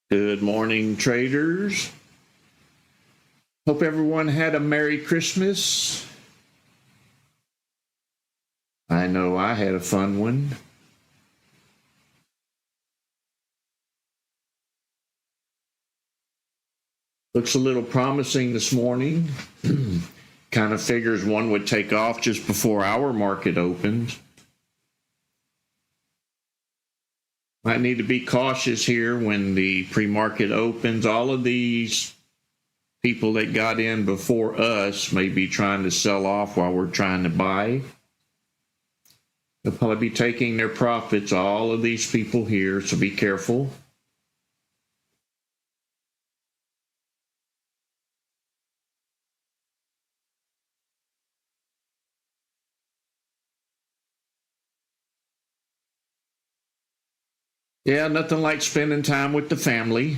Good morning, traders. Hope everyone had a Merry Christmas. I know I had a fun one. Looks a little promising this morning. Kind of figures one would take off just before our market opens. Might need to be cautious here when the pre-market opens. All of these people that got in before us may be trying to sell off while we're trying to buy. They'll probably be taking their profits, all of these people here, so be careful. Yeah, nothing like spending time with the family.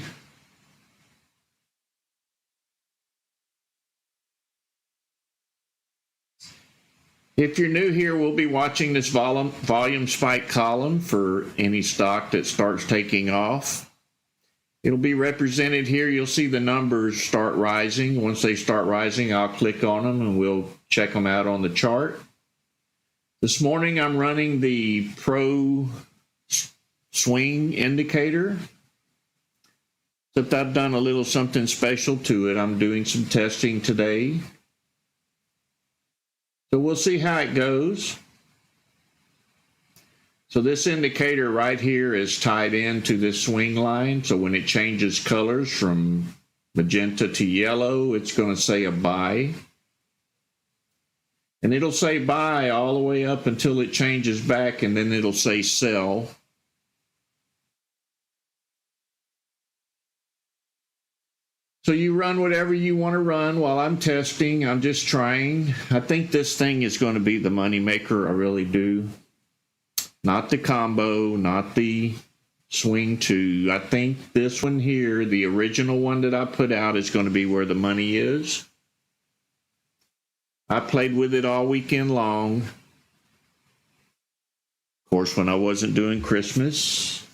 If you're new here, we'll be watching this volume spike column for any stock that starts taking off. It'll be represented here. You'll see the numbers start rising. Once they start rising, I'll click on them and we'll check them out on the chart. This morning, I'm running the Pro Swing indicator. Except I've done a little something special to it. I'm doing some testing today. So we'll see how it goes. So this indicator right here is tied into this swing line. So when it changes colors from magenta to yellow, it's going to say a buy. And it'll say buy all the way up until it changes back, and then it'll say sell. So you run whatever you want to run while I'm testing. I'm just trying. I think this thing is going to be the money maker. I really do. Not the combo, not the swing two. I think this one here, the original one that I put out, is going to be where the money is. I played with it all weekend long. Of course, when I wasn't doing Christmas.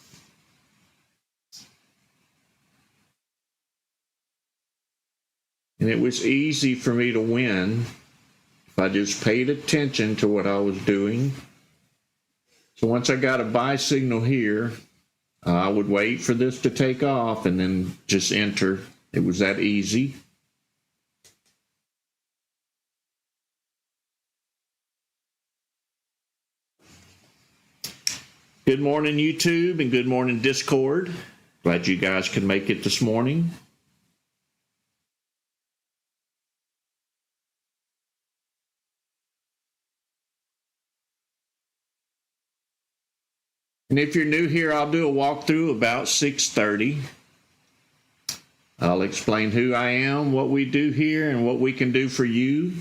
And it was easy for me to win if I just paid attention to what I was doing. So once I got a buy signal here, I would wait for this to take off and then just enter. It was that easy. Good morning, YouTube, and good morning, Discord. Glad you guys could make it this morning. And if you're new here, I'll do a walkthrough about 6:30. I'll explain who I am, what we do here, and what we can do for you.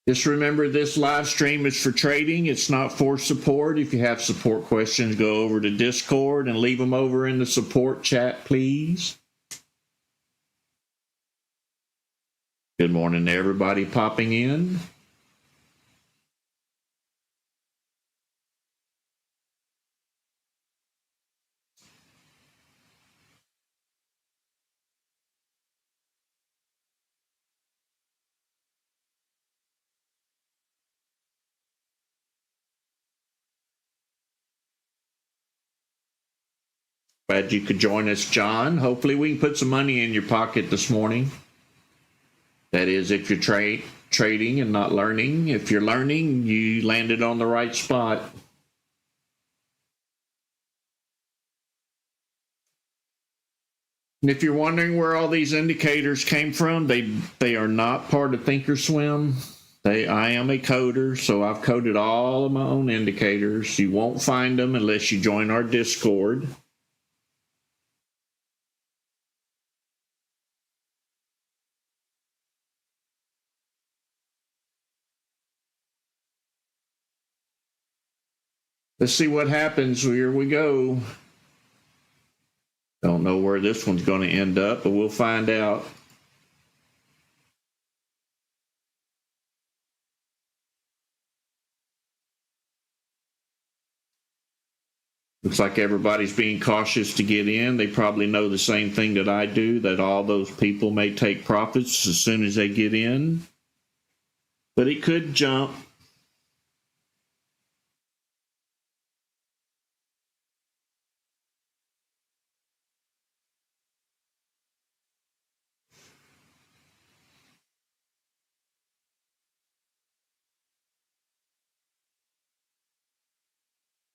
Just remember, this live stream is for trading. It's not for support. If you have support questions, go over to Discord and leave them over in the support chat, please. Good morning to everybody popping in. Glad you could join us, John. Hopefully we can put some money in your pocket this morning. That is, if you're trading and not learning. If you're learning, you landed on the right spot. And if you're wondering where all these indicators came from, they are not part of ThinkorSwim. I am a coder, so I've coded all of my own indicators. You won't find them unless you join our Discord. Let's see what happens. Here we go. Don't know where this one's going to end up, but we'll find out. Looks like everybody's being cautious to get in. They probably know the same thing that I do, that all those people may take profits as soon as they get in. But it could jump.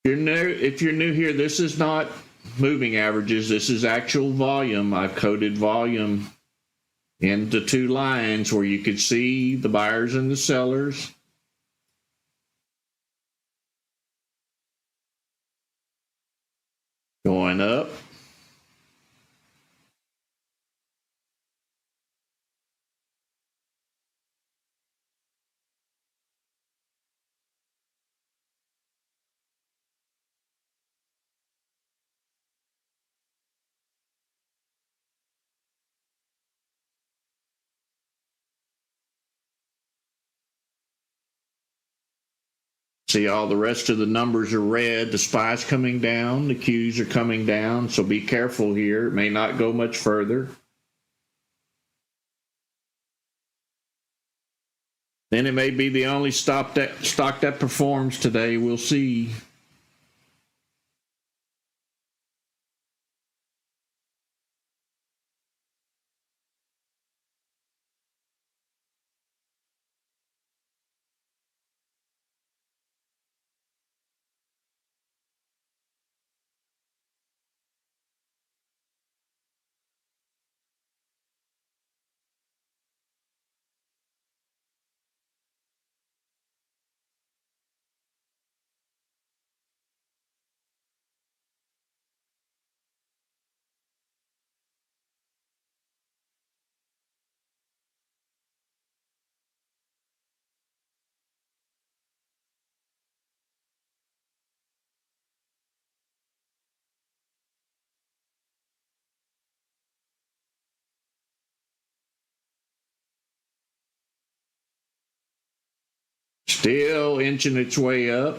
If you're new here, this is not moving averages. This is actual volume. I've coded volume into two lines where you could see the buyers and the sellers. Going up. See, all the rest of the numbers are red. The SPY's coming down. The Qs are coming down. So be careful here. It may not go much further. Then it may be the only stock that performs today. We'll see. Still inching its way up.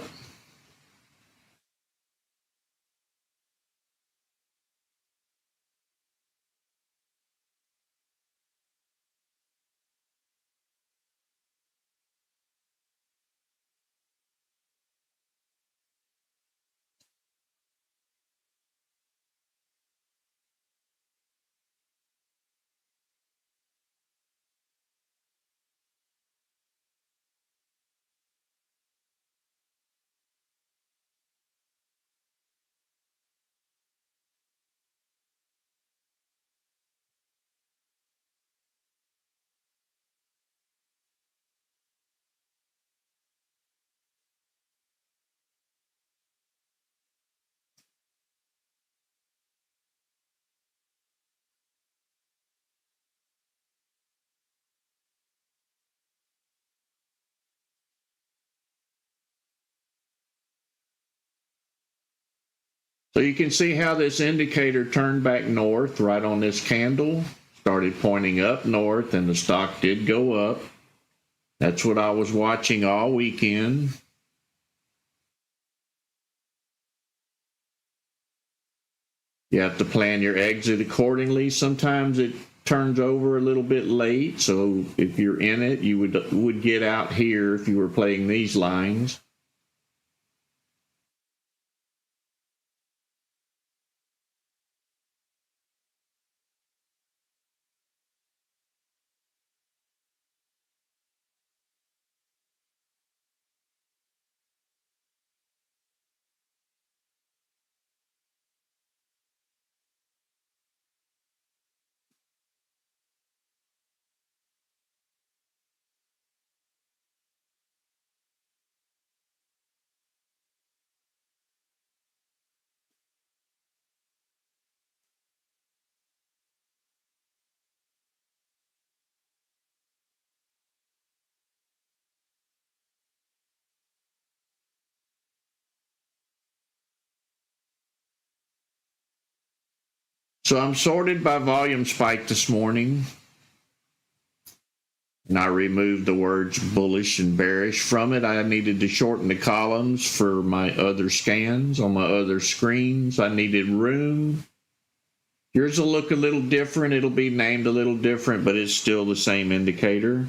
So you can see how this indicator turned back north right on this candle, started pointing up north, and the stock did go up. That's what I was watching all weekend. You have to plan your exit accordingly. Sometimes it turns over a little bit late, so if you're in it, you would get out here if you were playing these lines. So I'm sorted by volume spike this morning. And I removed the words bullish and bearish from it. I needed to shorten the columns for my other scans on my other screens. I needed room. Yours will look a little different. It'll be named a little different, but it's still the same indicator.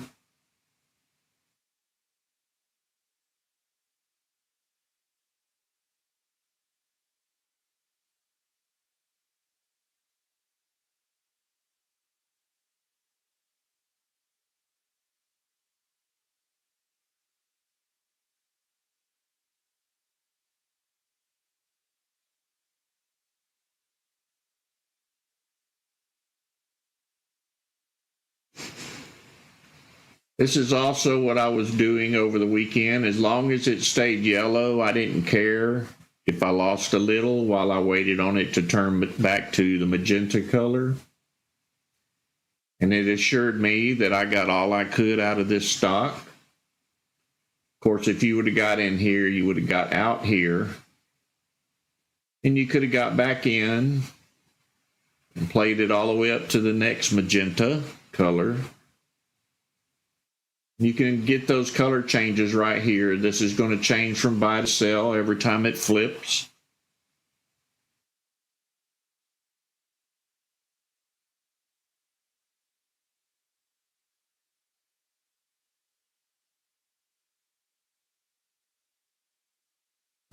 This is also what I was doing over the weekend. As long as it stayed yellow, I didn't care if I lost a little while I waited on it to turn back to the magenta color. And it assured me that I got all I could out of this stock. Of course, if you would have got in here, you would have got out here. And you could have got back in and played it all the way up to the next magenta color. You can get those color changes right here. This is going to change from buy to sell every time it flips.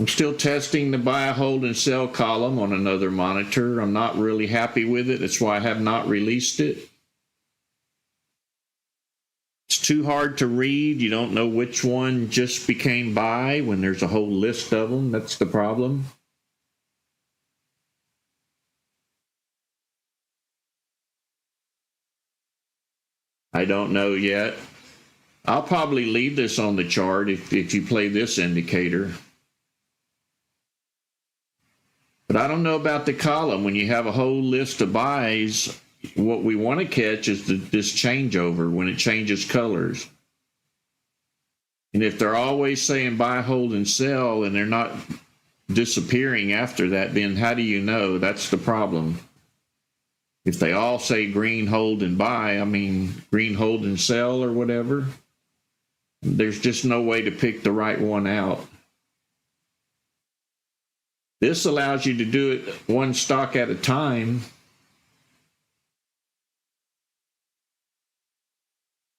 I'm still testing the buy, hold, and sell column on another monitor. I'm not really happy with it. That's why I have not released it. It's too hard to read. You don't know which one just became buy when there's a whole list of them. That's the problem. I don't know yet. I'll probably leave this on the chart if you play this indicator. But I don't know about the column. When you have a whole list of buys, what we want to catch is this changeover when it changes colors. And if they're always saying buy, hold, and sell, and they're not disappearing after that, then how do you know? That's the problem. If they all say green, hold, and buy, I mean green, hold, and sell or whatever, there's just no way to pick the right one out. This allows you to do it one stock at a time.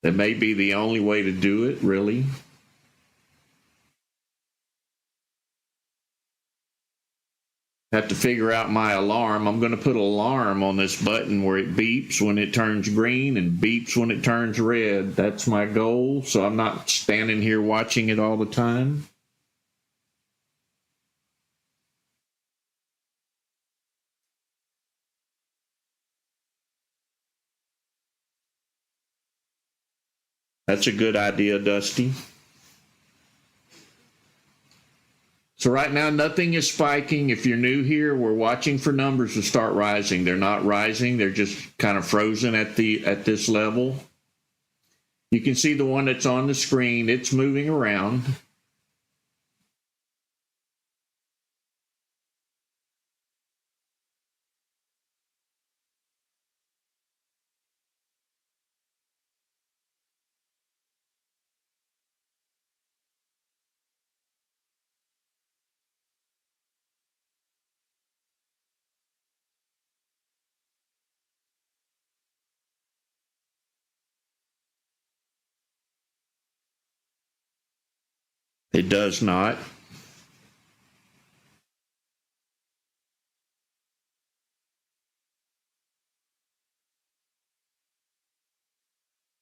That may be the only way to do it, really. Have to figure out my alarm. I'm going to put an alarm on this button where it beeps when it turns green and beeps when it turns red. That's my goal, so I'm not standing here watching it all the time. That's a good idea, Dusty. So right now, nothing is spiking. If you're new here, we're watching for numbers to start rising. They're not rising. They're just kind of frozen at this level. You can see the one that's on the screen. It's moving around. It does not.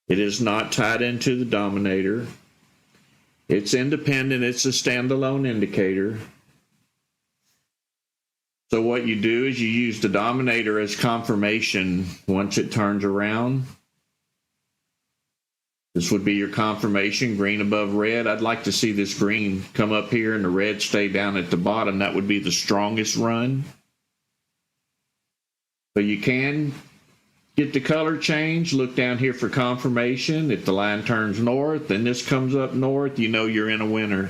It is not tied into the dominator. It's independent. It's a standalone indicator. So what you do is you use the dominator as confirmation once it turns around. This would be your confirmation, green above red. I'd like to see this green come up here and the red stay down at the bottom. That would be the strongest run. But you can get the color change. Look down here for confirmation. If the line turns north and this comes up north, you know you're in a winner.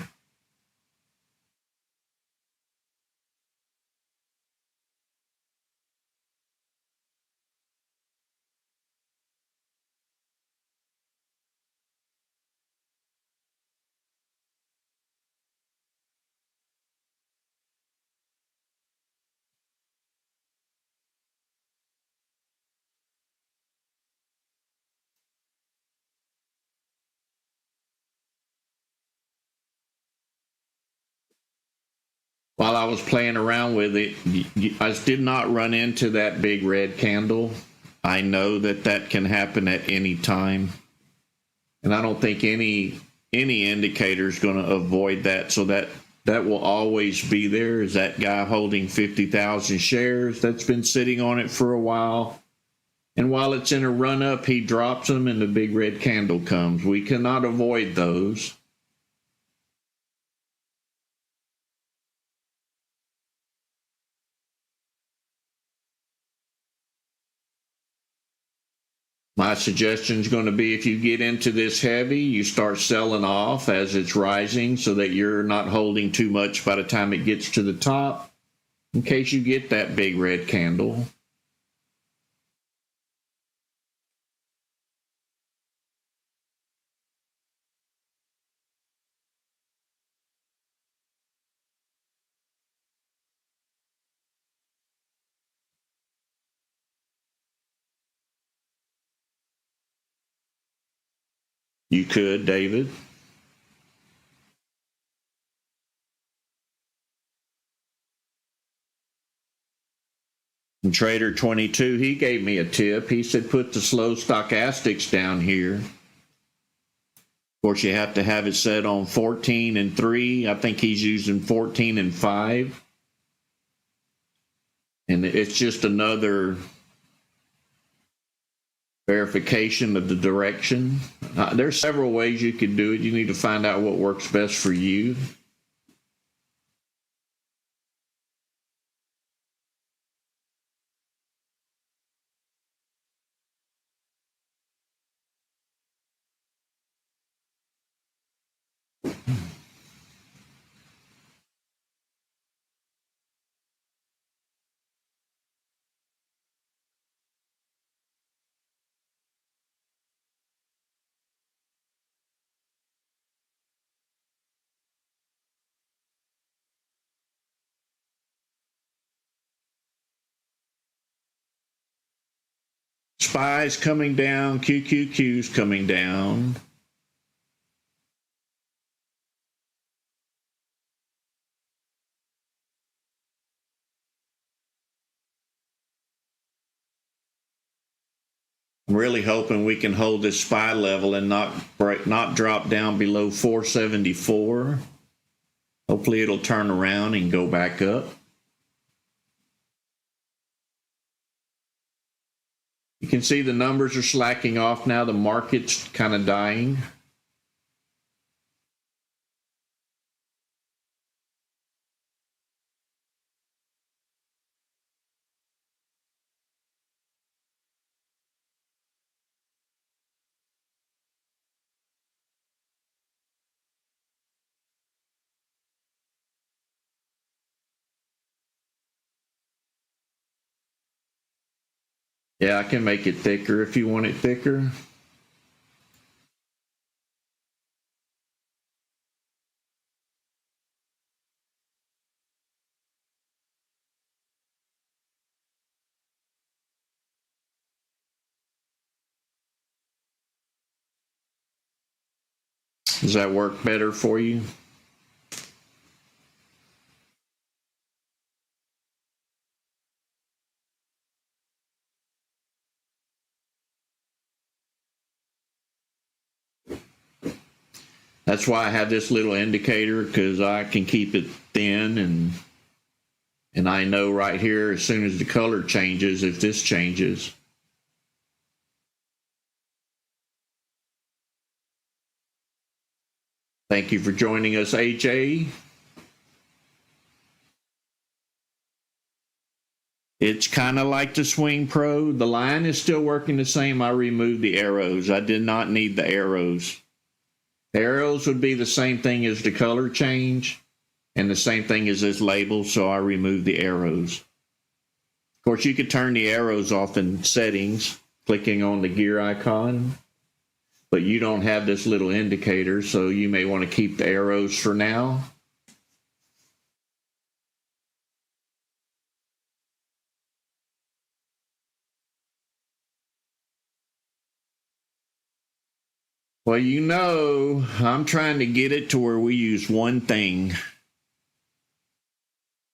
while I was playing around with it, I did not run into that big red candle. I know that that can happen at any time, and I don't think any indicator is going to avoid that. So that will always be there. Is that guy holding 50,000 shares that's been sitting on it for a while, and while it's in a run up, he drops them, and the big red candle comes. We cannot avoid those. My suggestion is going to be, if you get into this heavy, you start selling off as it's rising so that you're not holding too much by the time it gets to the top, in case you get that big red candle. You could, David. And Trader 22, he gave me a tip. He said, put the slow stochastics down here. Of course, you have to have it set on 14 and 3. I think he's using 14 and 5. And it's just another verification of the direction. There's several ways you could do it. You need to find out what works best for you. SPY's coming down, QQQ's coming down. I'm really hoping we can hold this SPY level and not drop down below 474. Hopefully it'll turn around and go back up. You can see the numbers are slacking off now. The market's kind of dying. Yeah, I can make it thicker if you want it thicker. Does that work better for you? That's why I have this little indicator, because I can keep it thin, and I know right here as soon as the color changes, if this changes. Thank you for joining us, HA. It's kind of like the Swing Pro. The line is still working the same. I removed the arrows. I did not need the arrows. The arrows would be the same thing as the color change and the same thing as this label, so I removed the arrows. Of course, you could turn the arrows off in settings, clicking on the gear icon, but you don't have this little indicator, so you may want to keep the arrows for now. Well, you know, I'm trying to get it to where we use one thing.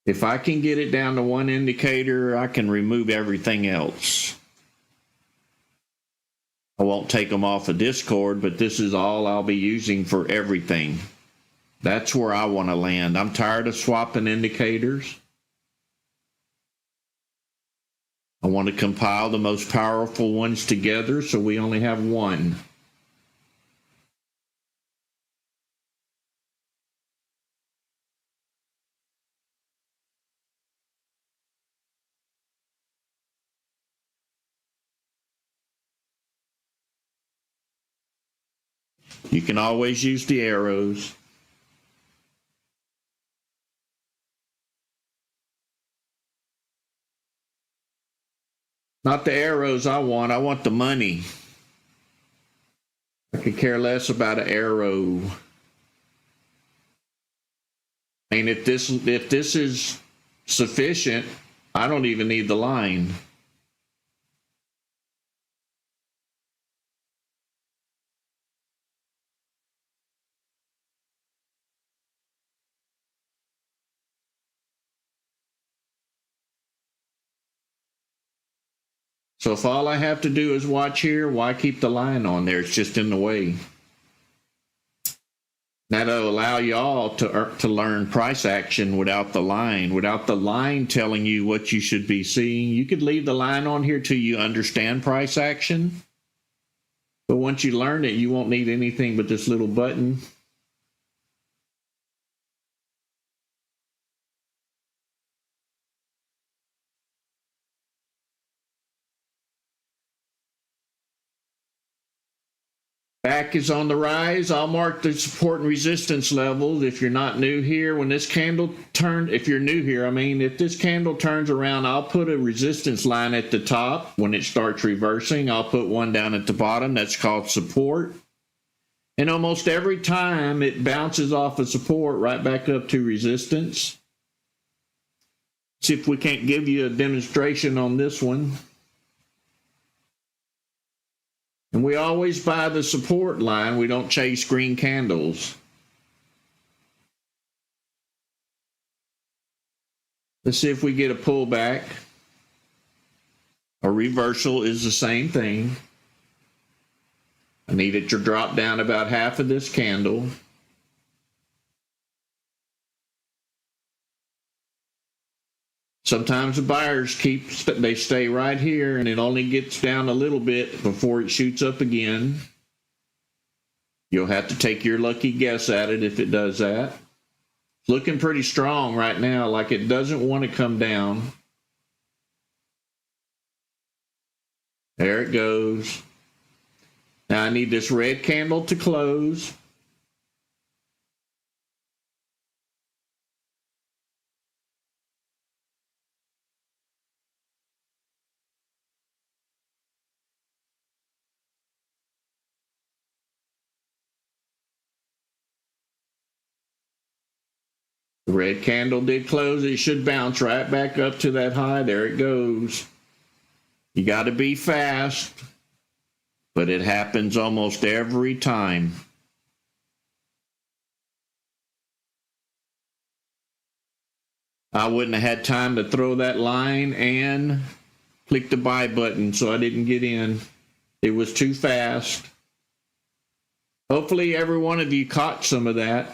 If I can get it down to one indicator, I can remove everything else. I won't take them off of Discord, but this is all I'll be using for everything. That's where I want to land. I'm tired of swapping indicators. I want to compile the most powerful ones together so we only have one. You can always use the arrows. Not the arrows I want the money. I could care less about an arrow. And if this is sufficient, I don't even need the line. So if all I have to do is watch here, why keep the line on there? It's just in the way. That'll allow y'all to learn price action without the line telling you what you should be seeing. You could leave the line on here till you understand price action. But once you learn it, you won't need anything but this little button. Back is on the rise. I'll mark the support and resistance levels. If you're not new here, when this candle turned, if you're new here, if this candle turns around, I'll put a resistance line at the top. When it starts reversing, I'll put one down at the bottom. That's called support. And almost every time it bounces off of support right back up to resistance. See if we can't give you a demonstration on this one. And we always buy the support line. We don't chase green candles. Let's see if we get a pullback. A reversal is the same thing. I need it to drop down about half of this candle. Sometimes the buyers they stay right here and it only gets down a little bit before it shoots up again. You'll have to take your lucky guess at it if it does that. It's looking pretty strong right now, like it doesn't want to come down. There it goes. Now I need this red candle to close. The red candle did close. It should bounce right back up to that high. There it goes. You got to be fast, but it happens almost every time. I wouldn't have had time to throw that line and click the buy button, so I didn't get in. It was too fast. Hopefully every one of you caught some of that.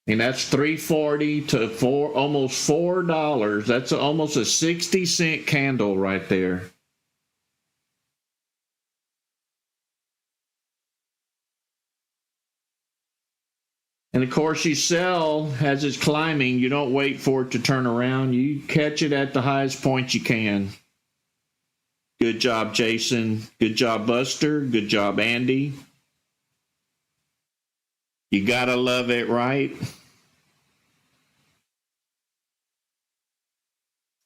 And that's $3.40 to almost $4. That's almost a 60-cent candle right there. And of course, you sell as it's climbing. You don't wait for it to turn around. You catch it at the highest point you can. Good job, Jason. Good job, Buster. Good job, Andy. You gotta love it, right?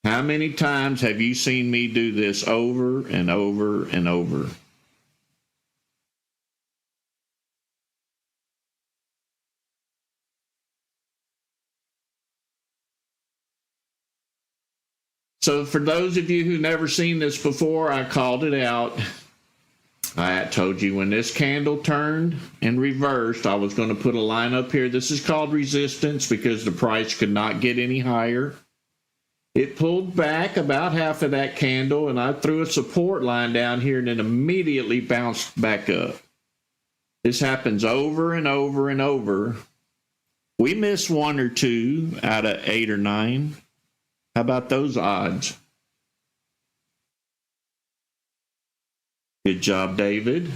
How many times have you seen me do this over and over and over? So for those of you who've never seen this before, I called it out. I told you when this candle turned and reversed, I was going to put a line up here. This is called resistance because the price could not get any higher. It pulled back about half of that candle, and I threw a support line down here and then immediately bounced back up. This happens over and over and over. We miss 1 or 2 out of 8 or 9. How about those odds? Good job, David.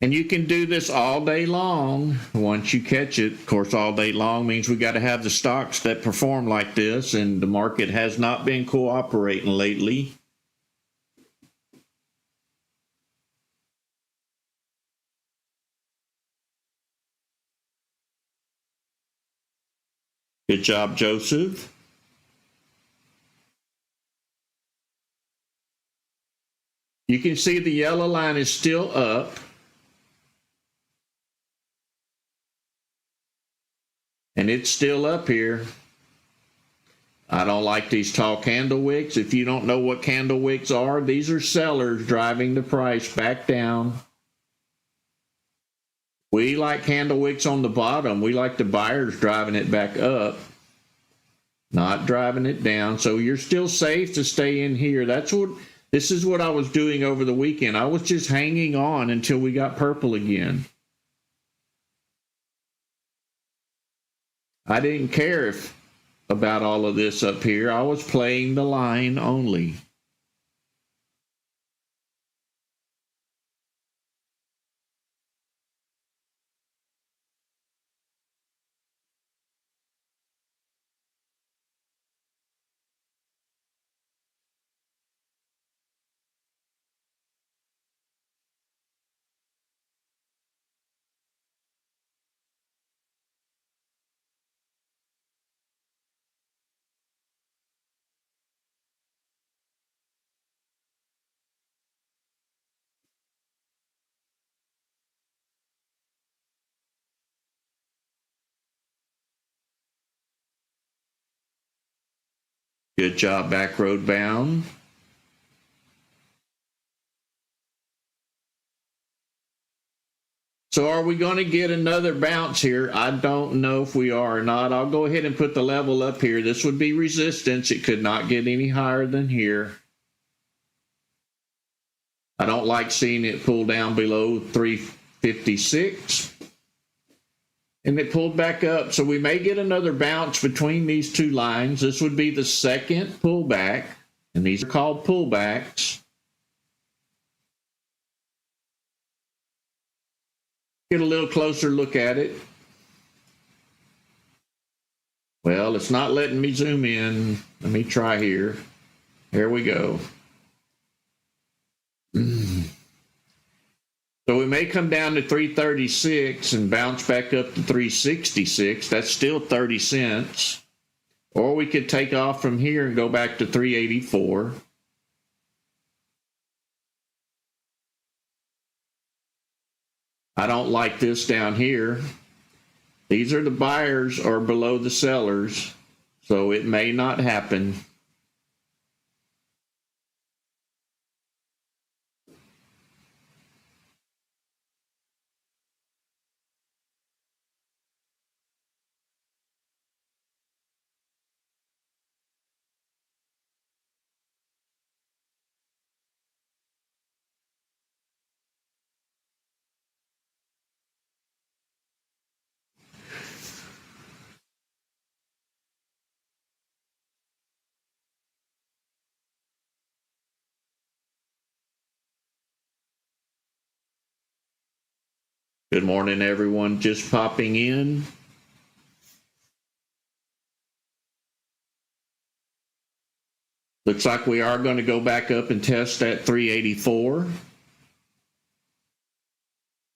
And you can do this all day long once you catch it. Of course, all day long means we got to have the stocks that perform like this, and the market has not been cooperating lately. Good job, Joseph. You can see the yellow line is still up. And it's still up here. I don't like these tall candle wicks. If you don't know what candle wicks are, these are sellers driving the price back down. We like candle wicks on the bottom. We like the buyers driving it back up, not driving it down. So you're still safe to stay in here. This is what I was doing over the weekend. I was just hanging on until we got purple again. I didn't care about all of this up here. I was playing the line only. Good job, back road bound. So are we going to get another bounce here? I don't know if we are or not. I'll go ahead and put the level up here. This would be resistance. It could not get any higher than here. I don't like seeing it pull down below 356. And it pulled back up. So we may get another bounce between these two lines. This would be the second pullback. And these are called pullbacks. Get a little closer look at it. Well, it's not letting me zoom in. Let me try here. Here we go. So we may come down to 336 and bounce back up to 366. That's still 30 cents. Or we could take off from here and go back to 384. I don't like this down here. These are the buyers or below the sellers, so it may not happen. Good morning, everyone. Just popping in. Looks like we are going to go back up and test that 384.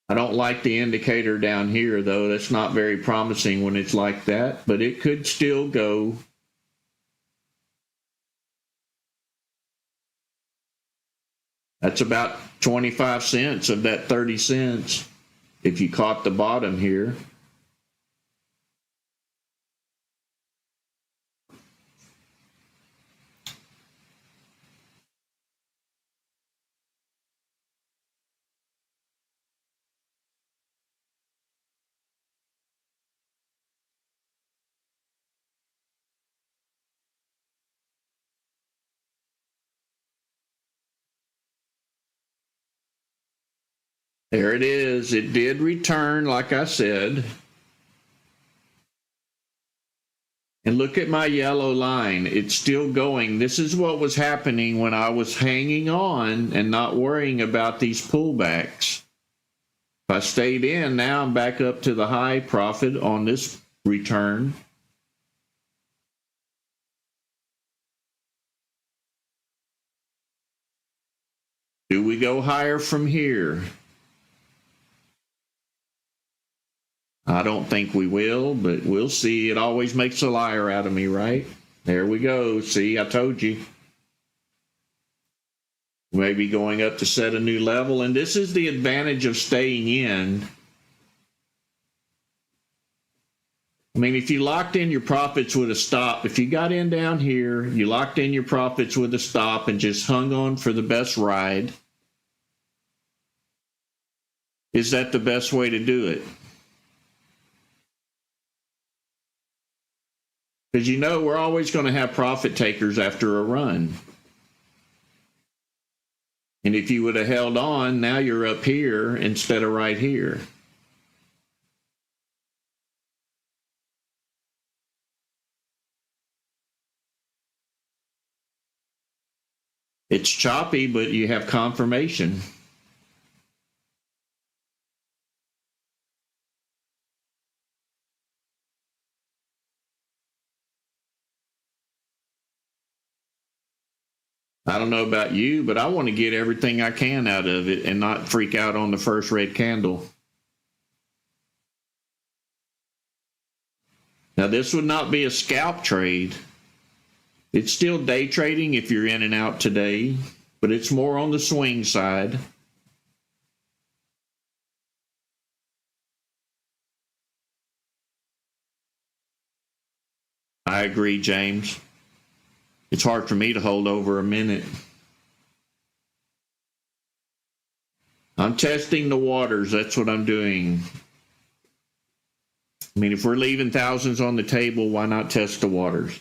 I don't like the indicator down here, though. That's not very promising when it's like that, but it could still go. That's about 25 cents of that 30 cents if you caught the bottom here. There it is. It did return, like I said. And look at my yellow line. It's still going. This is what was happening when I was hanging on and not worrying about these pullbacks. If I stayed in, now I'm back up to the high profit on this return. Do we go higher from here? I don't think we will, but we'll see. It always makes a liar out of me, right? There we go. See, I told you. Maybe going up to set a new level. And this is the advantage of staying in. I mean, if you locked in your profits with a stop, if you got in down here, you locked in your profits with a stop and just hung on for the best ride, is that the best way to do it? Because you know we're always going to have profit takers after a run. And if you would have held on, now you're up here instead of right here. It's choppy, but you have confirmation. I don't know about you, but I want to get everything I can out of it and not freak out on the first red candle. Now, this would not be a scalp trade. It's still day trading if you're in and out today, but it's more on the swing side. I agree, James. It's hard for me to hold over a minute. I'm testing the waters. That's what I'm doing. I mean, if we're leaving thousands on the table, why not test the waters?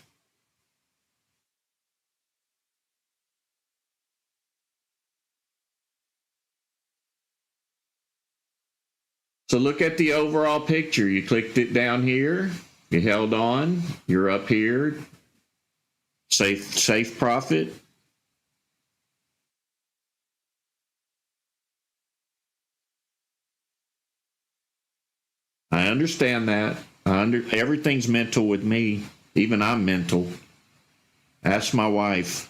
So look at the overall picture. You clicked it down here. You held on. You're up here. Safe profit. I understand that. Everything's mental with me. Even I'm mental. Ask my wife.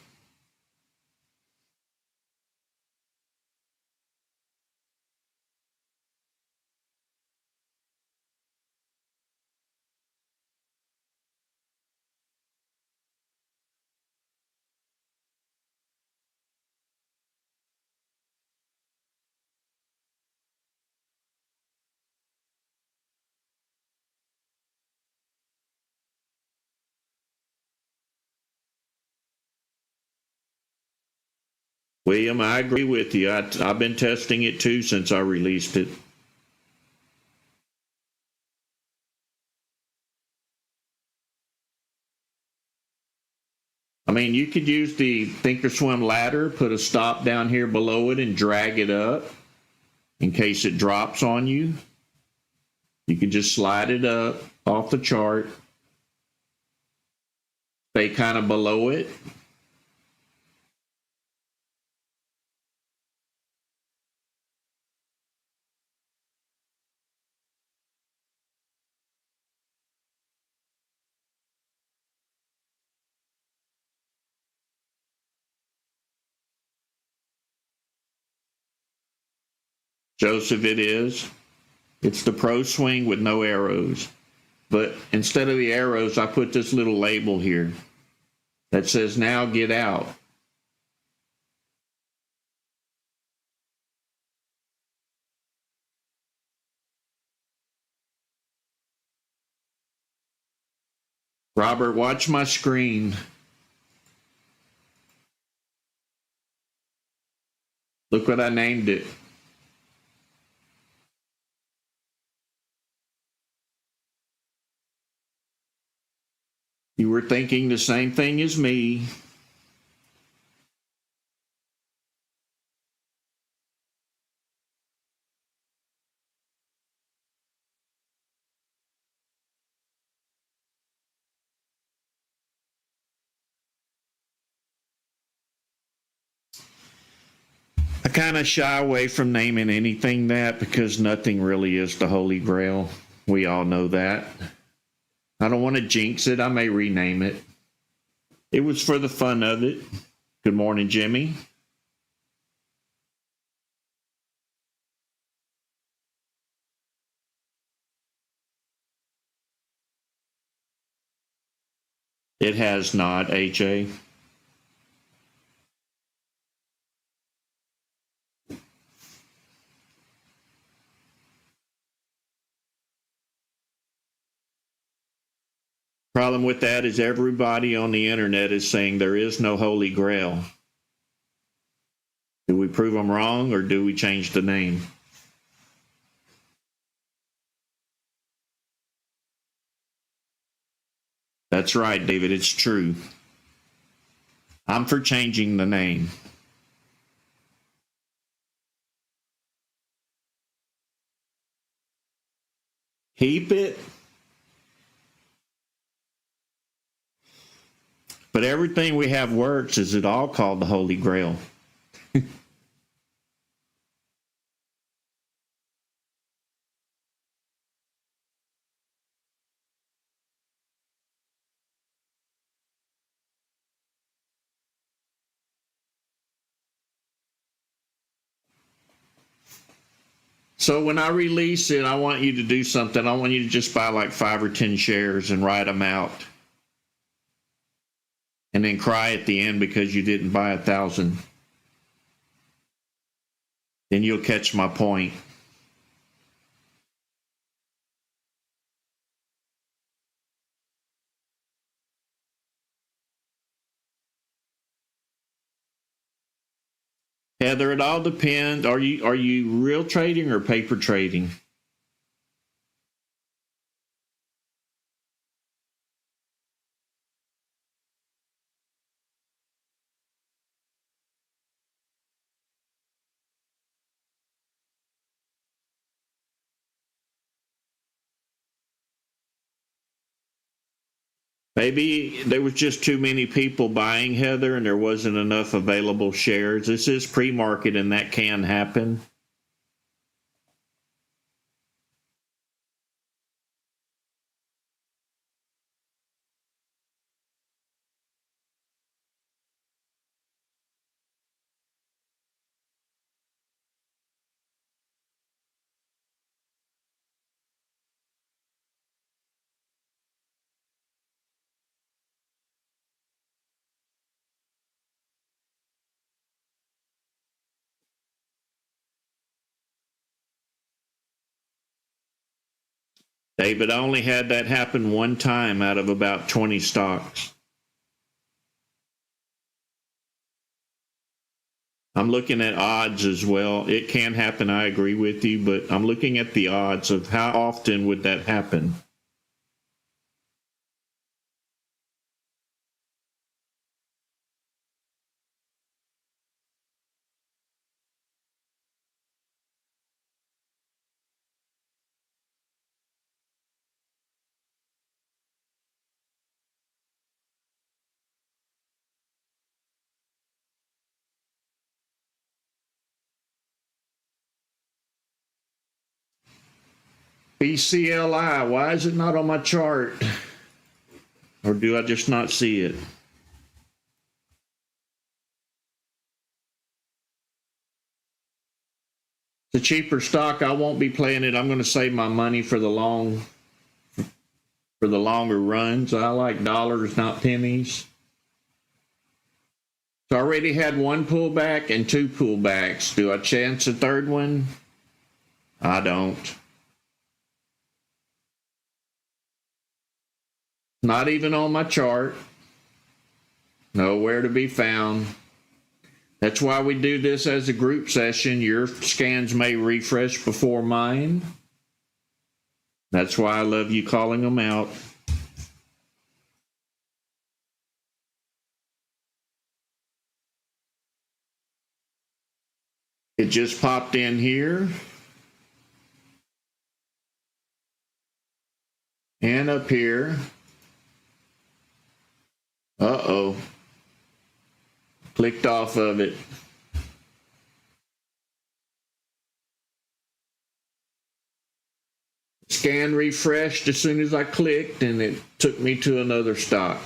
William, I agree with you. I've been testing it too since I released it. I mean, you could use the ThinkorSwim ladder, put a stop down here below it and drag it up in case it drops on you. You can just slide it up off the chart, stay kind of below it. Joseph, it is. It's the pro swing with no arrows. But instead of the arrows, I put this little label here that says, now get out. Robert, watch my screen. Look what I named it. You were thinking the same thing as me. kind of shy away from naming anything that because nothing really is the Holy Grail. We all know that. I don't want to jinx it. I may rename it. It was for the fun of it. Good morning, Jimmy. It has not, AJ. Problem with that is everybody on the internet is saying there is no Holy Grail. Do we prove them wrong or do we change the name? That's right, David. It's true. I'm for changing the name. Keep it. But everything we have works. Is it all called the Holy Grail? So when I release it, I want you to do something. I want you to just buy like 5 or 10 shares and write them out. And then cry at the end because you didn't buy 1,000. Then you'll catch my point. Heather, it all depends. Are you real trading or paper trading? Maybe there was just too many people buying, Heather, and there wasn't enough available shares. This is pre-market, and that can happen. David, I only had that happen one time out of about 20 stocks. I'm looking at odds as well. It can happen, I agree with you, but I'm looking at the odds of how often would that happen. BCLI, why is it not on my chart? Or do I just not see it? The cheaper stock, I won't be playing it. I'm going to save my money for the longer runs. I like dollars, not pennies. So I already had one pullback and 2 pullbacks. Do I chance a third one? I don't. Not even on my chart. Nowhere to be found. That's why we do this as a group session. Your scans may refresh before mine. That's why I love you calling them out. It just popped in here. And up here. Uh-oh. Clicked off of it. scan refreshed as soon as I clicked, and it took me to another stock.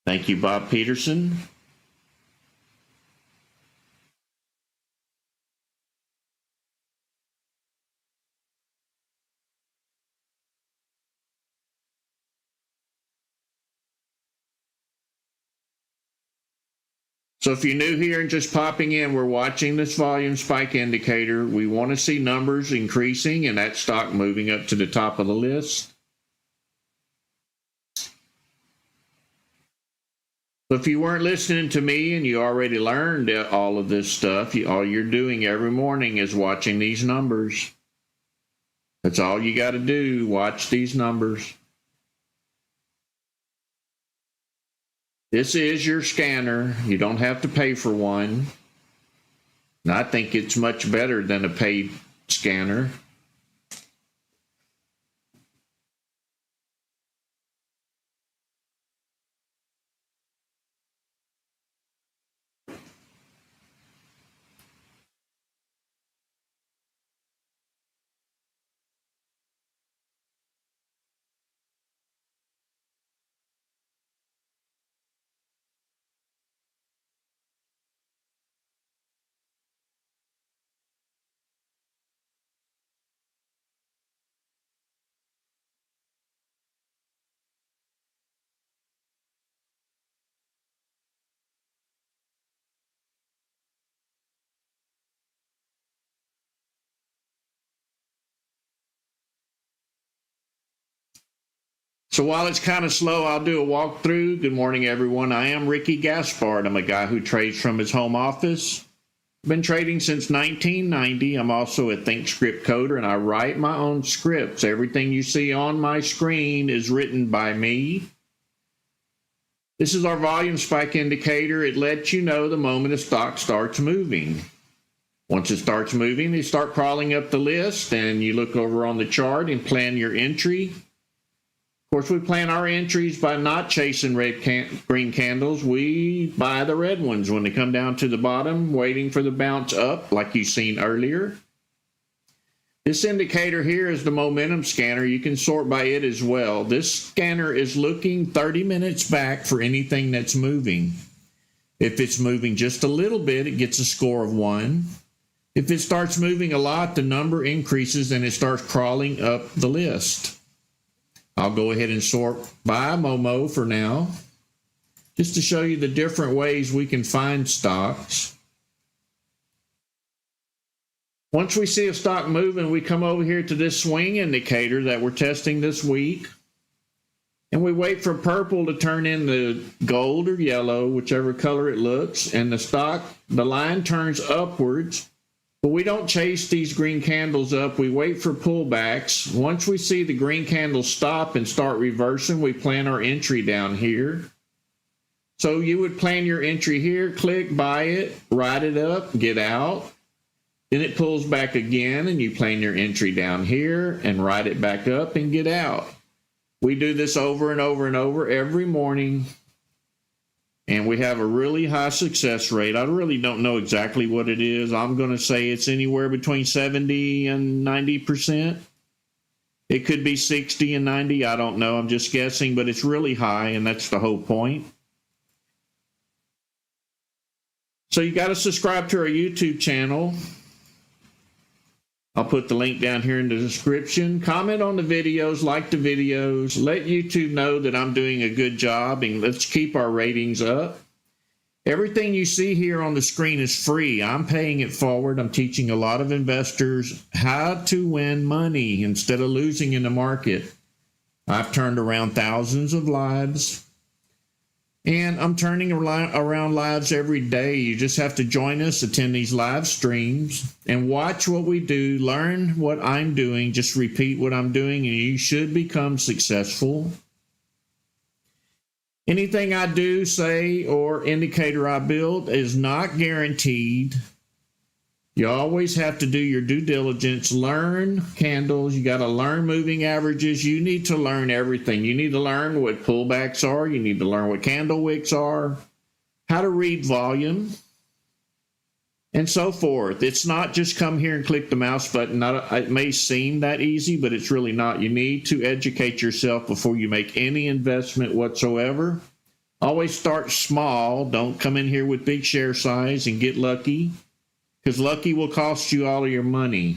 Thank you, Bob Peterson. So if you're new here and just popping in, we're watching this volume spike indicator. We want to see numbers increasing and that stock moving up to the top of the list. So if you weren't listening to me and you already learned all of this stuff, all you're doing every morning is watching these numbers. That's all you got to do, watch these numbers. This is your scanner. You don't have to pay for one. And I think it's much better than a paid scanner. So while it's kind of slow, I'll do a walkthrough. Good morning, everyone. I am Ricky Gaspard. I'm a guy who trades from his home office. I've been trading since 1990. I'm also a ThinkScript coder, and I write my own scripts. Everything you see on my screen is written by me. This is our volume spike indicator. It lets you know the moment a stock starts moving. Once it starts moving, they start crawling up the list, and you look over on the chart and plan your entry. Of course, we plan our entries by not chasing green candles. We buy the red ones when they come down to the bottom, waiting for the bounce up like you've seen earlier. This indicator here is the momentum scanner. You can sort by it as well. This scanner is looking 30 minutes back for anything that's moving. If it's moving just a little bit, it gets a score of 1. If it starts moving a lot, the number increases and it starts crawling up the list. I'll go ahead and sort by Momo for now, just to show you the different ways we can find stocks. Once we see a stock moving, we come over here to this swing indicator that we're testing this week, and we wait for purple to turn into gold or yellow, whichever color it looks, and the line turns upwards. But we don't chase these green candles up. We wait for pullbacks. Once we see the green candles stop and start reversing, we plan our entry down here. So you would plan your entry here, click, buy it, ride it up, get out. Then it pulls back again, and you plan your entry down here and ride it back up and get out. We do this over and over and over every morning. And we have a really high success rate. I really don't know exactly what it is. I'm going to say it's anywhere between 70 and 90%. It could be 60 and 90. I don't know. I'm just guessing, but it's really high, and that's the whole point. So you got to subscribe to our YouTube channel. I'll put the link down here in the description. Comment on the videos, like the videos, let YouTube know that I'm doing a good job, and let's keep our ratings up. Everything you see here on the screen is free. I'm paying it forward. I'm teaching a lot of investors how to win money instead of losing in the market. I've turned around thousands of lives. And I'm turning around lives every day. You just have to join us, attend these live streams, and watch what we do, learn what I'm doing, just repeat what I'm doing, and you should become successful. Anything I do, say, or indicator I build is not guaranteed. You always have to do your due diligence, learn candles. You got to learn moving averages. You need to learn everything. You need to learn what pullbacks are. You need to learn what candle wicks are, how to read volume, and so forth. It's not just come here and click the mouse button. It may seem that easy, but it's really not. You need to educate yourself before you make any investment whatsoever. Always start small. Don't come in here with big share size and get lucky, because lucky will cost you all of your money.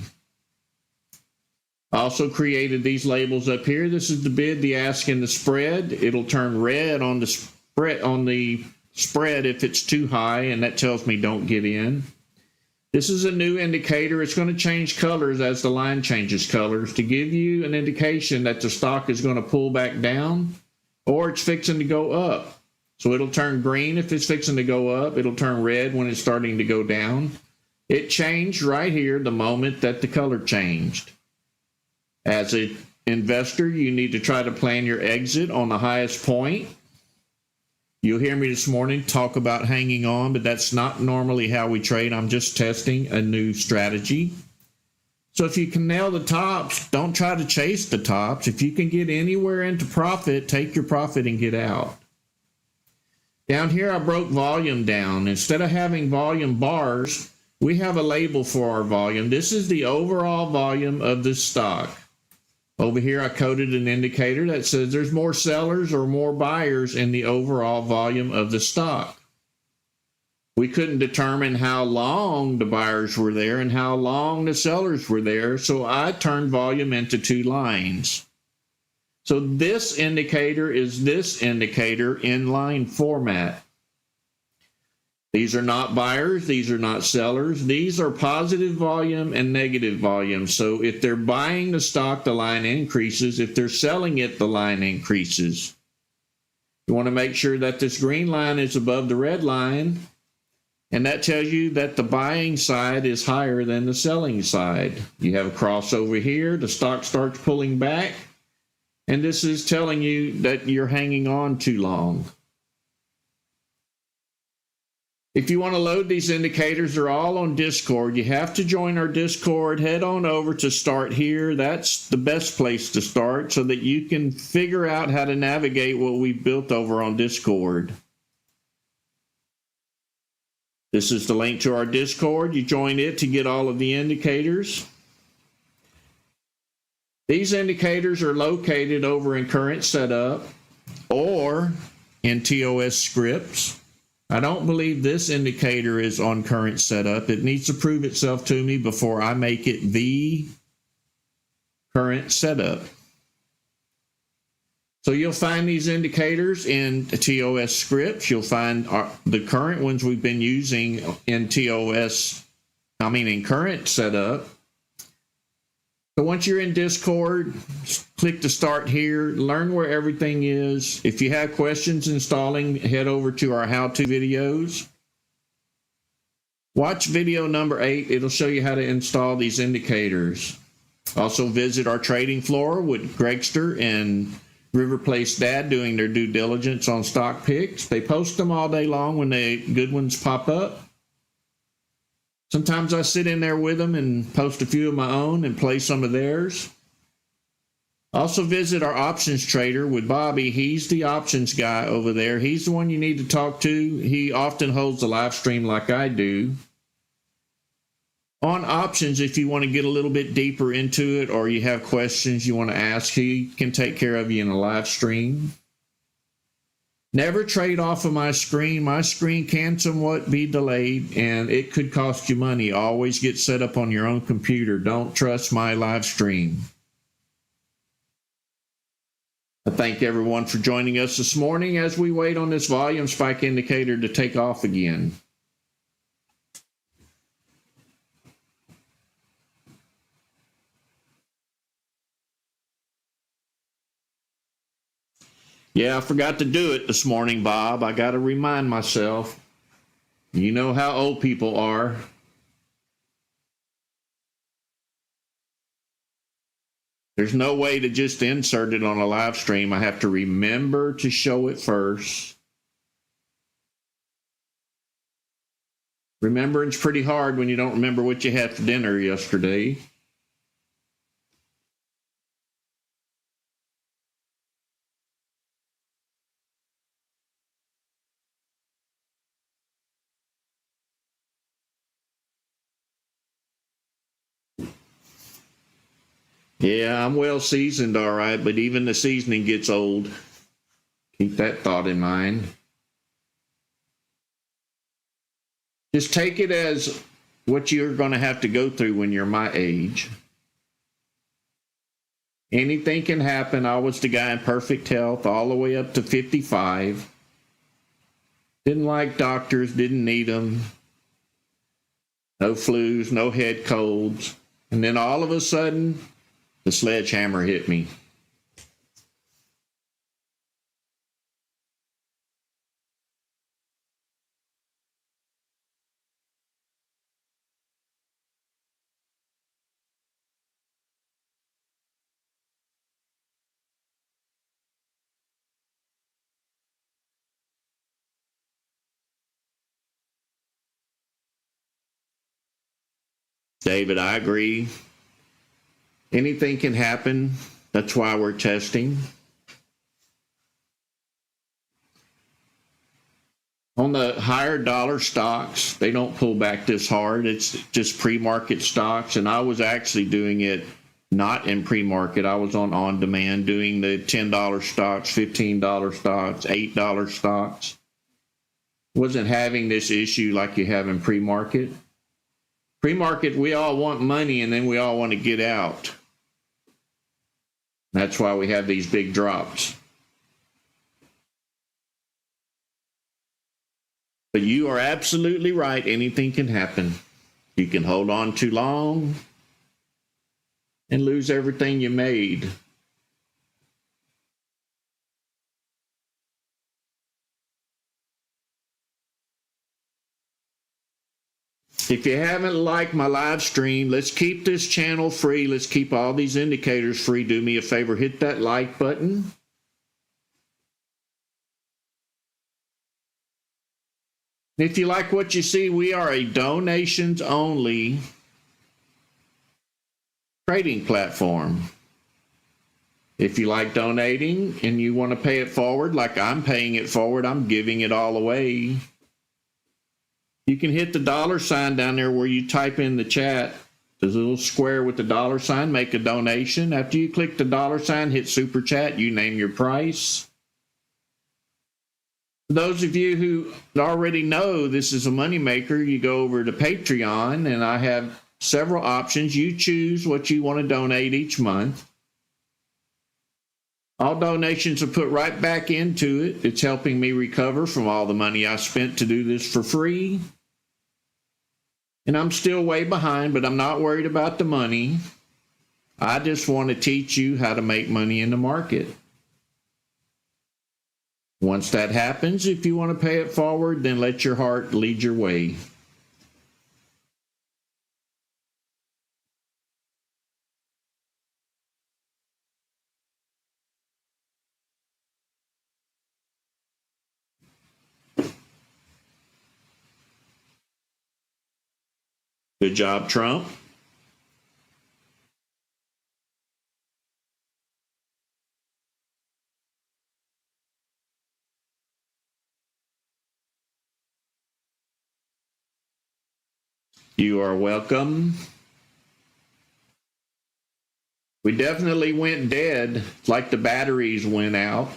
I also created these labels up here. This is the bid, the ask, and the spread. It'll turn red on the spread if it's too high, and that tells me don't get in. This is a new indicator. It's going to change colors as the line changes colors to give you an indication that the stock is going to pull back down or it's fixing to go up. So it'll turn green if it's fixing to go up. It'll turn red when it's starting to go down. It changed right here the moment that the color changed. As an investor, you need to try to plan your exit on the highest point. You'll hear me this morning talk about hanging on, but that's not normally how we trade. I'm just testing a new strategy. So if you can nail the tops, don't try to chase the tops. If you can get anywhere into profit, take your profit and get out. Down here, I broke volume down. Instead of having volume bars, we have a label for our volume. This is the overall volume of this stock. Over here, I coded an indicator that says there's more sellers or more buyers in the overall volume of the stock. We couldn't determine how long the buyers were there and how long the sellers were there, so I turned volume into two lines. So this indicator is this indicator in line format. These are not buyers. These are not sellers. These are positive volume and negative volume. So if they're buying the stock, the line increases. If they're selling it, the line increases. You want to make sure that this green line is above the red line, and that tells you that the buying side is higher than the selling side. You have a crossover here. The stock starts pulling back, and this is telling you that you're hanging on too long. If you want to load these indicators, they're all on Discord. You have to join our Discord. Head on over to Start Here. That's the best place to start so that you can figure out how to navigate what we've built over on Discord. This is the link to our Discord. You join it to get all of the indicators. These indicators are located over in Current Setup or in TOS Scripts. I don't believe this indicator is on Current Setup. It needs to prove itself to me before I make it the Current Setup. So you'll find these indicators in TOS Scripts. You'll find the current ones we've been using in Current Setup. So once you're in Discord, click to Start Here, learn where everything is. If you have questions installing, head over to our how-to videos. Watch video number 8. It'll show you how to install these indicators. Also visit our trading floor with Gregster and River Place Dad doing their due diligence on stock picks. They post them all day long when the good ones pop up. Sometimes I sit in there with them and post a few of my own and play some of theirs. Also visit our options trader with Bobby. He's the options guy over there. He's the one you need to talk to. He often holds the live stream like I do. On options, if you want to get a little bit deeper into it or you have questions you want to ask, he can take care of you in a live stream. Never trade off of my screen. My screen can somewhat be delayed, and it could cost you money. Always get set up on your own computer. Don't trust my live stream. I thank everyone for joining us this morning as we wait on this volume spike indicator to take off again. Yeah, I forgot to do it this morning, Bob. I got to remind myself. You know how old people are. There's no way to just insert it on a live stream. I have to remember to show it first. Remembering's pretty hard when you don't remember what you had for dinner yesterday. Yeah, I'm well seasoned, all right, but even the seasoning gets old. Keep that thought in mind. Just take it as what you're going to have to go through when you're my age. Anything can happen. I was the guy in perfect health all the way up to 55. Didn't like doctors, didn't need them. No flus, no head colds. And then all of a sudden, the sledgehammer hit me. David, I agree. Anything can happen. That's why we're testing. On the higher dollar stocks, they don't pull back this hard. It's just pre-market stocks. And I was actually doing it not in pre-market. I was on demand doing the $10 stocks, $15 stocks, $8 stocks. Wasn't having this issue like you have in pre-market. Pre-market, we all want money and then we all want to get out. That's why we have these big drops. But you are absolutely right. Anything can happen. You can hold on too long and lose everything you made. If you haven't liked my live stream, let's keep this channel free. Let's keep all these indicators free. Do me a favor, hit that like button. If you like what you see, we are a donations only trading platform. If you like donating and you want to pay it forward, like I'm paying it forward, I'm giving it all away. You can hit the $sign down there where you type in the chat. There's a little square with the $sign, make a donation. After you click the $sign, hit super chat, you name your price. For those of you who already know this is a moneymaker, you go over to Patreon, and I have several options. You choose what you want to donate each month. All donations are put right back into it. It's helping me recover from all the money I spent to do this for free. And I'm still way behind, but I'm not worried about the money. I just want to teach you how to make money in the market. Once that happens, if you want to pay it forward, then let your heart lead your way. Good job, Trump. You are welcome. We definitely went dead, like the batteries went out.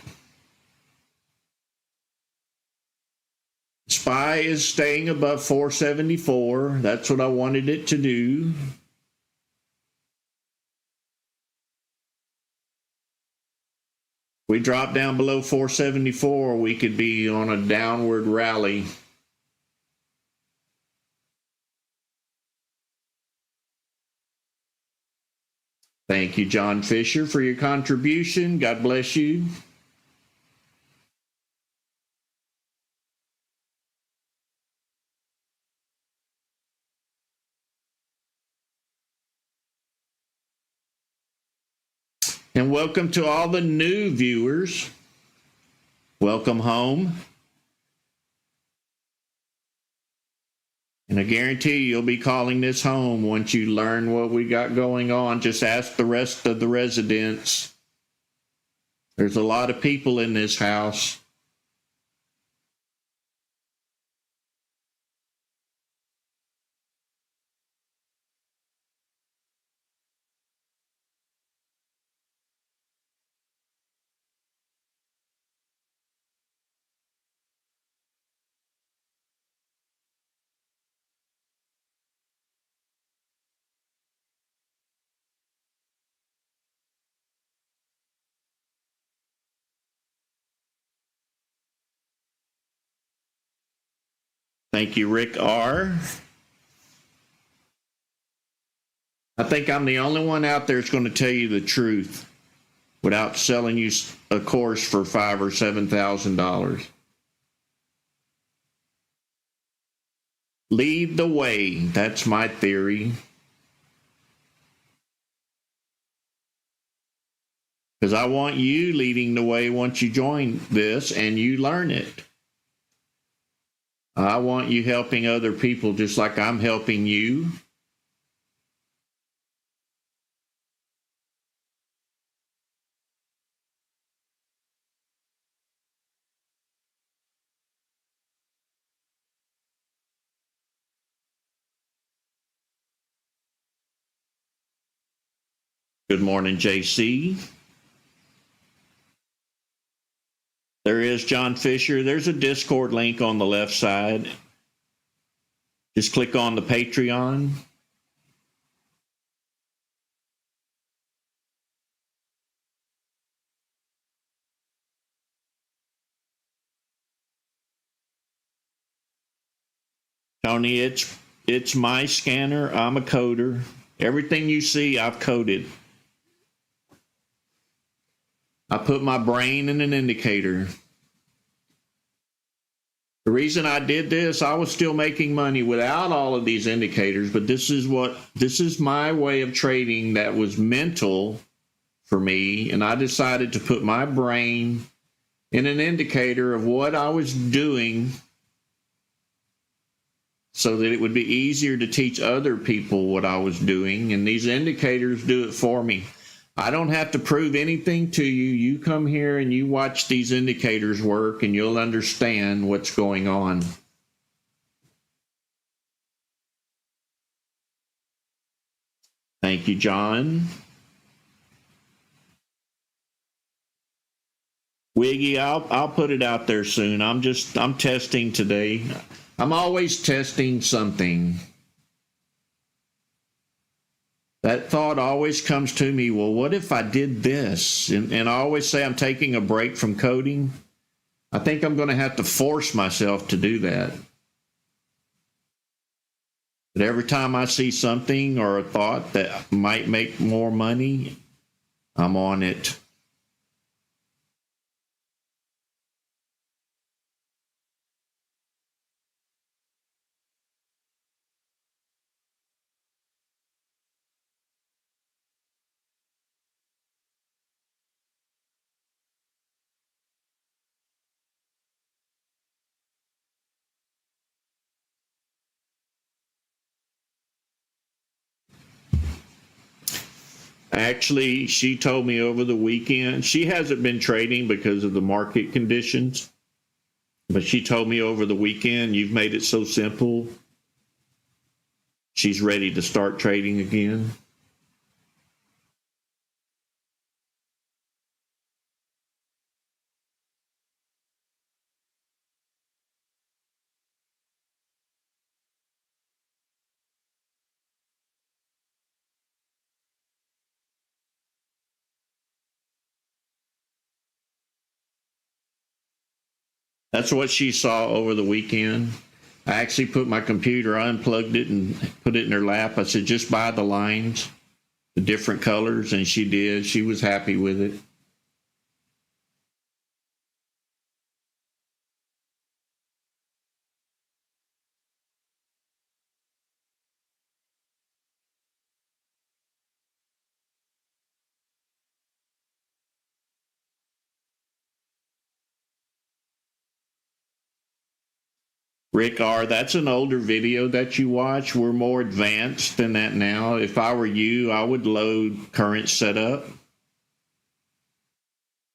SPY is staying above 474. That's what I wanted it to do. We drop down below 474, we could be on a downward rally. Thank you, John Fisher, for your contribution. God bless you. And welcome to all the new viewers. Welcome home. And I guarantee you'll be calling this home once you learn what we got going on. Just ask the rest of the residents. There's a lot of people in this house. Thank you, Rick R. I think I'm the only one out there that's going to tell you the truth without selling you a course for $5,000 or $7,000. Lead the way. That's my theory. Because I want you leading the way once you join this and you learn it. I want you helping other people just like I'm helping you. Good morning, JC. There is John Fisher. There's a Discord link on the left side. Just click on the Patreon. Tony, it's my scanner. I'm a coder. Everything you see, I've coded. I put my brain in an indicator. The reason I did this, I was still making money without all of these indicators, but this is my way of trading that was mental for me, and I decided to put my brain in an indicator of what I was doing so that it would be easier to teach other people what I was doing, and these indicators do it for me. I don't have to prove anything to you. You come here and you watch these indicators work and you'll understand what's going on. Thank you, John. Wiggy, I'll put it out there soon. I'm testing today. I'm always testing something. That thought always comes to me, well, what if I did this? And I always say I'm taking a break from coding. I think I'm going to have to force myself to do that. But every time I see something or a thought that might make more money, I'm on it. Actually, she told me over the weekend, she hasn't been trading because of the market conditions, but she told me over the weekend, you've made it so simple. She's ready to start trading again. That's what she saw over the weekend. I actually put my computer, unplugged it, and put it in her lap. I said, just buy the lines, the different colors, and she did. She was happy with it. Rick R., that's an older video that you watch. We're more advanced than that now. If I were you, I would load current setup.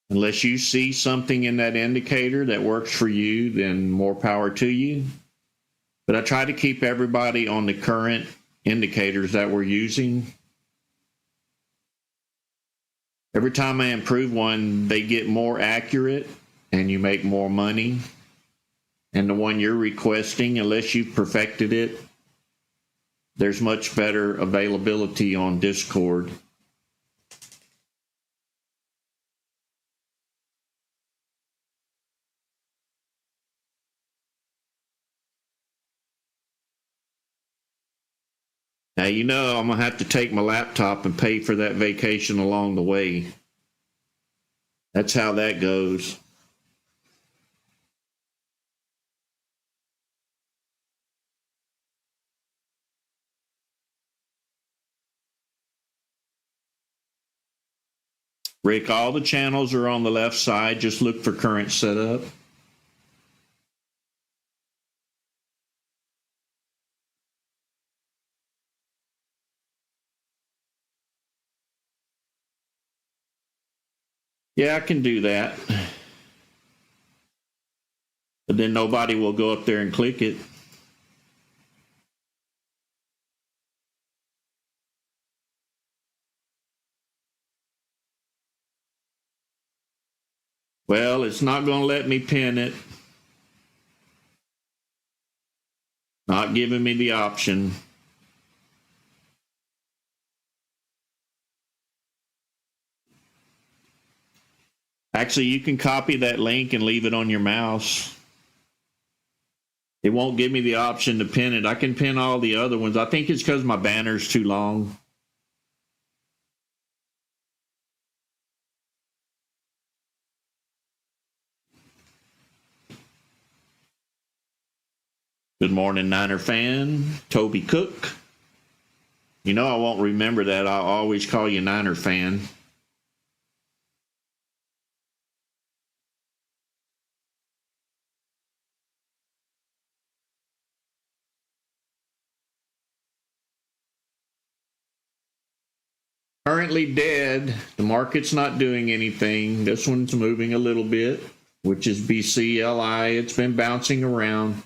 Unless you see something in that indicator that works for you, then more power to you. But I try to keep everybody on the current indicators that we're using. Every time I improve one, they get more accurate and you make more money. And the one you're requesting, unless you've perfected it, there's much better availability on Discord. Now, you know I'm going to have to take my laptop and pay for that vacation along the way. That's how that goes. Rick, all the channels are on the left side. Just look for current setup. Yeah, I can do that. But then nobody will go up there and click it. Well, it's not going to let me pin it. Not giving me the option. Actually, you can copy that link and leave it on your mouse. It won't give me the option to pin it. I can pin all the other ones. I think it's because my banner's too long. Good morning, Niner fan. Toby Cook. You know I won't remember that. I'll always call you Niner fan. Currently dead. The market's not doing anything. This one's moving a little bit, which is BCLI. It's been bouncing around.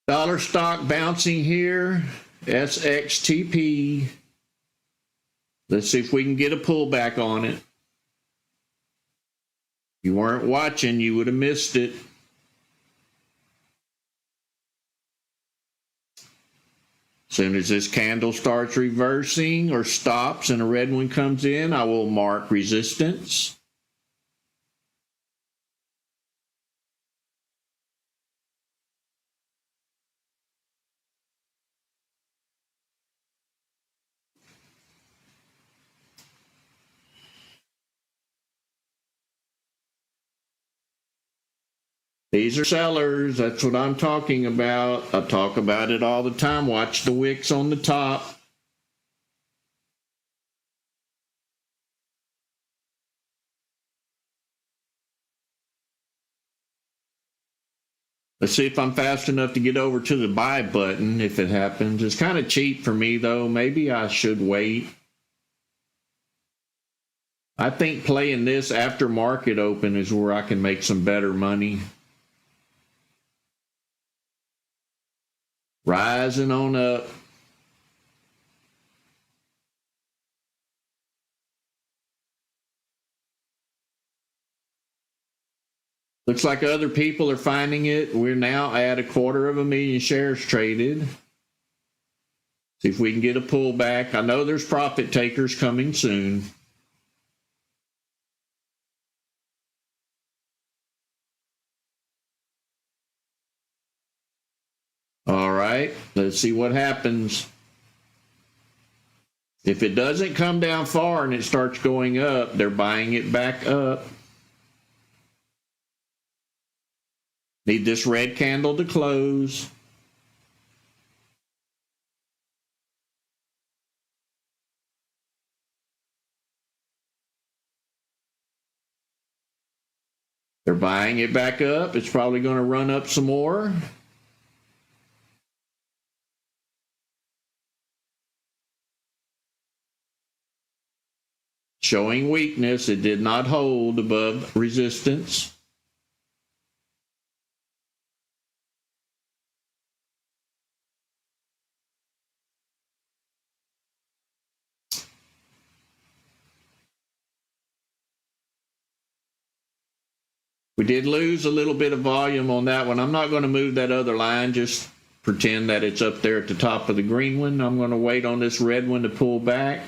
Dollar stock bouncing here. SXTP. Let's see if we can get a pullback on it. If you weren't watching, you would have missed it. Soon as this candle starts reversing or stops and a red one comes in, I will mark resistance. These are sellers. That's what I'm talking about. I talk about it all the time. Watch the wicks on the top. Let's see if I'm fast enough to get over to the buy button if it happens. It's kind of cheap for me, though. Maybe I should wait. I think playing this after market open is where I can make some better money. Rising on up. Looks like other people are finding it. We're now at 250,000 shares traded. See if we can get a pullback. I know there's profit takers coming soon. All right, let's see what happens. If it doesn't come down far and it starts going up, they're buying it back up. Need this red candle to close. They're buying it back up. It's probably going to run up some more. Showing weakness. It did not hold above resistance. We did lose a little bit of volume on that one. I'm not going to move that other line. Just pretend that it's up there at the top of the green one. I'm going to wait on this red one to pull back.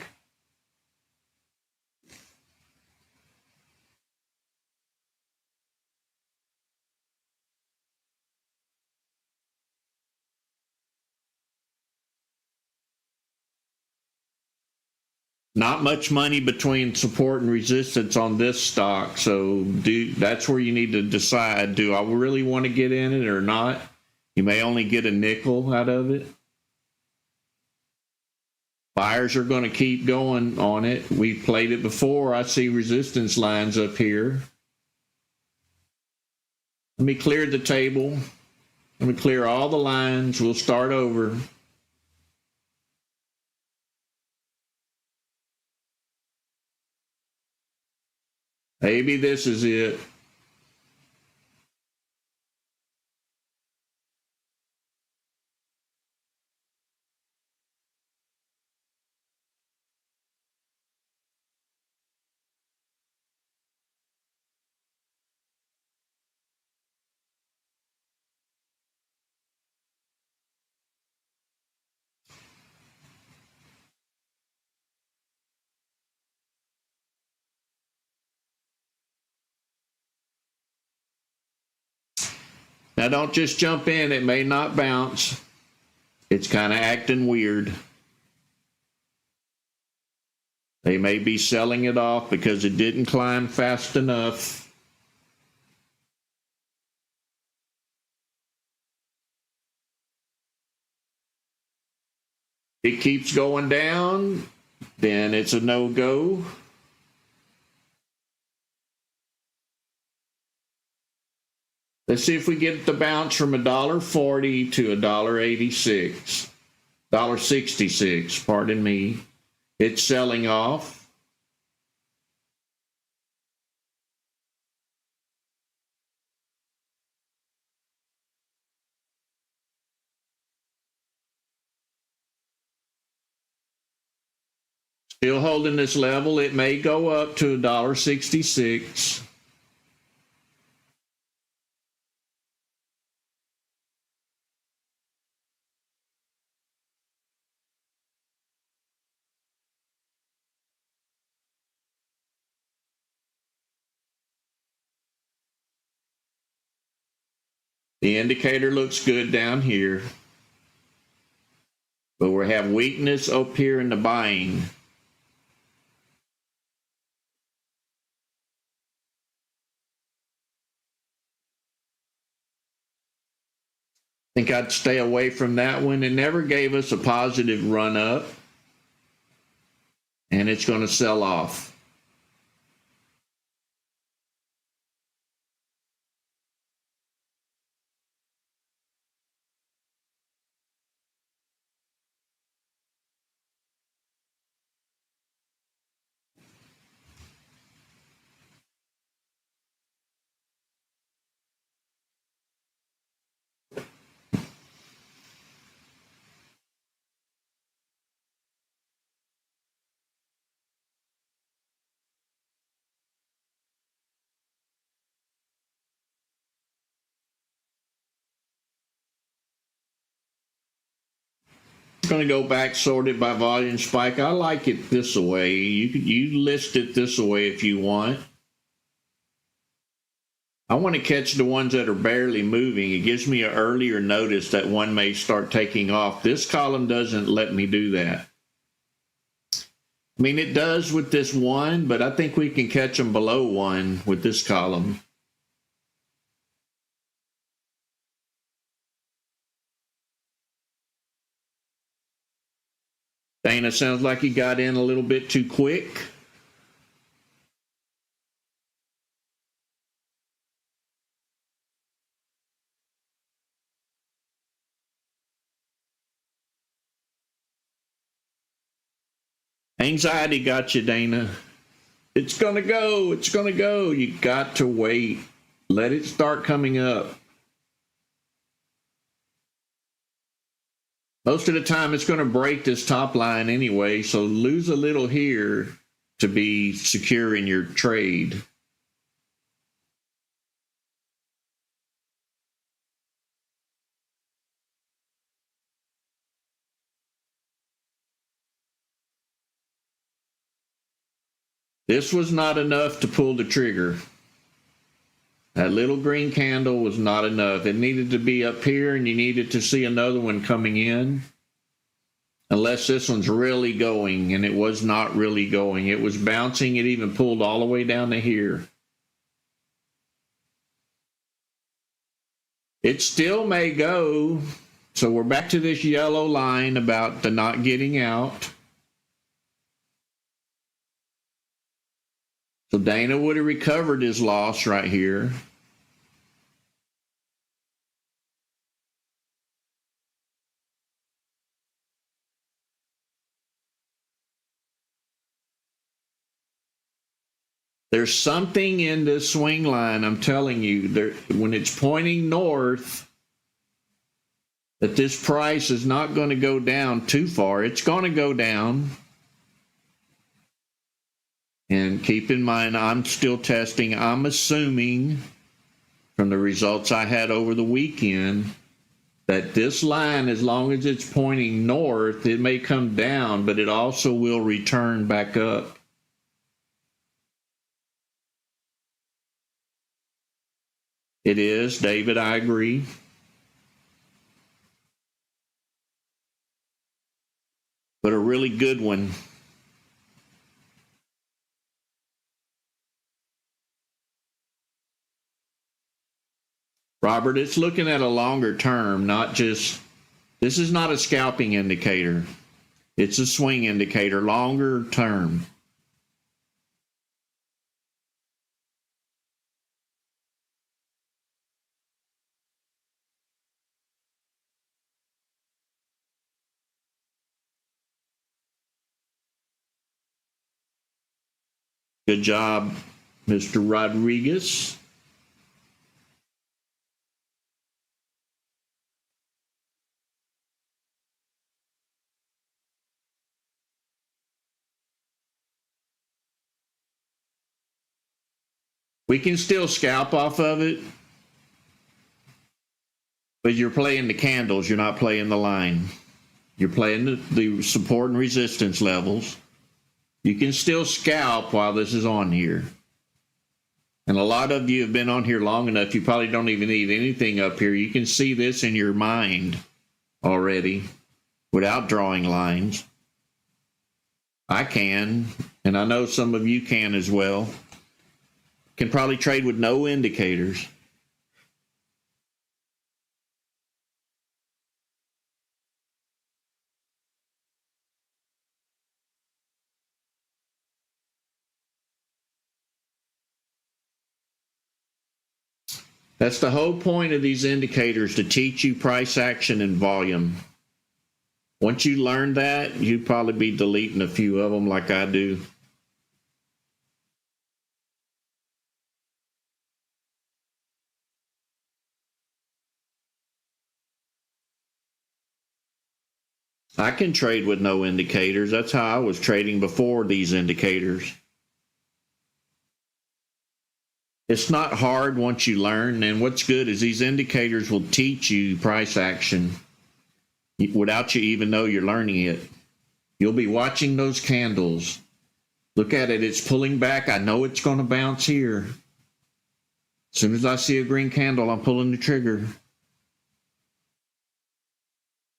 Not much money between support and resistance on this stock, so that's where you need to decide, do I really want to get in it or not? You may only get a nickel out of it. Buyers are going to keep going on it. We've played it before. I see resistance lines up here. Let me clear the table. Let me clear all the lines. We'll start over. Maybe this is it. Now don't just jump in. It may not bounce. It's kind of acting weird. They may be selling it off because it didn't climb fast enough. It keeps going down, then it's a no-go. Let's see if we get the bounce from $1.40 to $1.86. $1.66, pardon me. It's selling off. Still holding this level. It may go up to $1.66. The indicator looks good down here, but we have weakness up here in the buying. I think I'd stay away from that one. It never gave us a positive run up, and it's going to sell off. Going to go back, sort it by volume spike. I like it this way. You list it this way if you want. I want to catch the ones that are barely moving. It gives me an earlier notice that one may start taking off. This column doesn't let me do that. I mean, it does with this one, but I think we can catch them below one with this column. Dana, sounds like you got in a little bit too quick. Anxiety got you, Dana. It's going to go. It's going to go. You got to wait. Let it start coming up. Most of the time, it's going to break this top line anyway, so lose a little here to be secure in your trade. This was not enough to pull the trigger. That little green candle was not enough. It needed to be up here, and you needed to see another one coming in. Unless this one's really going, and it was not really going. It was bouncing. It even pulled all the way down to here. It still may go. So we're back to this yellow line about the not getting out. So Dana would have recovered his loss right here. There's something in this swing line, I'm telling you, there, when it's pointing north, that this price is not going to go down too far. It's going to go down. And keep in mind, I'm still testing. I'm assuming from the results I had over the weekend that this line, as long as it's pointing north, it may come down, but it also will return back up. It is, David, I agree. But a really good one. Robert, it's looking at a longer term, not just, this is not a scalping indicator. It's a swing indicator, longer term. Good job, Mr. Rodriguez. We can still scalp off of it, but you're playing the candles, you're not playing the line. You're playing the support and resistance levels. You can still scalp while this is on here. And a lot of you have been on here long enough, you probably don't even need anything up here. You can see this in your mind already without drawing lines. I can, and I know some of you can as well. Can probably trade with no indicators. That's the whole point of these indicators, to teach you price action and volume. Once you learn that, you'd probably be deleting a few of them like I do. I can trade with no indicators. That's how I was trading before these indicators. It's not hard once you learn, and what's good is these indicators will teach you price action without you even know you're learning it. You'll be watching those candles. Look at it, it's pulling back. I know it's going to bounce here. As soon as I see a green candle, I'm pulling the trigger.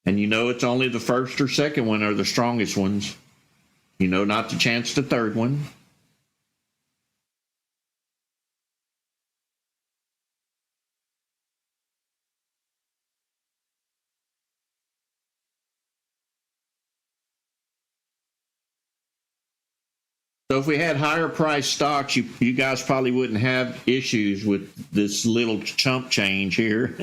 And you know it's only the first or second one are the strongest ones. You know not to chance the third one. So if we had higher price stocks, you guys probably wouldn't have issues with this little chump change here.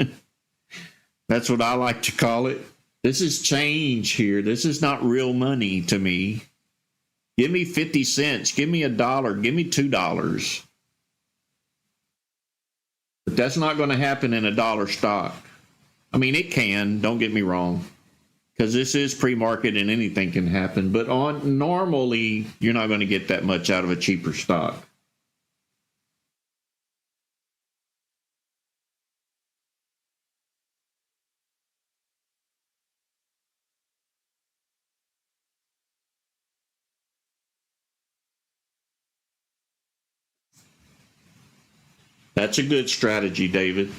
That's what I like to call it. This is change here. This is not real money to me. Give me 50 cents. Give me $1. Give me $2. But that's not going to happen in a dollar stock. I mean, it can, don't get me wrong, because this is pre-market and anything can happen. But normally, you're not going to get that much out of a cheaper stock. That's a good strategy, David.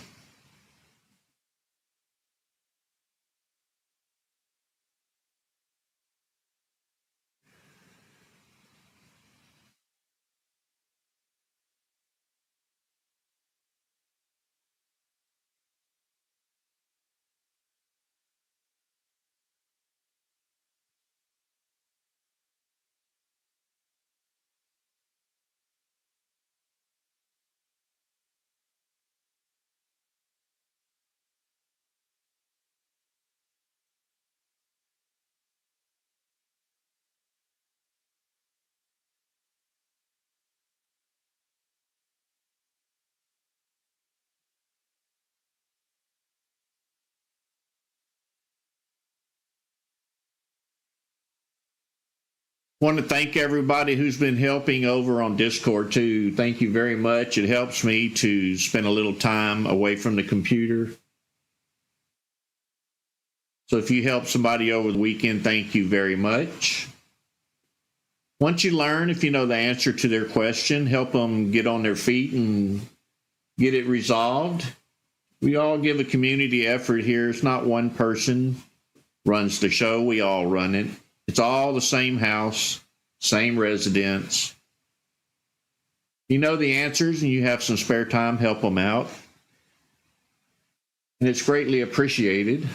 I want to thank everybody who's been helping over on Discord too. Thank you very much. It helps me to spend a little time away from the computer. So if you help somebody over the weekend, thank you very much. Once you learn, if you know the answer to their question, help them get on their feet and get it resolved. We all give a community effort here. It's not one person runs the show. We all run it. It's all the same house, same residents. You know the answers and you have some spare time, help them out. And it's greatly appreciated.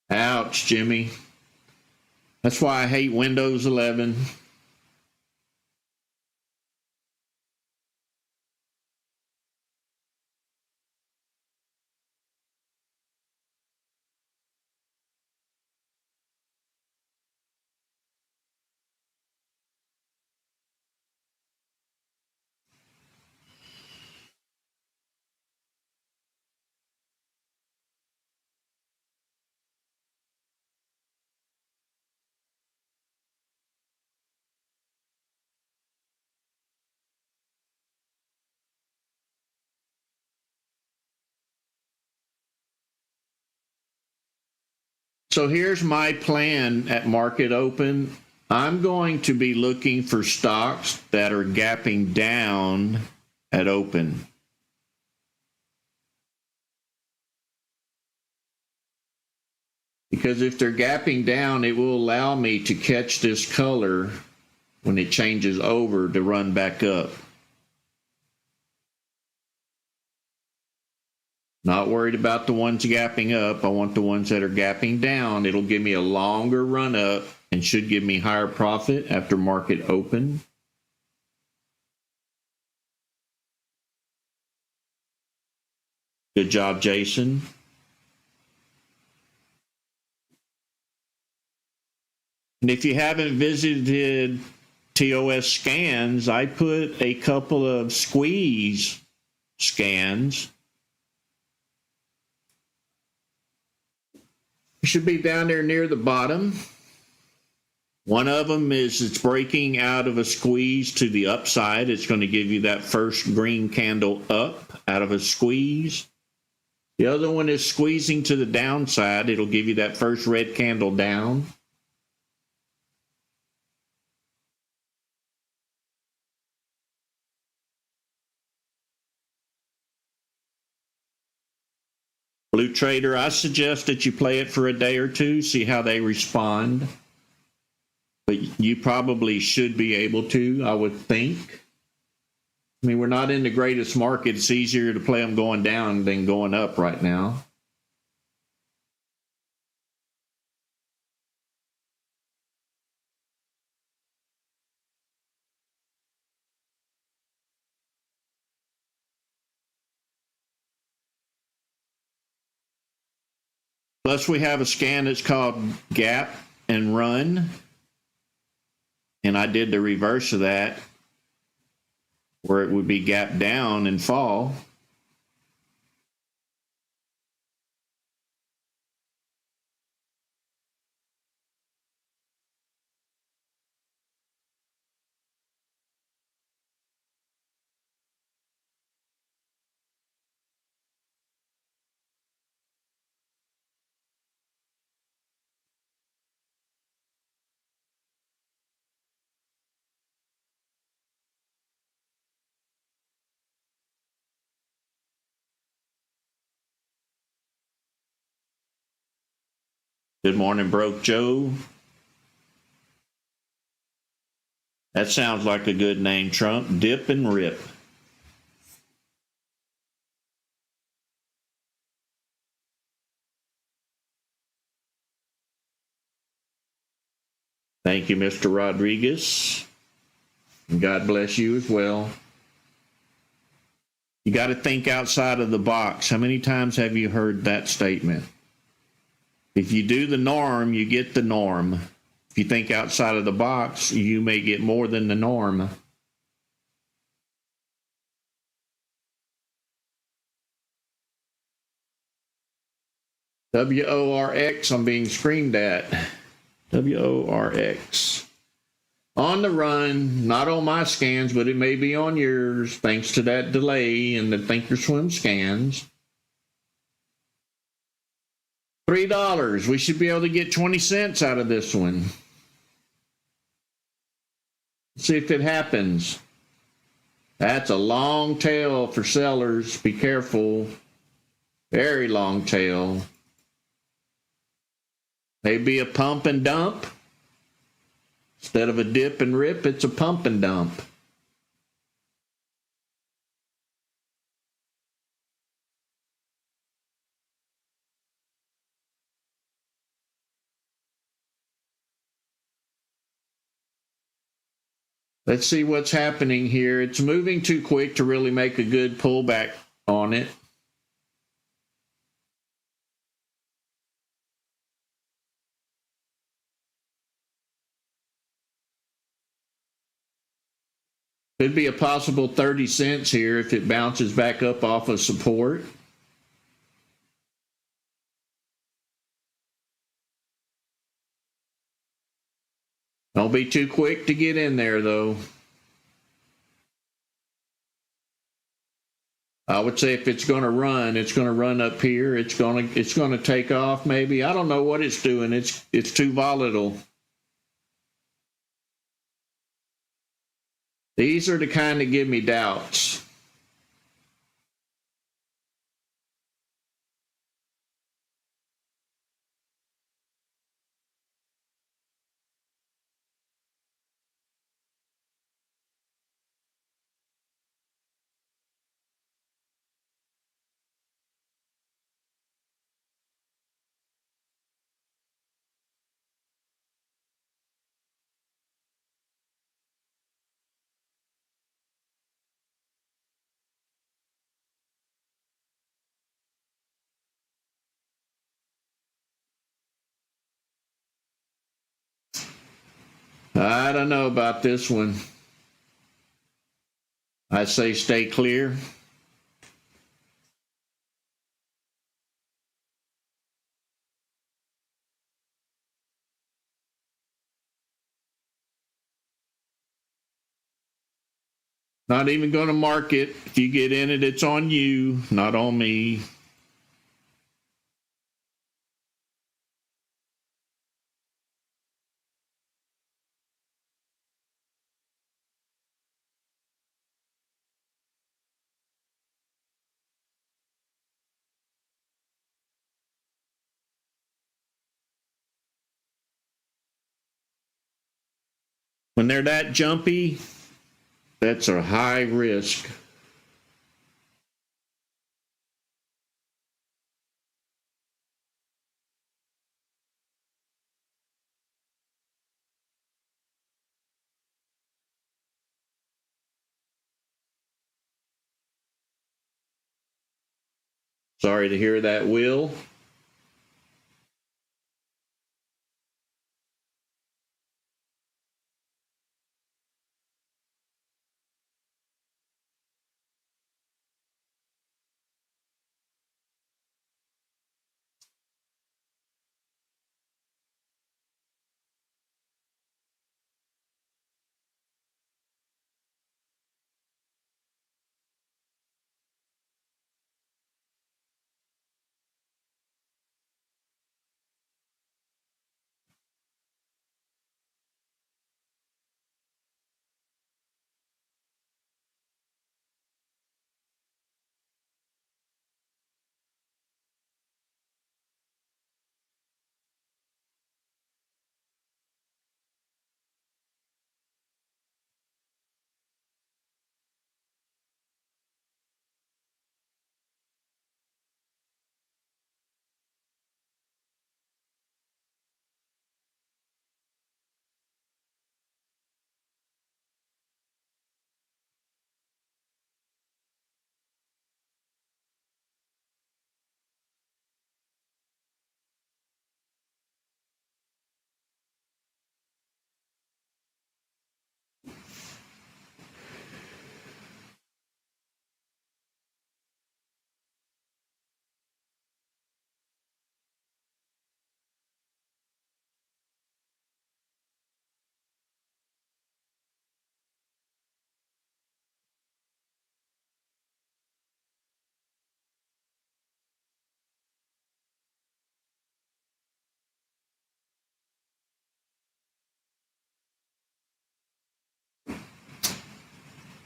Ouch, Jimmy. That's why I hate Windows 11. So here's my plan at market open. I'm going to be looking for stocks that are gapping down at open. Because if they're gapping down, it will allow me to catch this color when it changes over to run back up. Not worried about the ones gapping up. I want the ones that are gapping down. It'll give me a longer run up and should give me higher profit after market open. Good job, Jason. And if you haven't visited TOS scans, I put a couple of squeeze scans. You should be down there near the bottom. One of them is it's breaking out of a squeeze to the upside. It's going to give you that first green candle up out of a squeeze. The other one is squeezing to the downside. It'll give you that first red candle down. Blue Trader, I suggest that you play it for a day or two, see how they respond. But you probably should be able to, I would think. I mean, we're not in the greatest market. It's easier to play them going down than going up right now. Plus, we have a scan that's called Gap and Run. And I did the reverse of that, where it would be gap down and fall. Good morning, Broke Joe. That sounds like a good name, Trump. Dip and Rip. Thank you, Mr. Rodriguez. And God bless you as well. You got to think outside of the box. How many times have you heard that statement? If you do the norm, you get the norm. If you think outside of the box, you may get more than the norm. WORX, I'm being screamed at. WORX. On the run, not on my scans, but it may be on yours, thanks to that delay in the ThinkorSwim scans. $3. We should be able to get 20 cents out of this one. See if it happens. That's a long tail for sellers. Be careful. Very long tail. Maybe a pump and dump. Instead of a dip and rip, it's a pump and dump. Let's see what's happening here. It's moving too quick to really make a good pullback on it. Could be a possible 30 cents here if it bounces back up off of support. Don't be too quick to get in there, though. I would say if it's going to run up here. It's going to take off maybe. I don't know what it's doing. It's too volatile. These are the kind that give me doubts. I don't know about this one. I say stay clear. Not even going to mark it. If you get in it, it's on you, not on me. When they're that jumpy, that's a high risk. Sorry to hear that, Will.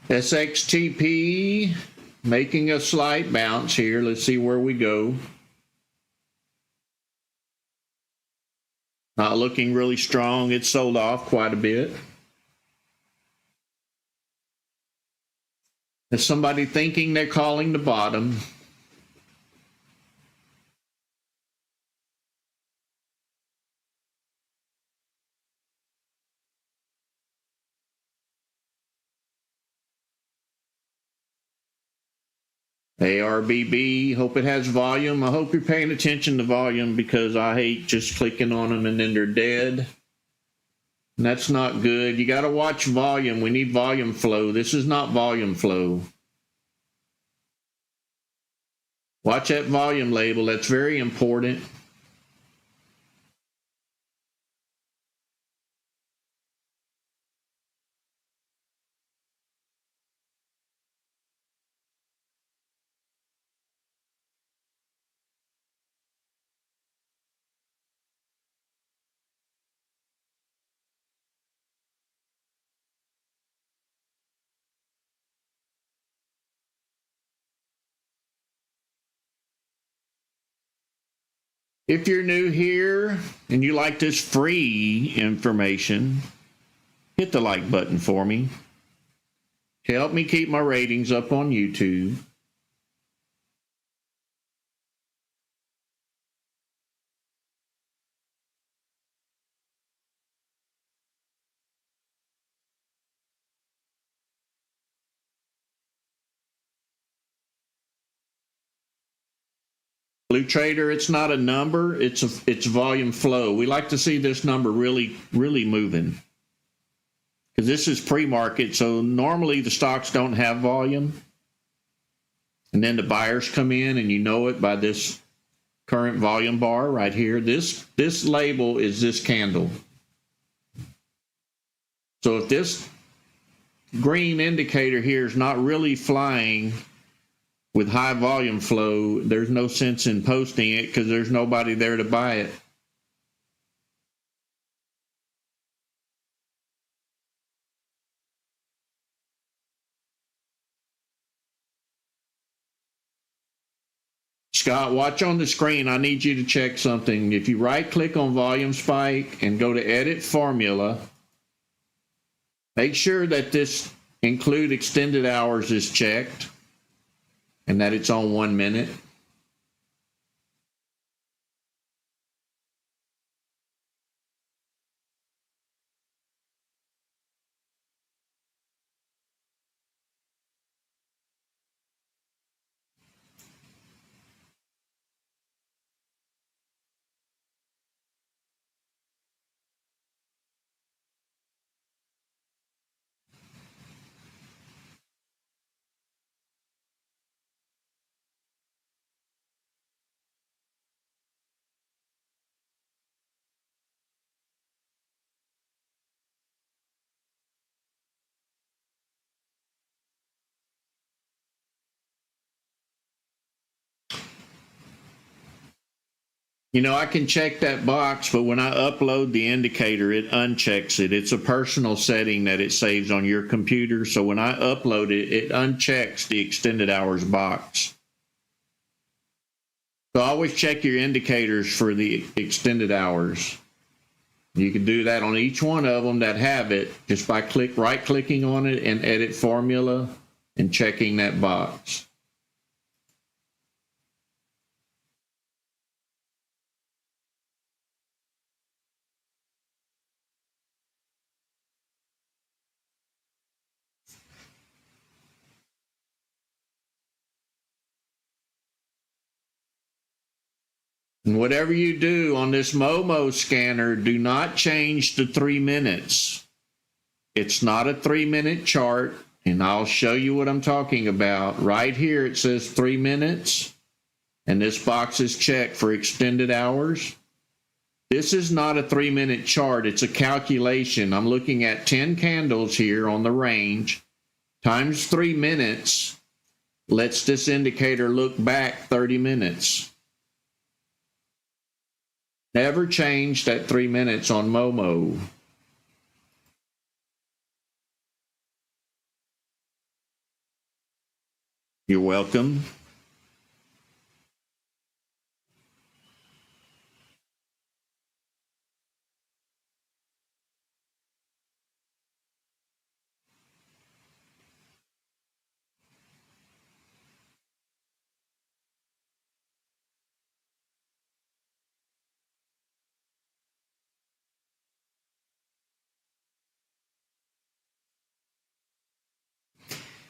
SXTP making a slight bounce here. Let's see where we go. Not looking really strong. It sold off quite a bit. Is somebody thinking they're calling the bottom? ARBB, hope it has volume. I hope you're paying attention to volume because I hate just clicking on them and then they're dead. And that's not good. You got to watch volume. We need volume flow. This is not volume flow. Watch that volume label. That's very important. If you're new here and you like this free information, hit the like button for me. Help me keep my ratings up on YouTube. Blue Trader, it's not a number, it's volume flow. We like to see this number really moving. Because this is pre-market, so normally the stocks don't have volume. And then the buyers come in and you know it by this current volume bar right here. This label is this candle. So if green indicator here is not really flying with high volume flow, there's no sense in posting it because there's nobody there to buy it. Scott, watch on the screen. I need you to check something. If you right click on volume spike and go to edit formula, make sure that this include extended hours is checked and that it's on 1 minute. You know, I can check that box, but when I upload the indicator, it unchecks it. It's a personal setting that it saves on your computer. So when I upload it, it unchecks the extended hours box. So always check your indicators for the extended hours. You can do that on each one of them that have it just by right clicking on it and edit formula and checking that box. And whatever you do on this Momo scanner, do not change the 3 minutes. It's not a 3-minute chart, and I'll show you what I'm talking about. Right here it says 3 minutes, and this box is checked for extended hours. This is not a 3-minute chart, it's a calculation. I'm looking at 10 candles here on the range, times 3 minutes, lets this indicator look back 30 minutes. Never change that 3 minutes on Momo. You're welcome.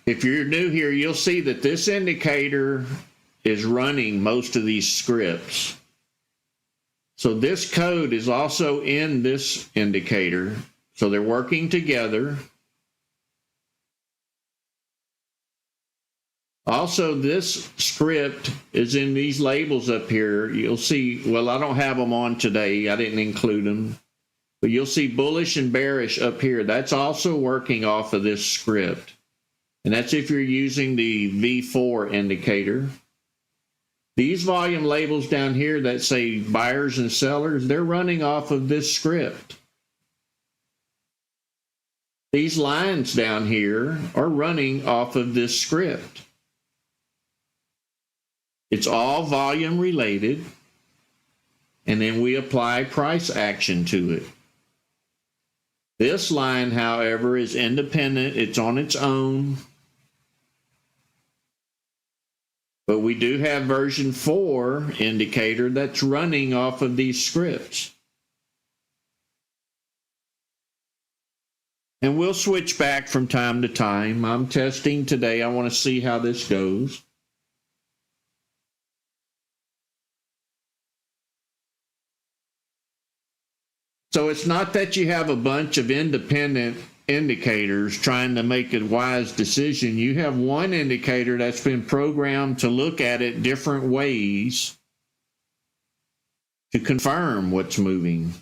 If you're new here, you'll see that this indicator is running most of these scripts. So this code is also in this indicator. So they're working together. Also, this script is in these labels up here. You'll see, well, I don't have them on today. I didn't include them. But you'll see bullish and bearish up here. That's also working off of this script. And that's if you're using the V4 indicator. These volume labels down here that say buyers and sellers, they're running off of this script. These lines down here are running off of this script. It's all volume related, and then we apply price action to it. This line, however, is independent. It's on its own. But we do have version 4 indicator that's running off of these scripts. And we'll switch back from time to time. I'm testing today. I want to see how this goes. So it's not that you have a bunch of independent indicators trying to make a wise decision. You have one indicator that's been programmed to look at it different ways to confirm what's moving.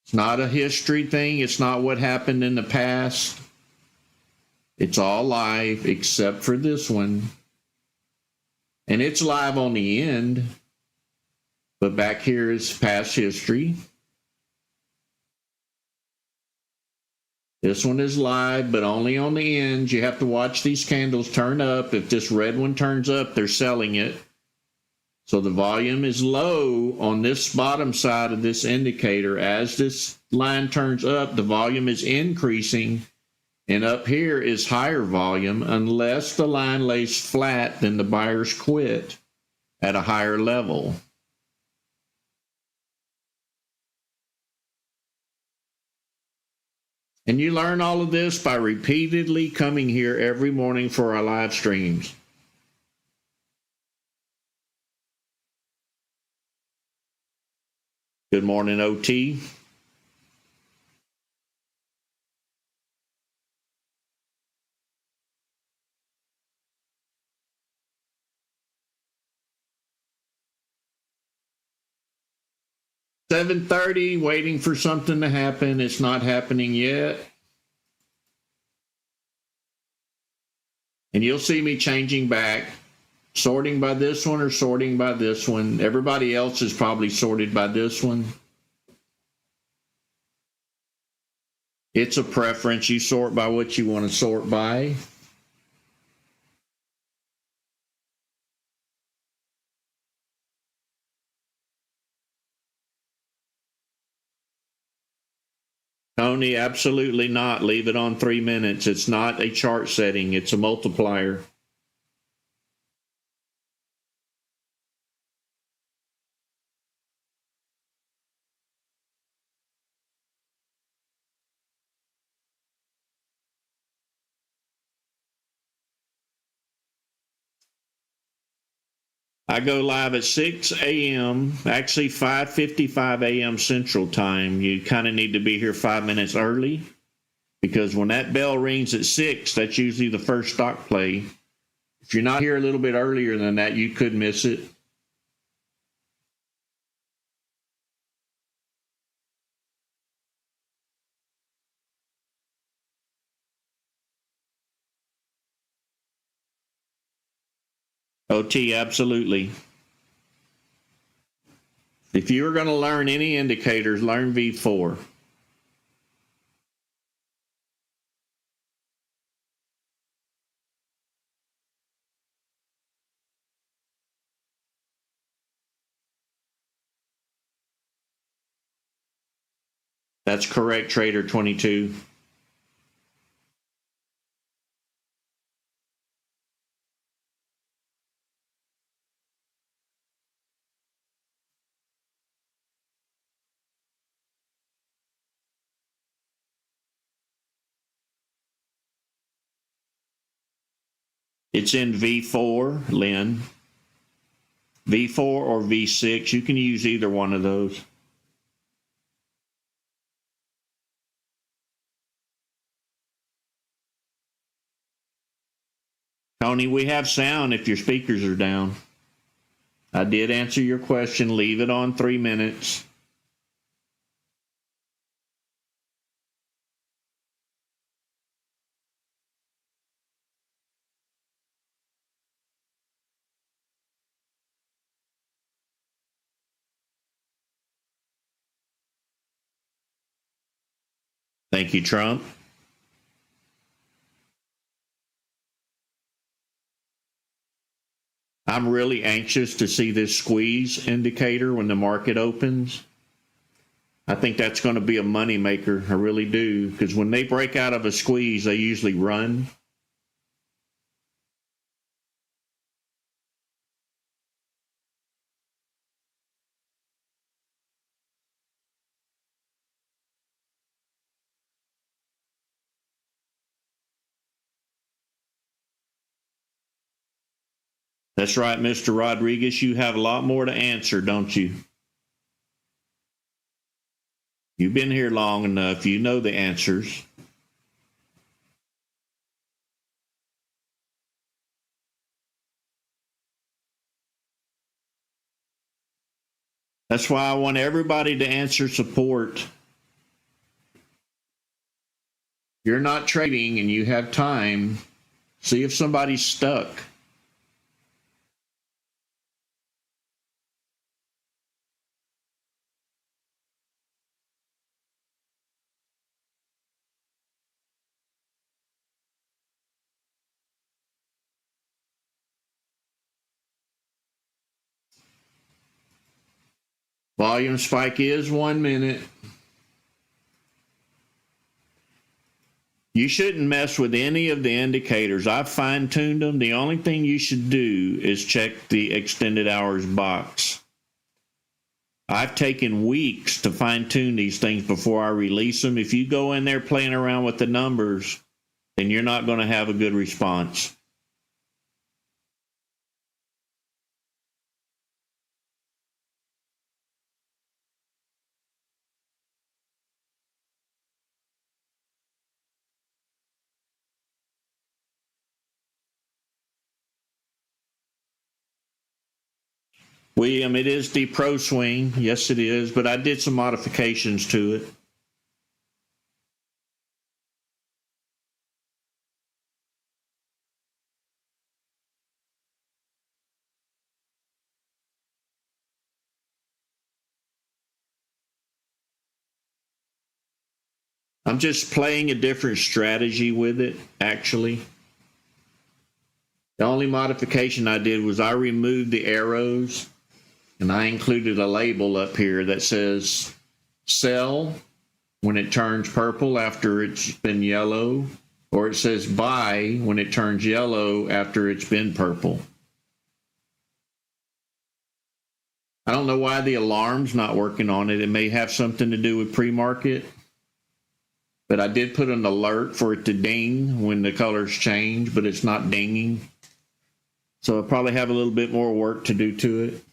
It's not a history thing. It's not what happened in the past. It's all live except for this one. And it's live on the end. But back here is past history. This one is live, but only on the ends. You have to watch these candles turn up. If this red one turns up, they're selling it. So the volume is low on this bottom side of this indicator. As this line turns up, the volume is increasing. And up here is higher volume. Unless the line lays flat, then the buyers quit at a higher level. And you learn all of this by repeatedly coming here every morning for our live streams. Good morning, OT. $7:30, waiting for something to happen. It's not happening yet. And you'll see me changing back, sorting by this one or sorting by this one. Everybody else is probably sorted by this one. It's a preference. You sort by what you want to sort by. Tony, absolutely not. Leave it on 3 minutes. It's not a chart setting. It's a multiplier. I go live at 6 a.m., actually 5:55 a.m. Central Time. You kind of need to be here 5 minutes early because when that bell rings at 6, that's usually the first stock play. If you're not here a little bit earlier than that, you could miss it. OT, absolutely. If you were going to learn any indicators, learn V4. That's correct, Trader 22. It's in V4, Lynn. V4 or V6. You can use either one of those. Tony, we have sound if your speakers are down. I did answer your question. Leave it on 3 minutes. Thank you, Trump. I'm really anxious to see this squeeze indicator when the market opens. I think that's going to be a money maker. I really do, because when they break out of a squeeze, they usually run. That's right, Mr. Rodriguez. You have a lot more to answer, don't you? You've been here long enough. You know the answers. That's why I want everybody to answer support. you're not trading and you have time, see if somebody's stuck. Volume spike is 1 minute. You shouldn't mess with any of the indicators. I've fine-tuned them. The only thing you should do is check the extended hours box. I've taken weeks to fine-tune these things before I release them. If you go in there playing around with the numbers, then you're not going to have a good response. William, it is the Pro Swing. Yes, it is, but I did some modifications to it. I'm just playing a different strategy with it, actually. The only modification I did was I removed the arrows and I included a label up here that says sell when it turns purple after it's been yellow, or it says buy when it turns yellow after it's been purple. I don't know why the alarm's not working on it. It may have something to do with pre-market, but I did put an alert for it to ding when the colors change, but it's not dinging. So I'll probably have a little bit more work to do to it.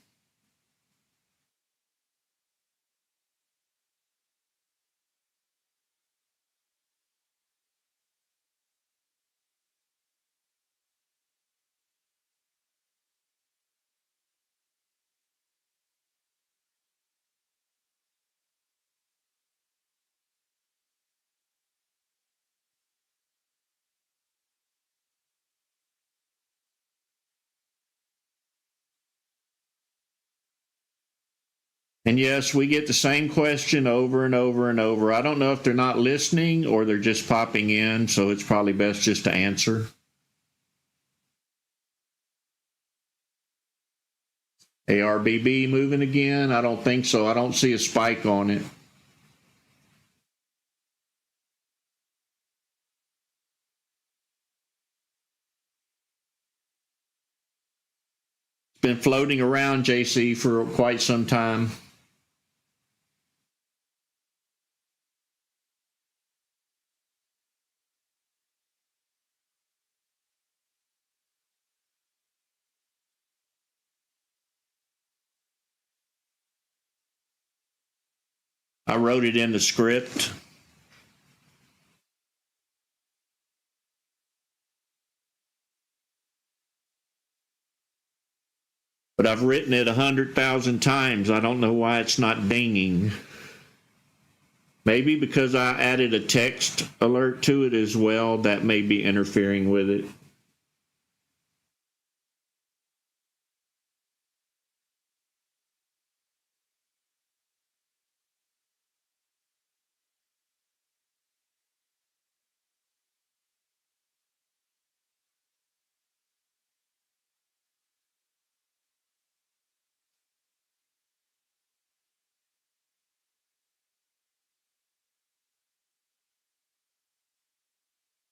And yes, we get the same question over and over and over. I don't know if they're not listening or they're just popping in, so it's probably best just to answer. ARBB moving again? I don't think so. I don't see a spike on it. It's been floating around, JC, for quite some time. I wrote it in the script. But I've written it 100,000 times. I don't know why it's not dinging. Maybe because I added a text alert to it as well. That may be interfering with it.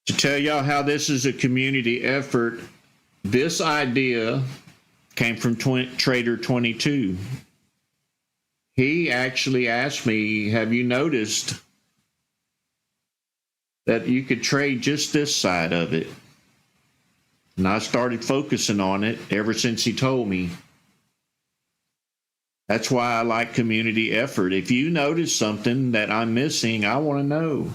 To tell y'all how this is a community effort, this idea came from Trader 22. He actually asked me, have you noticed that you could trade just this side of it? And I started focusing on it ever since he told me. That's why I like community effort. If you notice something that I'm missing, I want to know.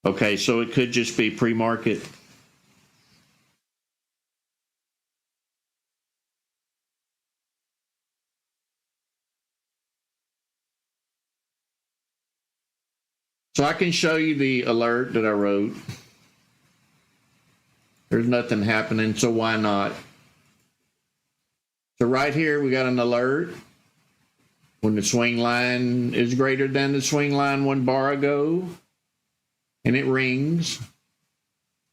Okay, so it could just be pre-market. So I can show you the alert that I wrote. There's nothing happening, so why not? So right here, we got an alert. When the swing line is greater than the swing line 1 bar ago, and it rings.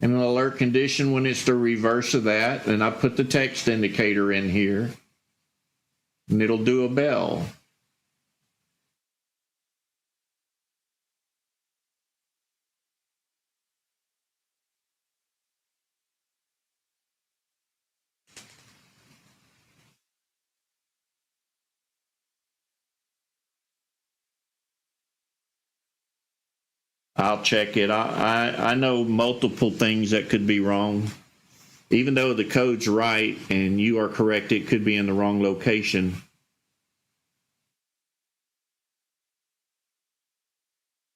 And an alert condition when it's the reverse of that. And I put the text indicator in here, and it'll do a bell. I'll check it. I know multiple things that could be wrong. Even though the code's right and you are correct, it could be in the wrong location.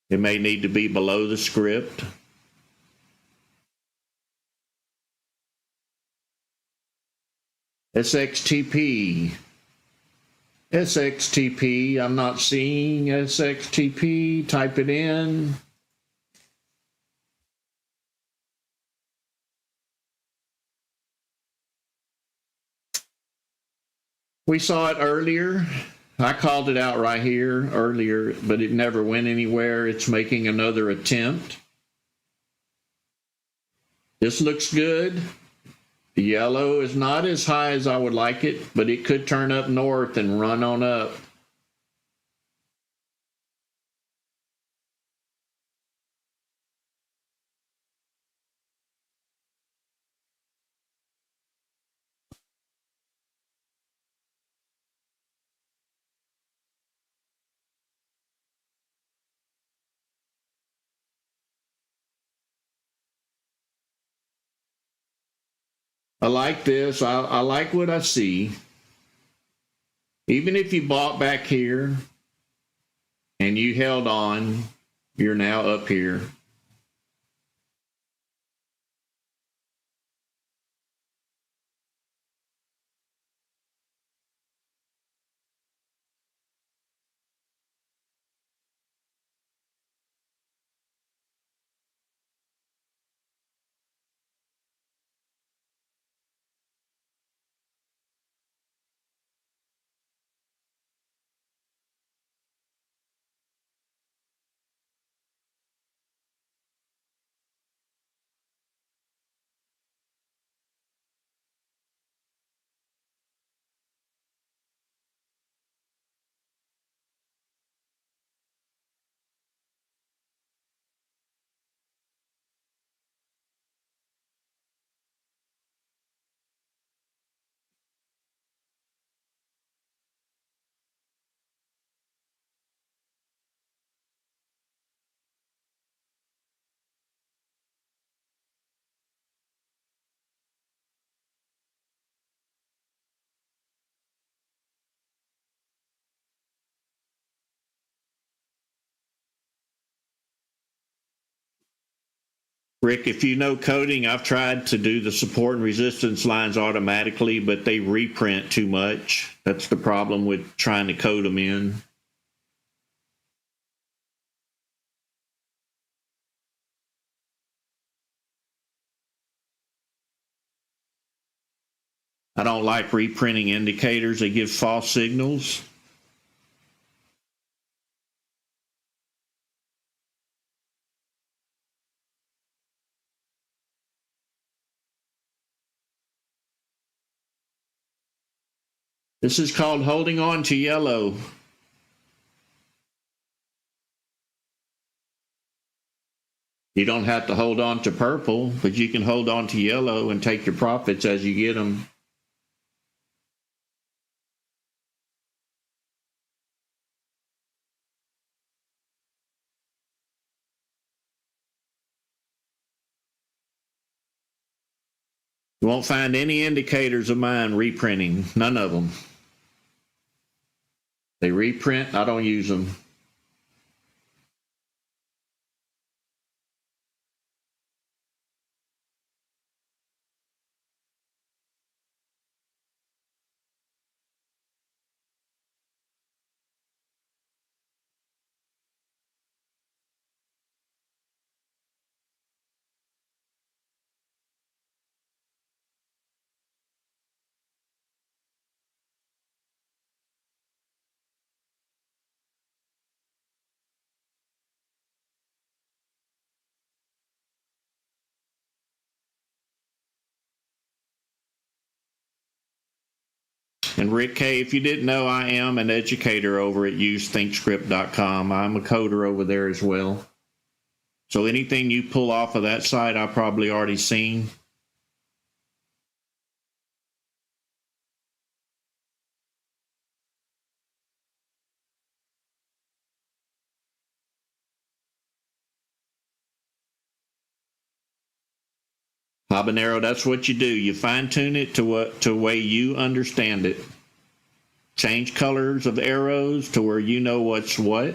It may need to be below the script. SXTP. SXTP. I'm not seeing SXTP. Type it in. We saw it earlier. I called it out right here earlier, but it never went anywhere. It's making another attempt. This looks good. The yellow is not as high as I would like it, but it could turn up north and run on up. I like this. I like what I see. Even if you bought back here and you held on, you're now up here. Rick, if you know coding, I've tried to do the support and resistance lines automatically, but they reprint too much. That's the problem with trying to code them in. I don't like reprinting indicators. They give false signals. This is called holding on to yellow. You don't have to hold on to purple, but you can hold on to yellow and take your profits as you get them. You won't find any indicators of mine reprinting, none of them. They reprint, I don't use them. And Rick K., if you didn't know, I am an educator over at usethinkscript.com. I'm a coder over there as well. So anything you pull off of that site, I've probably already seen. Habanero, that's what you do. You fine tune it to a way you understand it. Change colors of arrows to where you know what's what.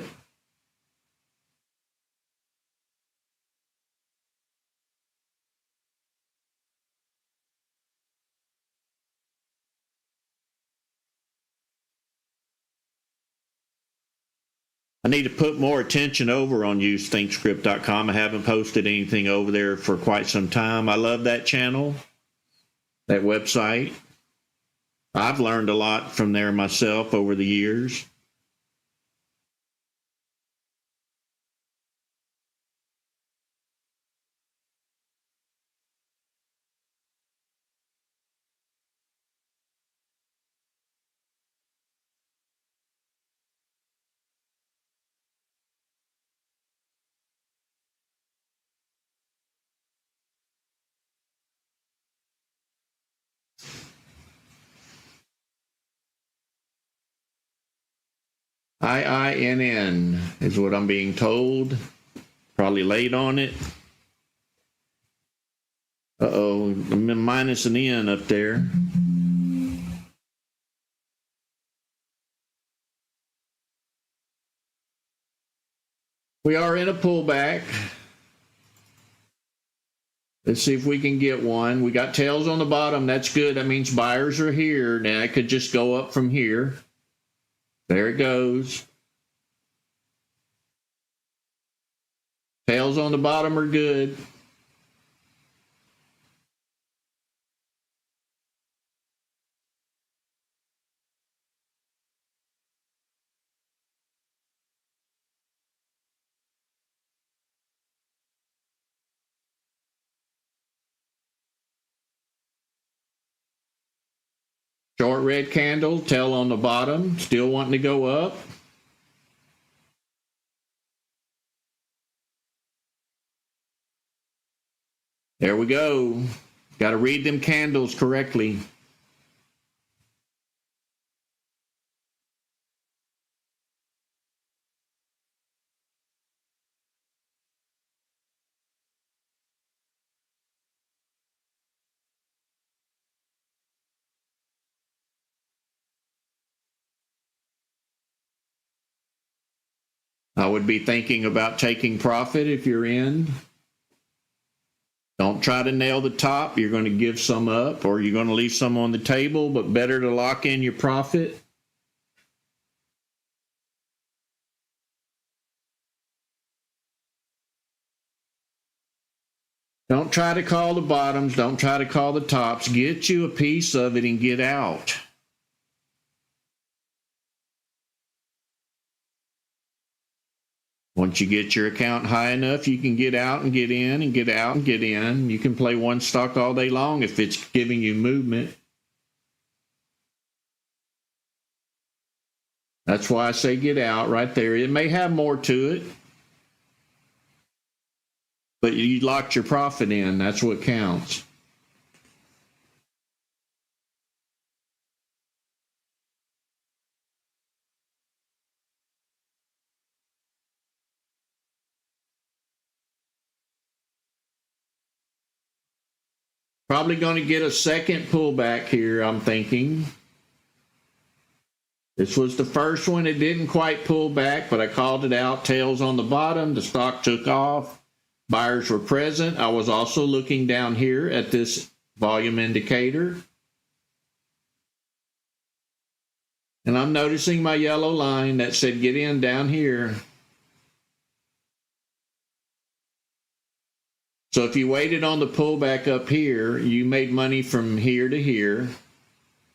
I need to put more attention over on usethinkscript.com. I haven't posted anything over there for quite some time. I love that channel, that website. I've learned a lot from there myself over the years. IINN is what I'm being told. Probably late on it. Uh-oh, minus an N up there. We are in a pullback. Let's see if we can get one. We got tails on the bottom. That's good. That means buyers are here. Now it could just go up from here. There it goes. Tails on the bottom are good. Short red candle, tail on the bottom, still wanting to go up. There we go. Got to read them candles correctly. I would be thinking about taking profit if you're in. Don't try to nail the top. You're going to give some up or you're going to leave some on the table, but better to lock in your profit. Don't try to call the bottoms. Don't try to call the tops. Get you a piece of it and get out. Once you get your account high enough, you can get out and get in and get out and get in. You can play one stock all day long if it's giving you movement. That's why I say get out right there. It may have more to it, but you locked your profit in. That's what counts. Probably going to get a second pullback here, I'm thinking. This was the first one. It didn't quite pull back, but I called it out. Tails on the bottom. The stock took off. Buyers were present. I was also looking down here at this volume indicator. And I'm noticing my yellow line that said get in down here. So if you waited on the pullback up here, you made money from here to here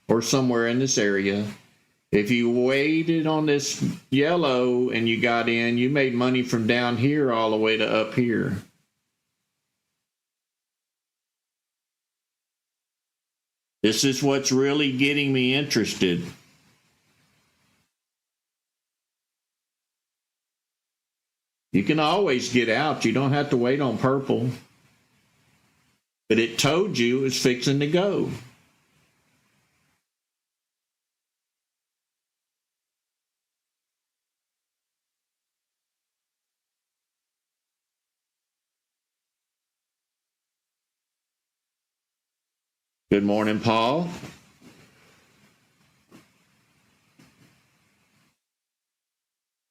or somewhere in this area. If you waited on this yellow and you got in, you made money from down here all the way to up here. This is what's really getting me interested. You can always get out. You don't have to wait on purple. But it told you it was fixing to go. Good morning, Paul.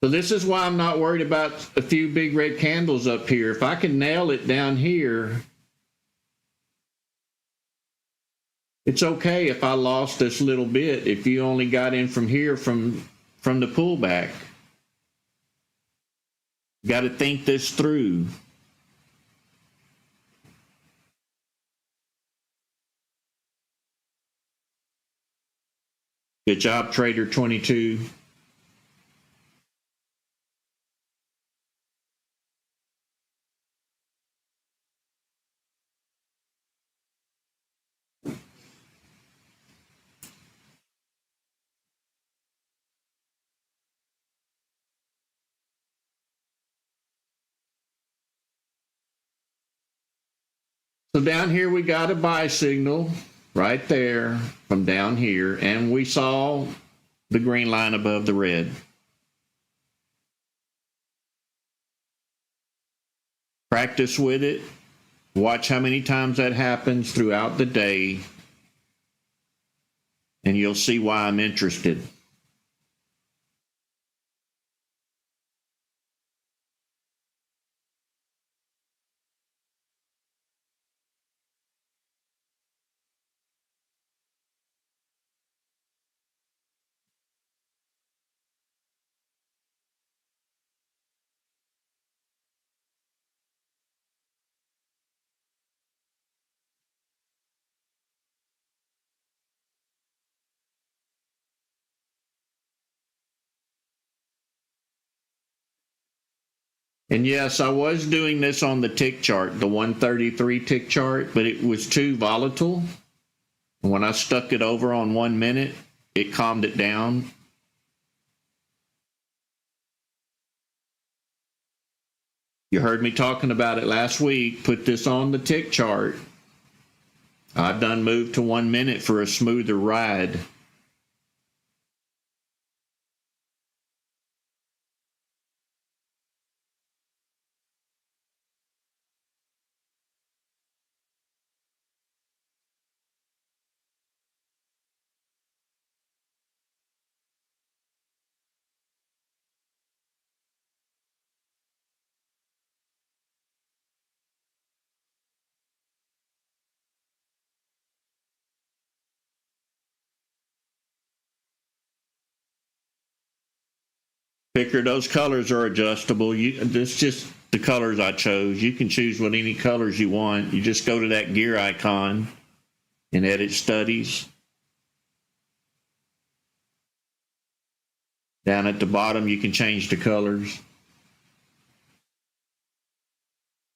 So this is why I'm not worried about a few big red candles up here. If I can nail it down here, it's okay if I lost this little bit, if you only got in from here from the pullback. Got to think this through. Good job, Trader 22. So down here we got a buy signal right there from down here, and we saw the green line above the red. Practice with it. Watch how many times that happens throughout the day, and you'll see why I'm interested. And yes, I was doing this on the tick chart, the 133 tick chart, but it was too volatile. And when I stuck it over on 1 minute, it calmed it down. You heard me talking about it last week. Put this on the tick chart. I've done moved to 1 minute for a smoother ride. Picker, those colors are adjustable. This just the colors I chose. You can choose what any colors you want. You just go to that gear icon and edit studies. Down at the bottom, you can change the colors.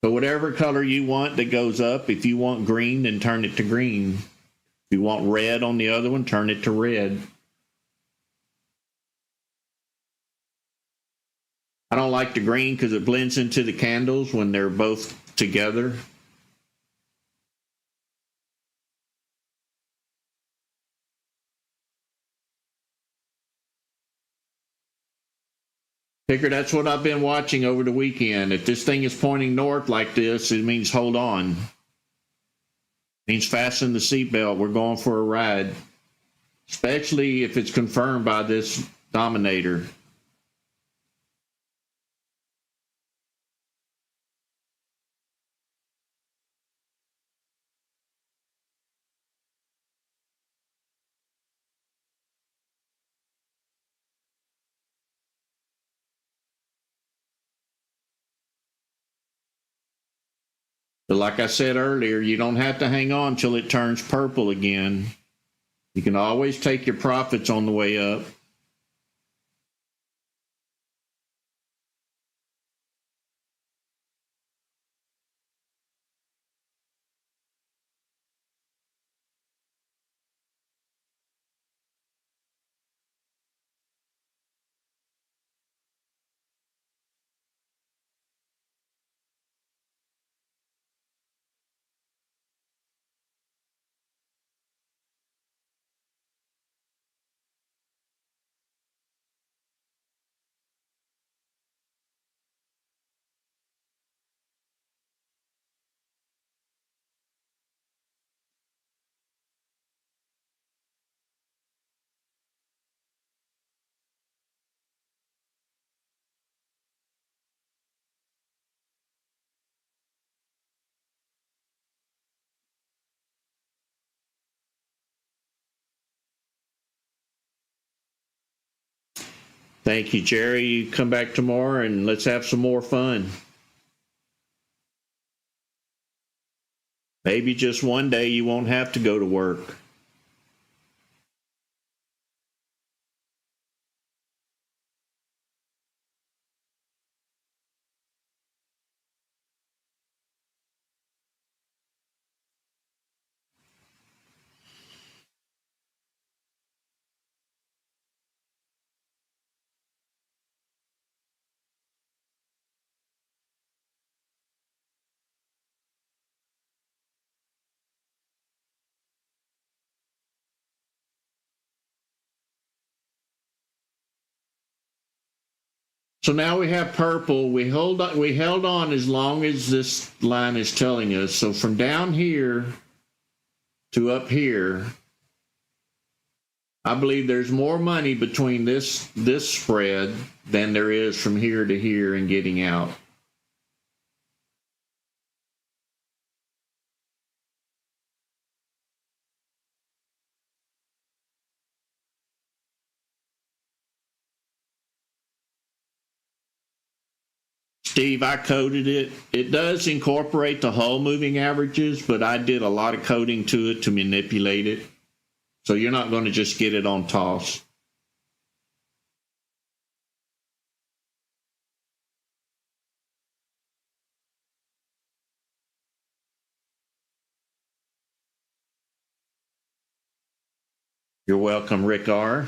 So whatever color you want that goes up, if you want green, then turn it to green. If you want red on the other one, turn it to red. I don't like the green because it blends into the candles when they're both together. Picker, that's what I've been watching over the weekend. If this thing is pointing north like this, it means hold on. It means fasten the seatbelt. We're going for a ride, especially if it's confirmed by this dominator. But like I said earlier, you don't have to hang on till it turns purple again. You can always take your profits on the way up. Thank you, Jerry. You come back tomorrow and let's have some more fun. Maybe just one day you won't have to go to work. So now we have purple. We held on as long as this line is telling us. So from down here to up here, I believe there's more money between this spread than there is from here to here and getting out. Steve, I coded it. It does incorporate the whole moving averages, but I did a lot of coding to it to manipulate it. So you're not going to just get it on toss. You're welcome, Rick R.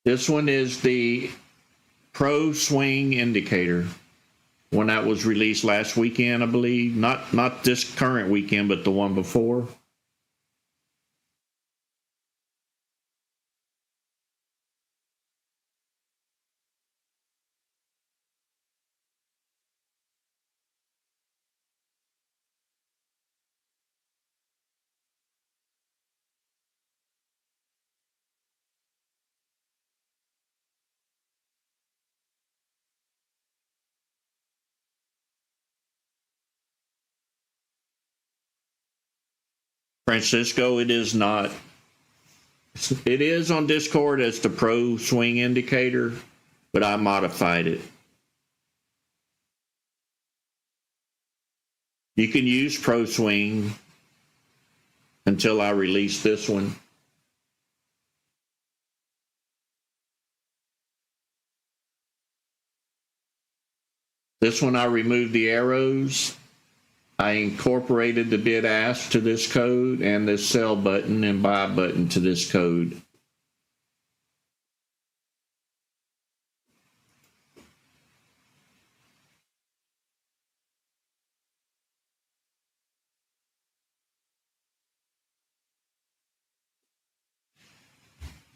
This one is the Pro Swing Indicator, one that was released last weekend, I believe. Not this current weekend, but the one before. Francisco, it is not. It is on Discord as the Pro Swing Indicator, but I modified it. You can use Pro Swing until I release this one. This one I removed the arrows. I incorporated the bid ask to this code and this sell button and buy button to this code.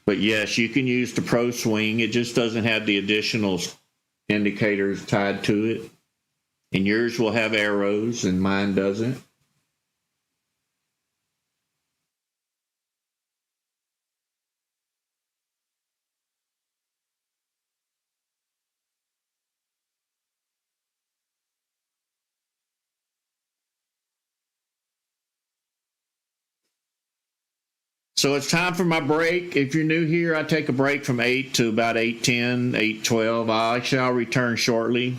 But yes, you can use the Pro Swing. It just doesn't have the additional indicators tied to it. And yours will have arrows and mine doesn't. So it's time for my break. If you're new here, I take a break from 8 to about 8:10, 8:12. I shall return shortly.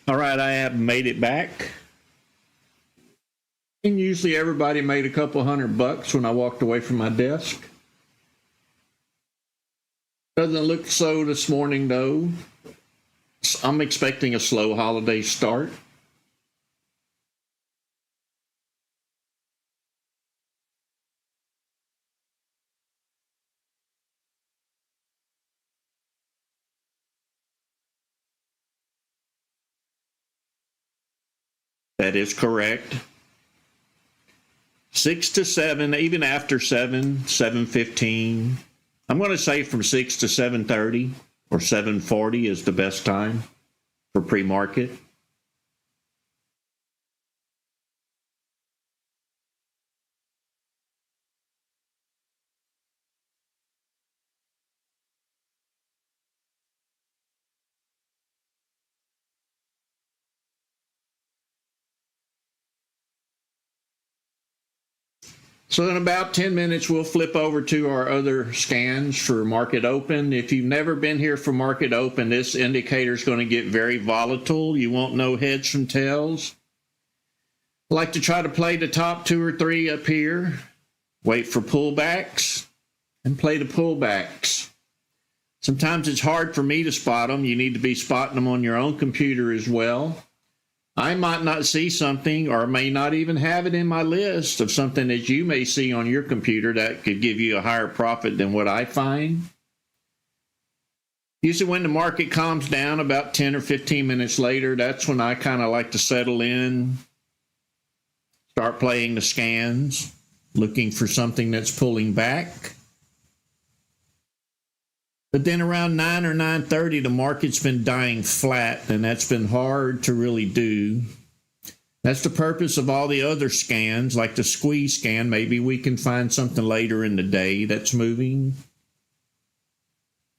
All right, I have made it back. And usually everybody made a couple $100 when I walked away from my desk. Doesn't look so this morning, though. I'm expecting a slow holiday start. That is correct. 6 to 7, even after 7, 7:15. I'm going to say from 6 to 7:30 or 7:40 is the best time for pre-market. So in about 10 minutes, we'll flip over to our other scans for market open. If you've never been here for market open, this indicator is going to get very volatile. You won't know heads from tails. I like to try to play the top 2 or 3 up here, wait for pullbacks, and play the pullbacks. Sometimes it's hard for me to spot them. You need to be spotting them on your own computer as well. I might not see something or may not even have it in my list of something that you may see on your computer that could give you a higher profit than what I find. Usually when the market calms down about 10 or 15 minutes later, that's when I kind of like to settle in, start playing the scans, looking for something that's pulling back. But then around 9 or 9:30, the market's been dying flat, and that's been hard to really do. That's the purpose of all the other scans, like the squeeze scan. Maybe we can find something later in the day that's moving.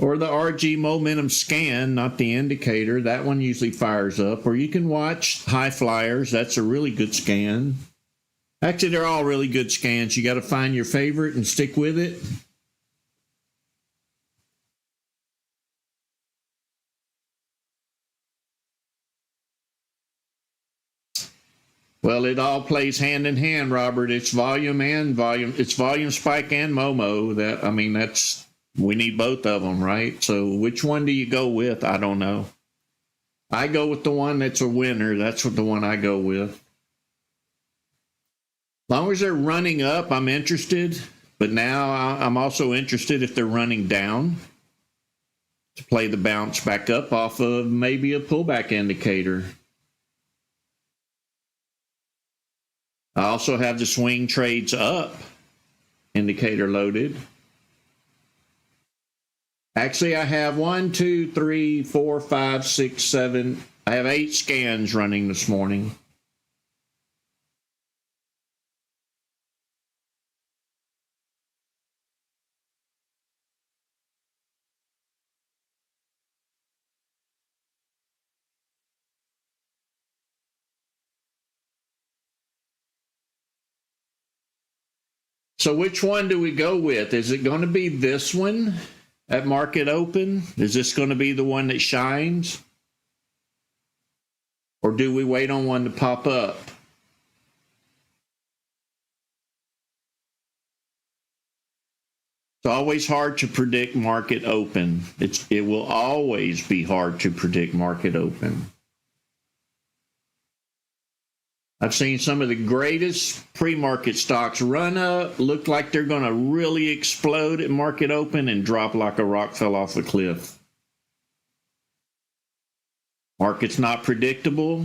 Or the RG momentum scan, not the indicator. That one usually fires up. Or you can watch high flyers. That's a really good scan. Actually, they're all really good scans. You got to find your favorite and stick with it. Well, it all plays hand in hand, Robert. It's volume and volume. It's volume spike and Momo. We need both of them, right? So which one do you go with? I don't know. I go with the one that's a winner. That's what the one I go with. As long as they're running up, I'm interested. But now I'm also interested if they're running down to play the bounce back up off of maybe a pullback indicator. I also have the swing trades up indicator loaded. Actually, I have 1, 2, 3, 4, 5, 6, 7. I have 8 scans running this morning. So which one do we go with? Is it going to be this one at market open? Is this going to be the one that shines? Or do we wait on one to pop up? It's always hard to predict market open. It will always be hard to predict market open. I've seen some of the greatest pre-market stocks run up, look like they're going to really explode at market open and drop like a rock fell off a cliff. Market's not predictable.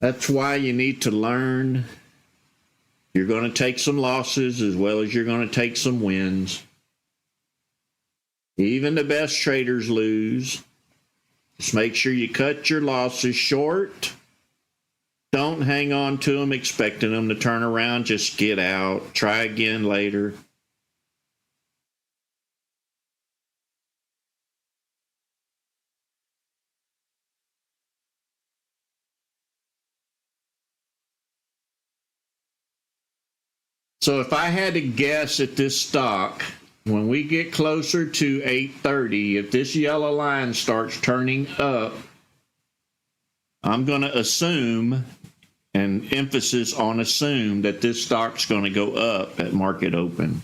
That's why you need to learn. You're going to take some losses as well as you're going to take some wins. Even the best traders lose. Just make sure you cut your losses short. Don't hang on to them expecting them to turn around. Just get out. Try again later. So if I had to guess at this stock, when we get closer to 8:30, if this yellow line starts turning up, I'm going to assume, and emphasis on assume, that this stock's going to go up at market open.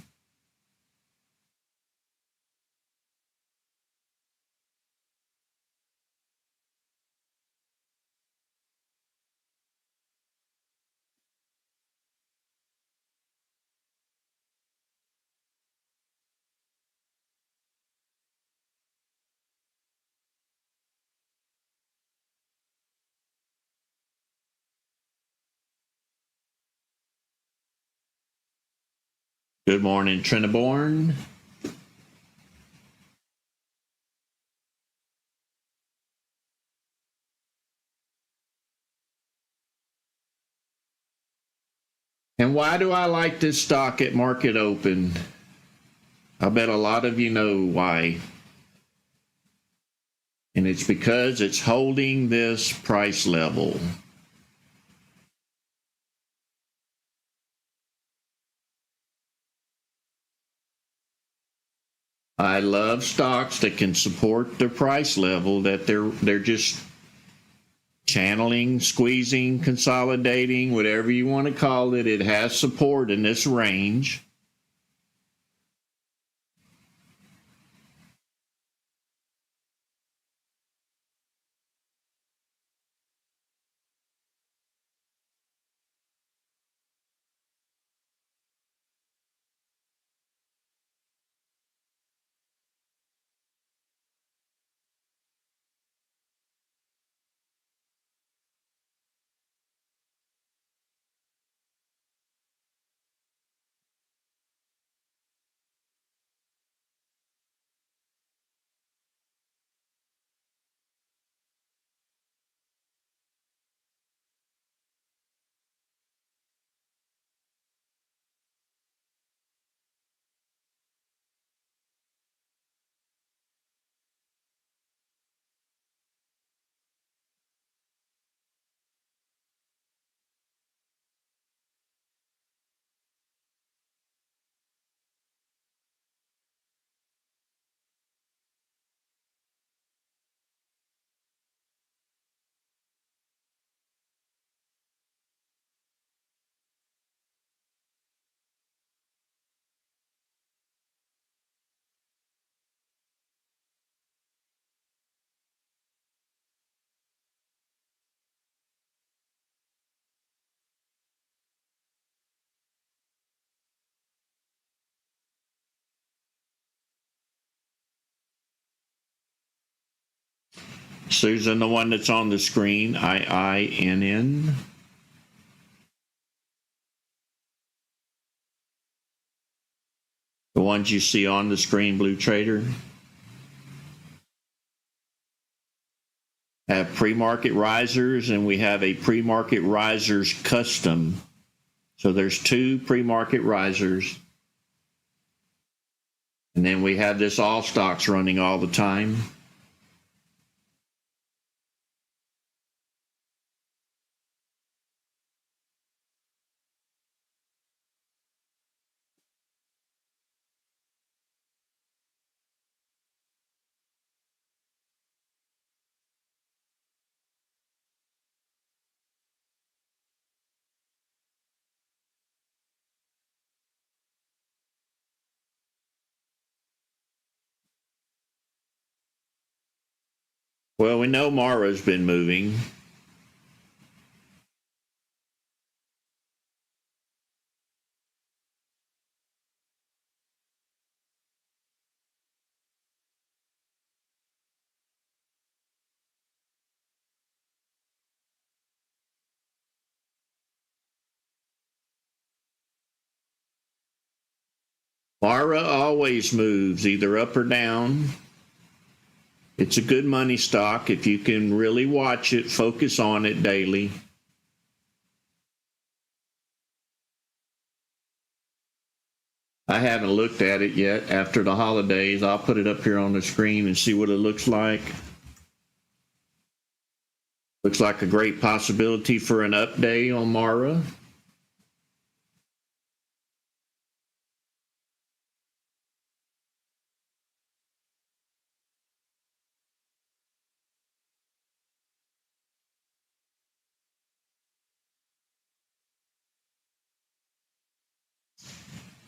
Good morning, Trinaborn. And why do I like this stock at market open? I bet a lot of you know why. And it's because it's holding this price level. I love stocks that can support the price level, that they're just channeling, squeezing, consolidating, whatever you want to call it. It has support in this range. Susan, the one that's on the screen, IINN. The ones you see on the screen, Blue Trader, have pre-market risers, and we have a pre-market risers custom. So there's two pre-market risers. And then we have this all stocks running all the time. Well, we know Mara's been moving. Mara always moves either up or down. It's a good money stock if you can really watch it, focus on it daily. I haven't looked at it yet after the holidays. I'll put it up here on the screen and see what it looks like. Looks like a great possibility for an up day on Mara.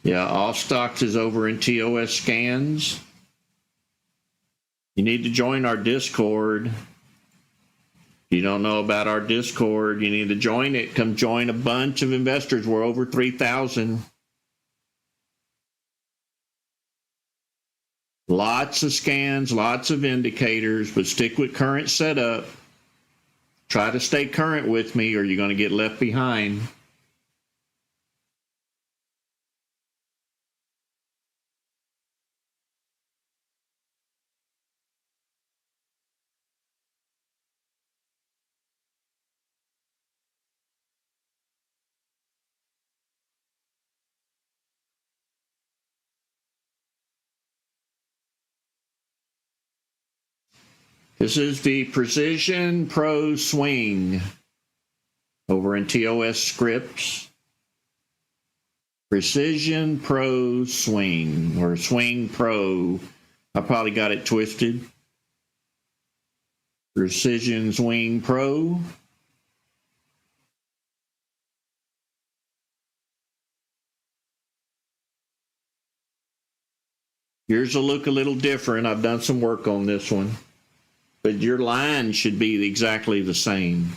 Yeah, all stocks is over in TOS scans. You need to join our Discord. If you don't know about our Discord, you need to join it. Come join a bunch of investors. We're over 3,000. Lots of scans, lots of indicators, but stick with current setup. Try to stay current with me or you're going to get left behind. This is the Precision Pro Swing over in TOS scripts. Precision Pro Swing or Swing Pro. I probably got it twisted. Precision Swing Pro. Yours will look a little different. I've done some work on this one. But your line should be exactly the same.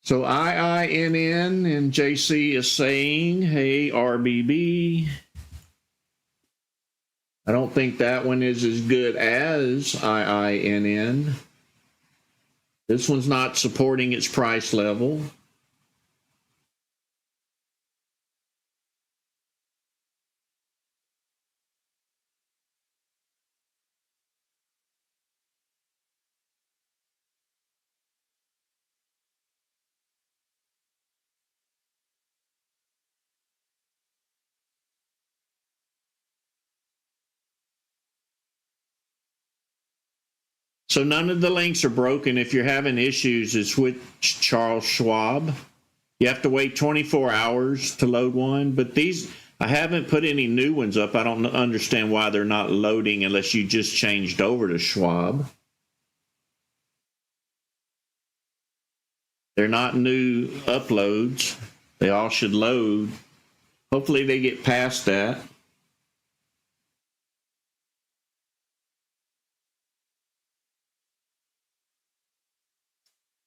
So IINN and JC is saying, hey, RBB. I don't think that one is as good as IINN. This one's not supporting its price level. So none of the links are broken. If you're having issues, it's with Charles Schwab. You have to wait 24 hours to load one. But these, I haven't put any new ones up. I don't understand why they're not loading unless you just changed over to Schwab. They're not new uploads. They all should load. Hopefully they get past that.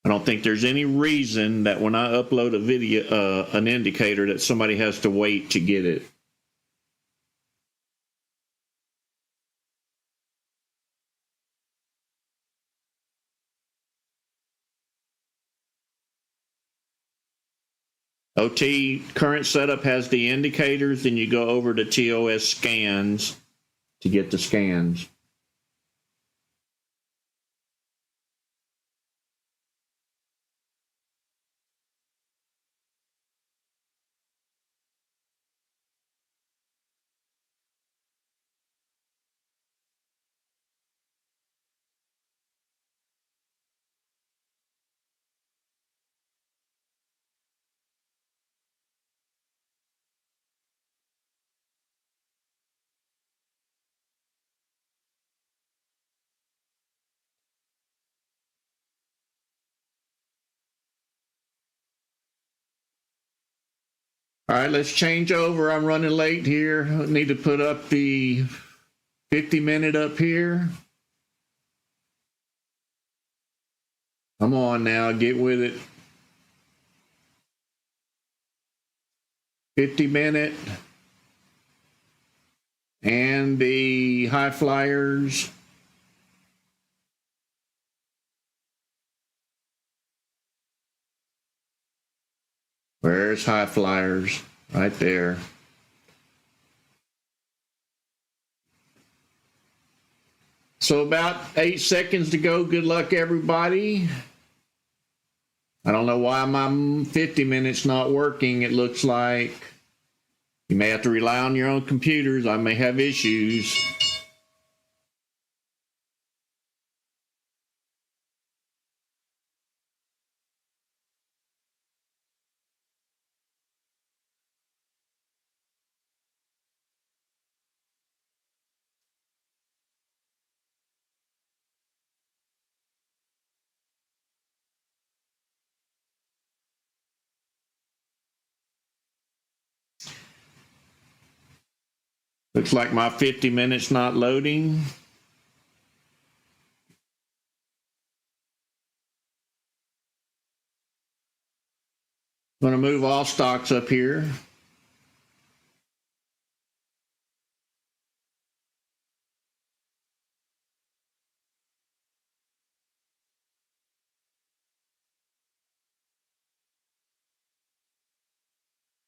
I don't think there's any reason that when I upload a video, an indicator, that somebody has to wait to get it. OT current setup has the indicators, then you go over to TOS scans to get the scans. All right, let's change over. I'm running late here. I need to put up the 50-minute up here. Come on now, get with it. 50-minute. And the high flyers. Where's high flyers? Right there. So about 8 seconds to go. Good luck, everybody. I don't know why my 50 minutes not working. It looks like you may have to rely on your own computers. I may have issues. Looks like my 50 minutes not loading. I'm going to move all stocks up here.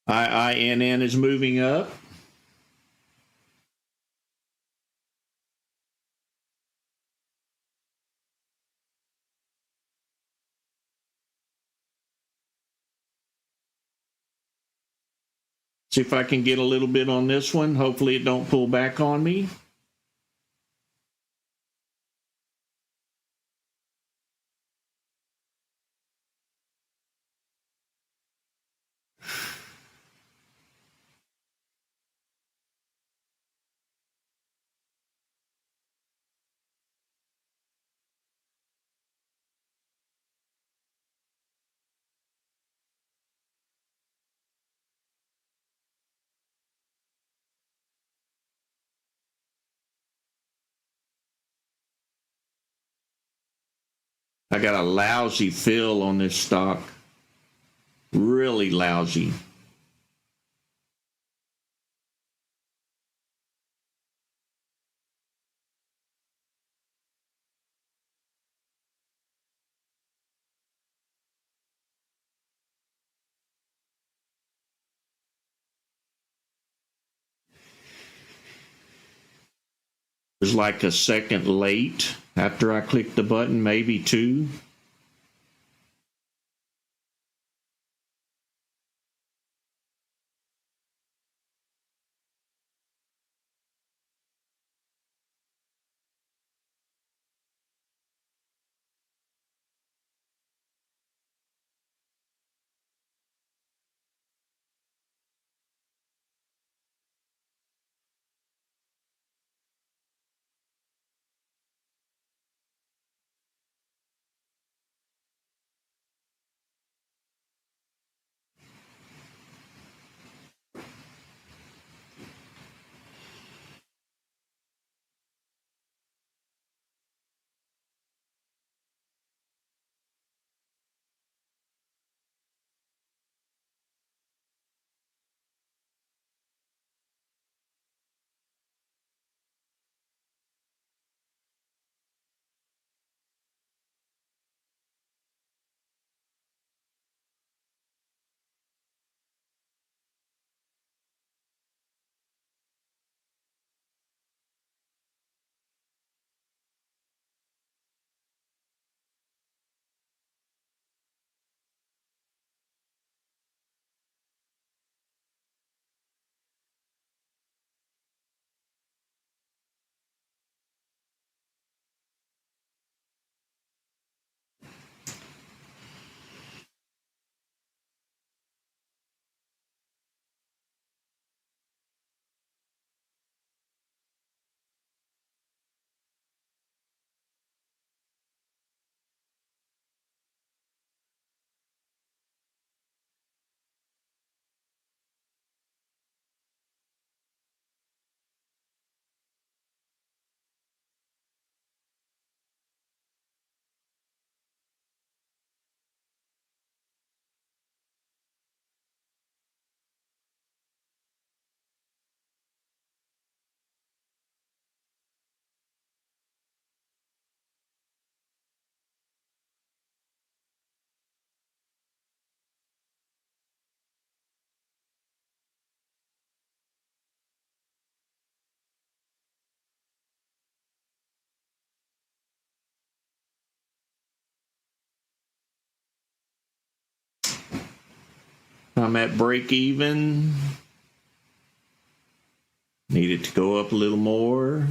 IINN is moving up. See if I can get a little bit on this one. Hopefully it don't pull back on me. I got a lousy fill on this stock. Really lousy. It was like a second late after I clicked the button, maybe two. I'm at break even. Need it to go up a little more.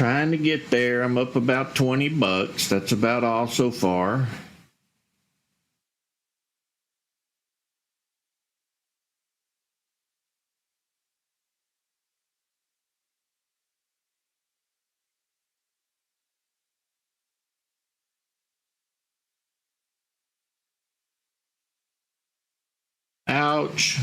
Trying to get there. I'm up about $20. That's about all so far. Ouch.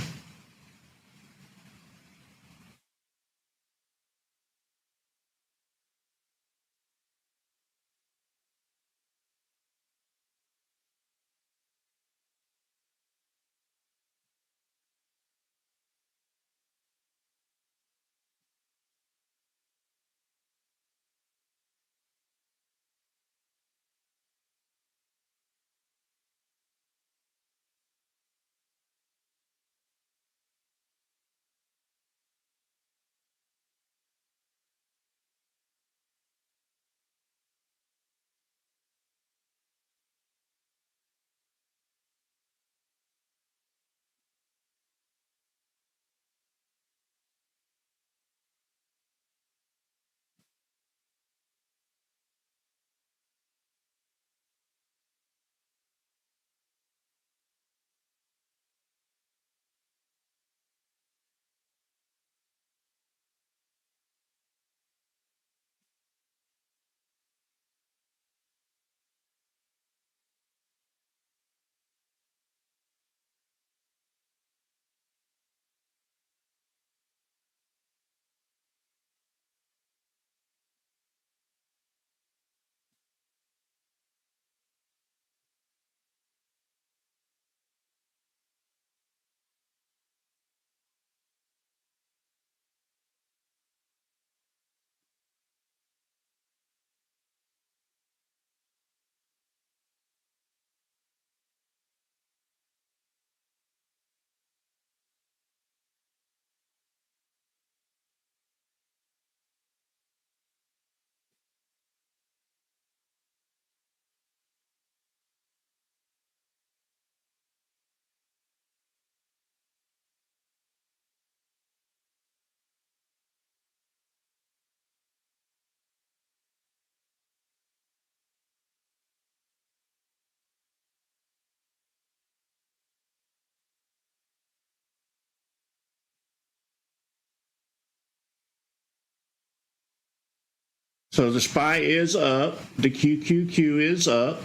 So the SPY is up. The QQQ is up.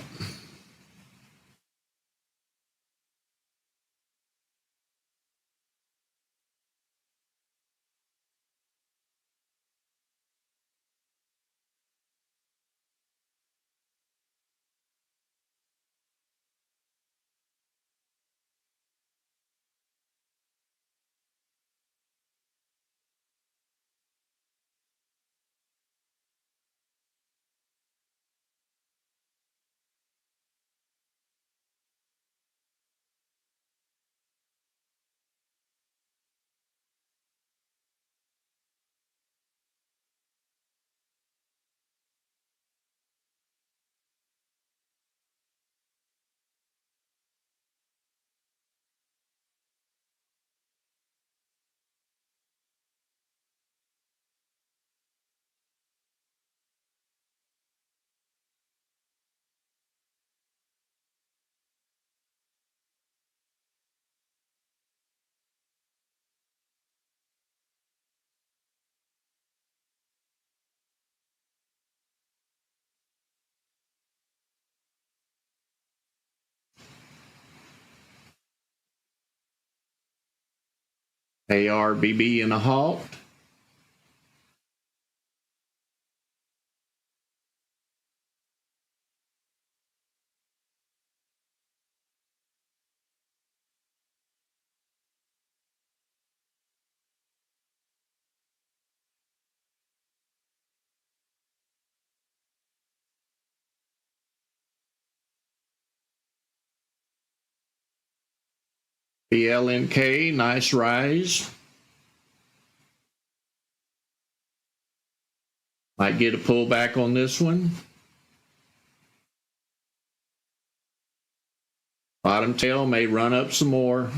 ARBB in a halt. BLNK, nice rise. Might get a pullback on this one. Bottom tail may run up some more.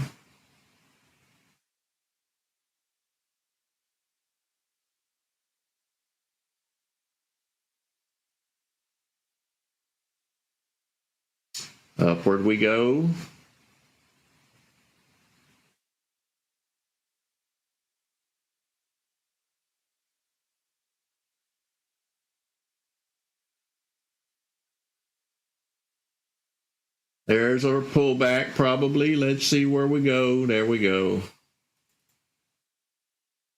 Upward we go. There's our pullback probably. Let's see where we go. There we go.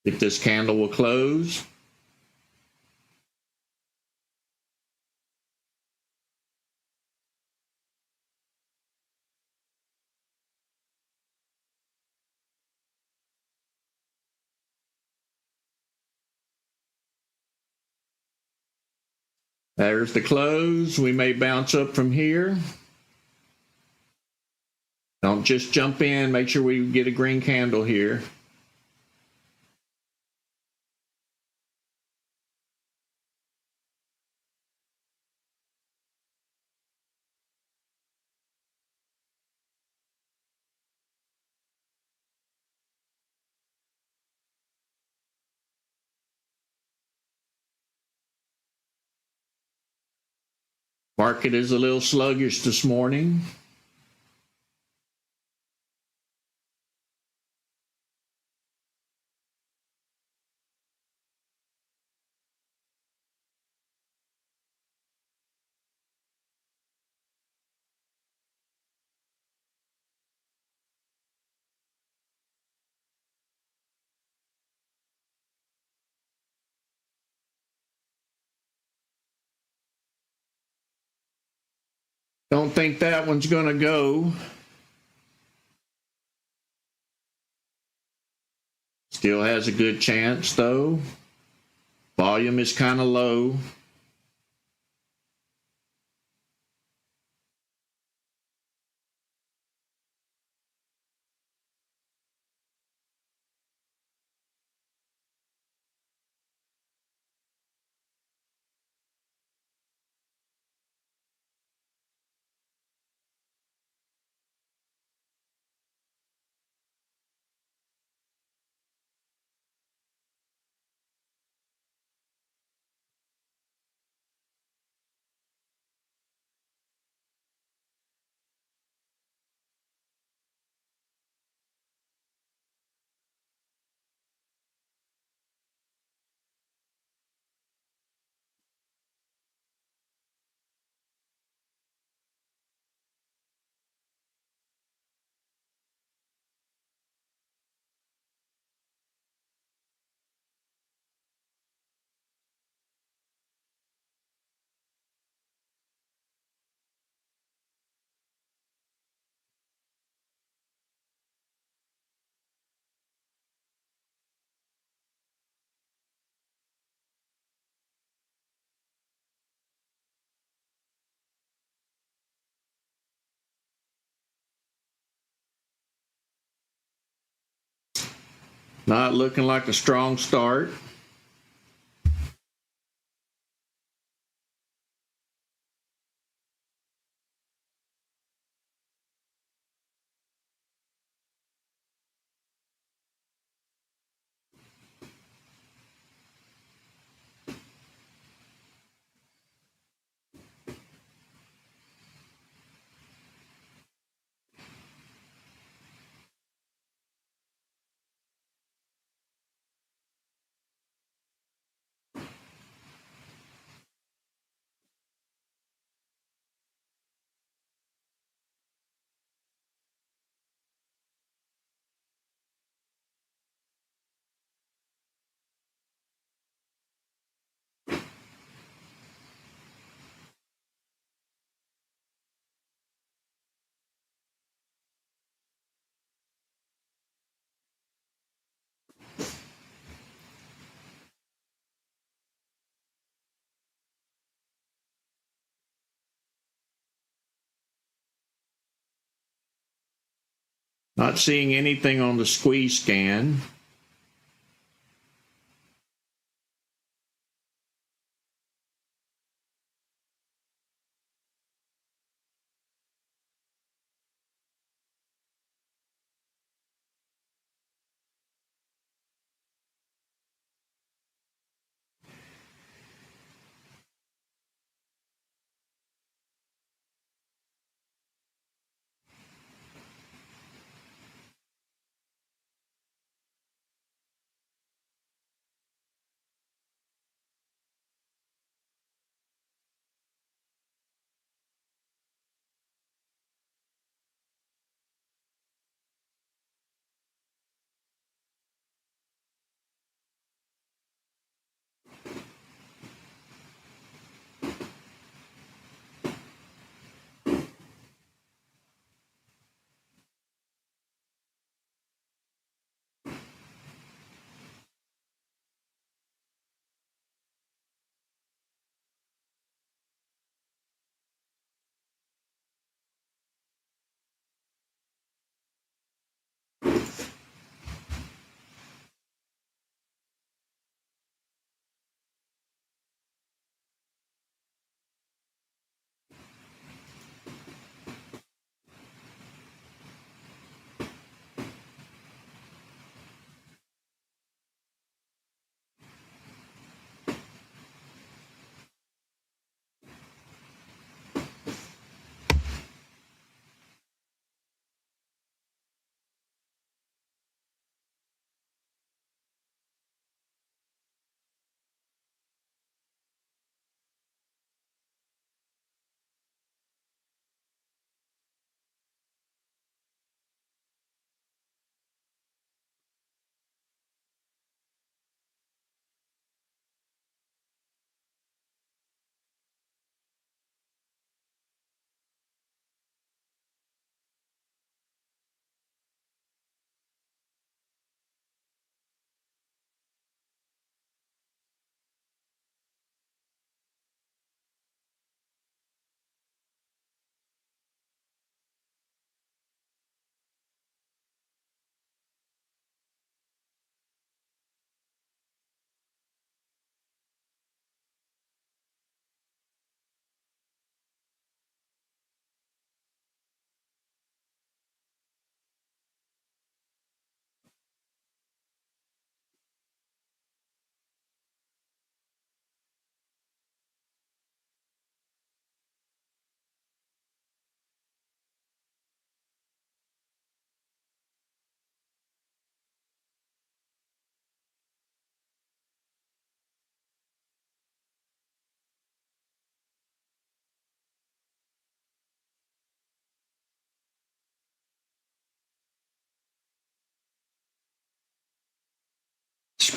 If this candle will close. There's the close. We may bounce up from here. Don't just jump in. Make sure we get a green candle here. Market is a little sluggish this morning. Don't think that one's going to go. Still has a good chance though. Volume is kind of low. Not looking like a strong start. Not seeing anything on the squeeze scan.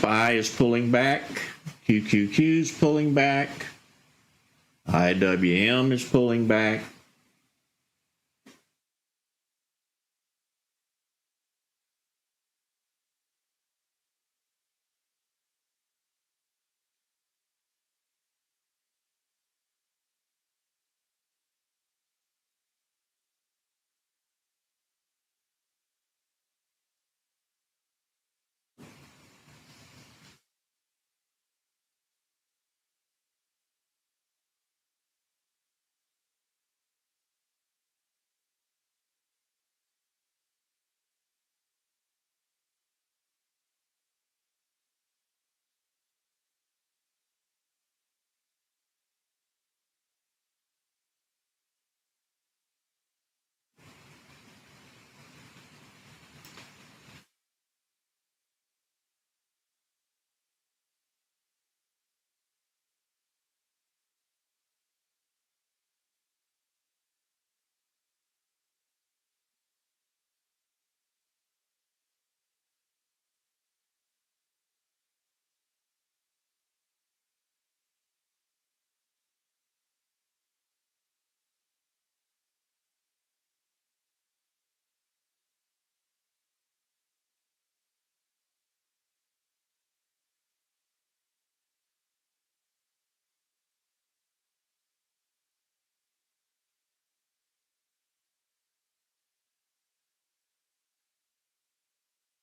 SPY is pulling back. QQQ is pulling back. IWM is pulling back.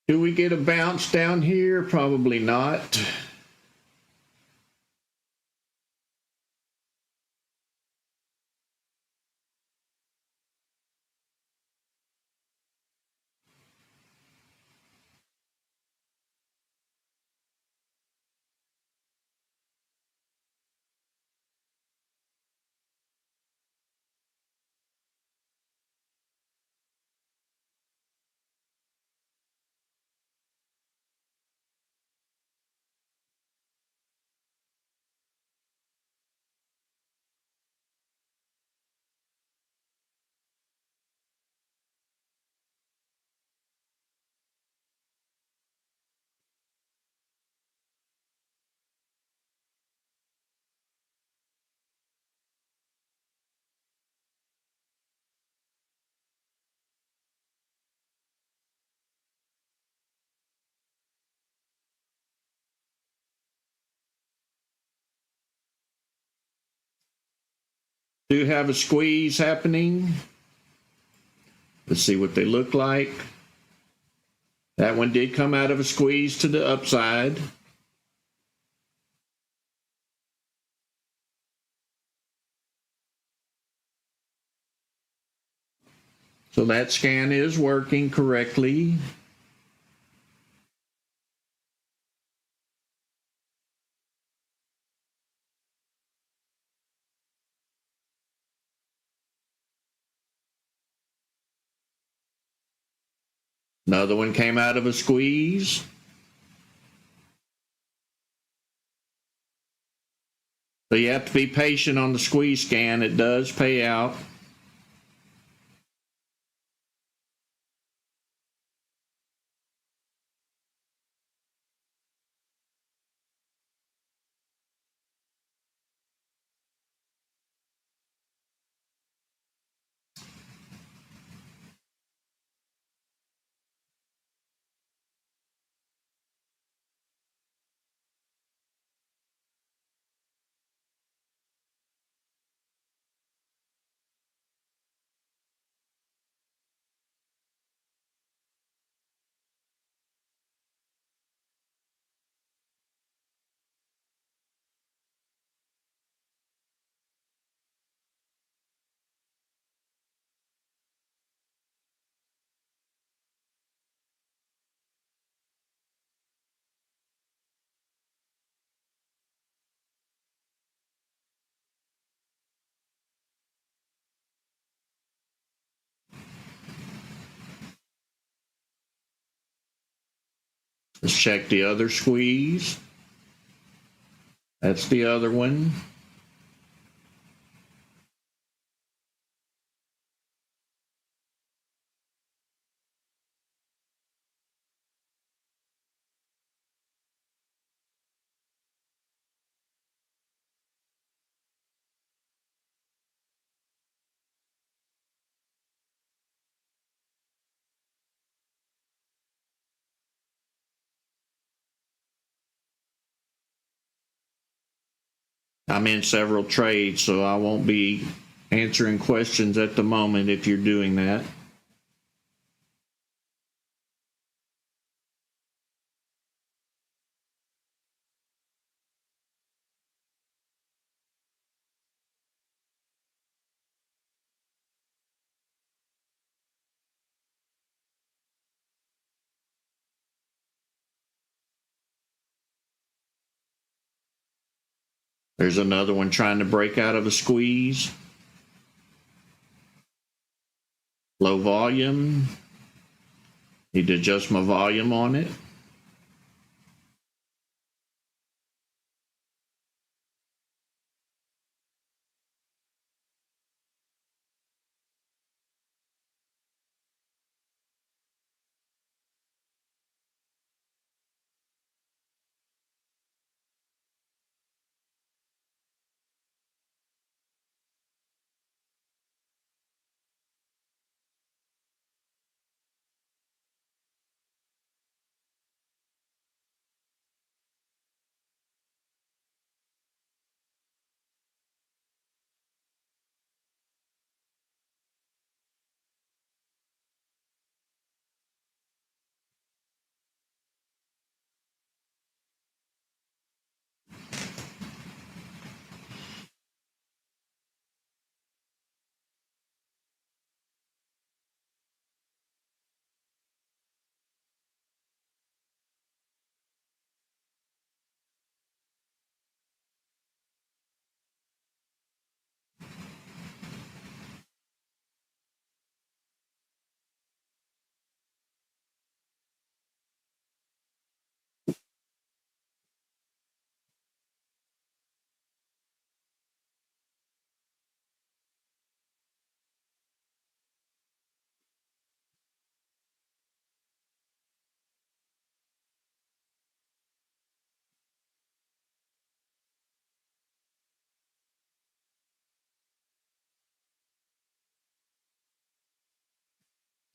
Do we get a bounce down here? Probably not. Do have a squeeze happening. Let's see what they look like. That one did come out of a squeeze to the upside. So that scan is working correctly. Another one came out of a squeeze. So you have to be patient on the squeeze scan. It does pay out. Let's check the other squeeze. That's the other one. I'm in several trades, so I won't be answering questions at the moment if you're doing that. There's another one trying to break out of a squeeze. Low volume. Need to adjust my volume on it.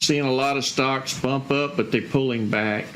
Seeing a lot of stocks bump up, but they're pulling back.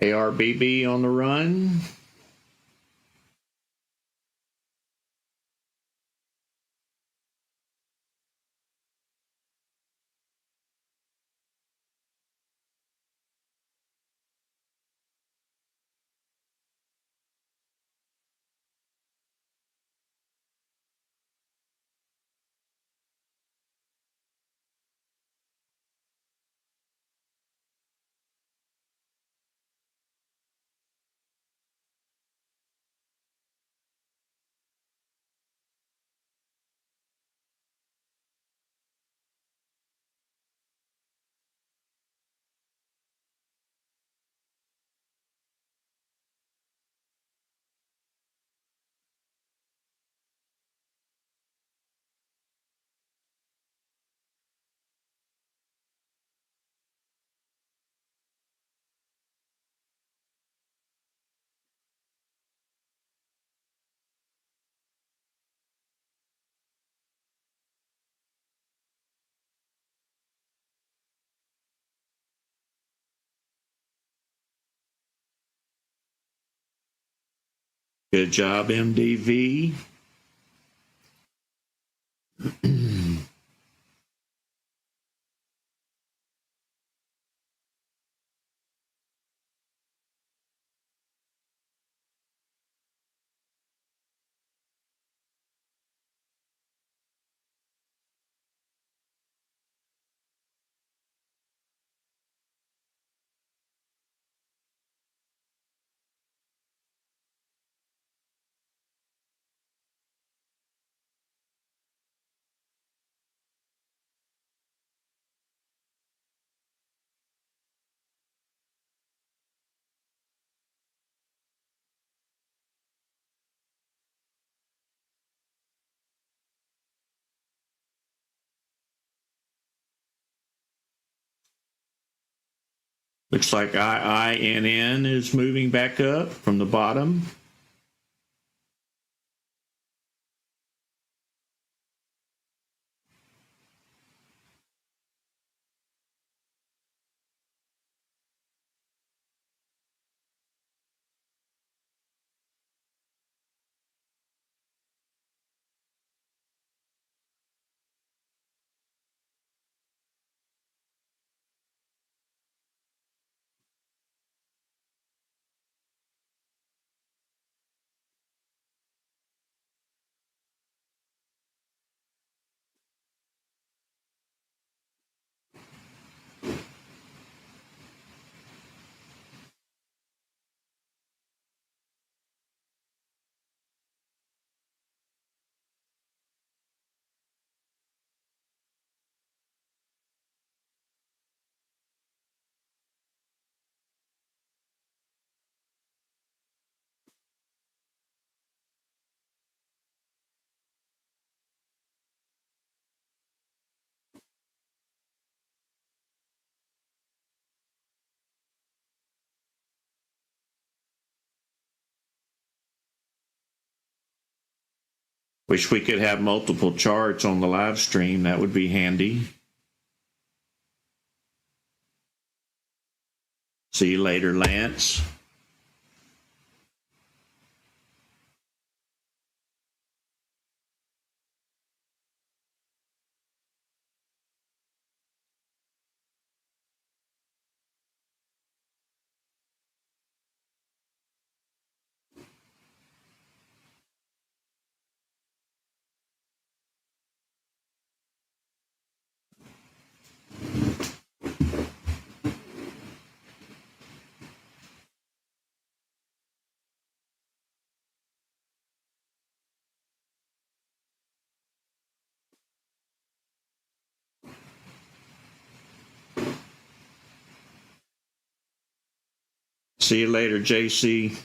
ARBB on the run. Good job, MDV. Looks like IINN is moving back up from the bottom. Wish we could have multiple charts on the live stream. That would be handy. See you later, Lance. See you later, JC.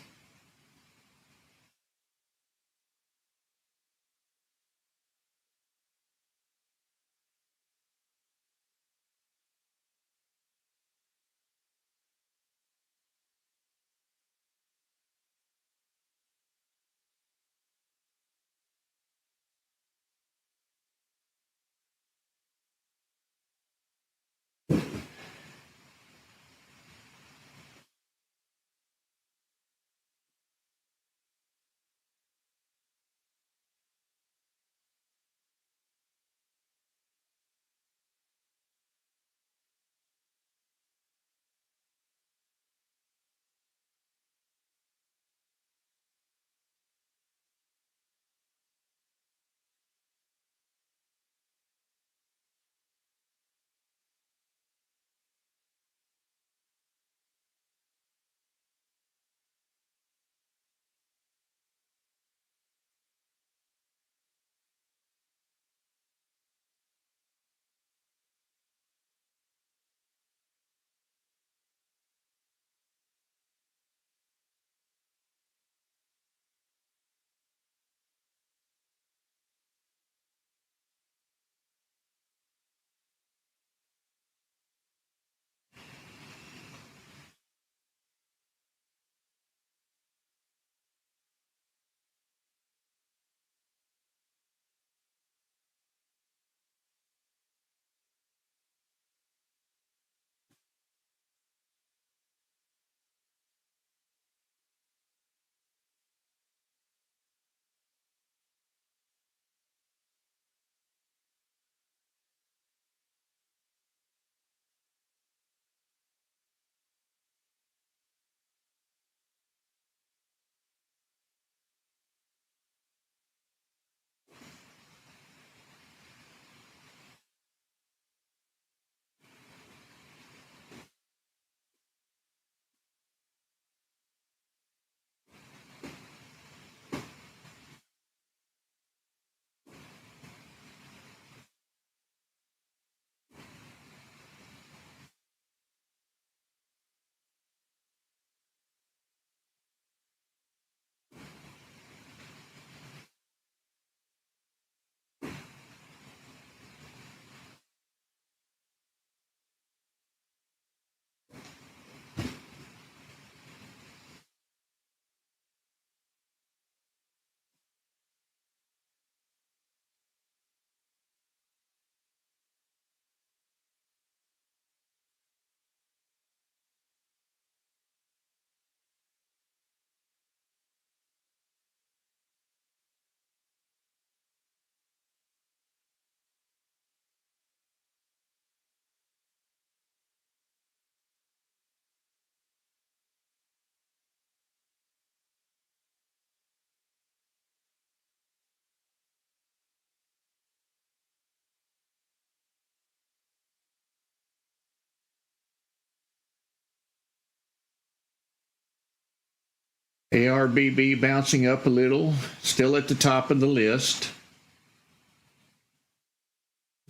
ARBB bouncing up a little, still at the top of the list.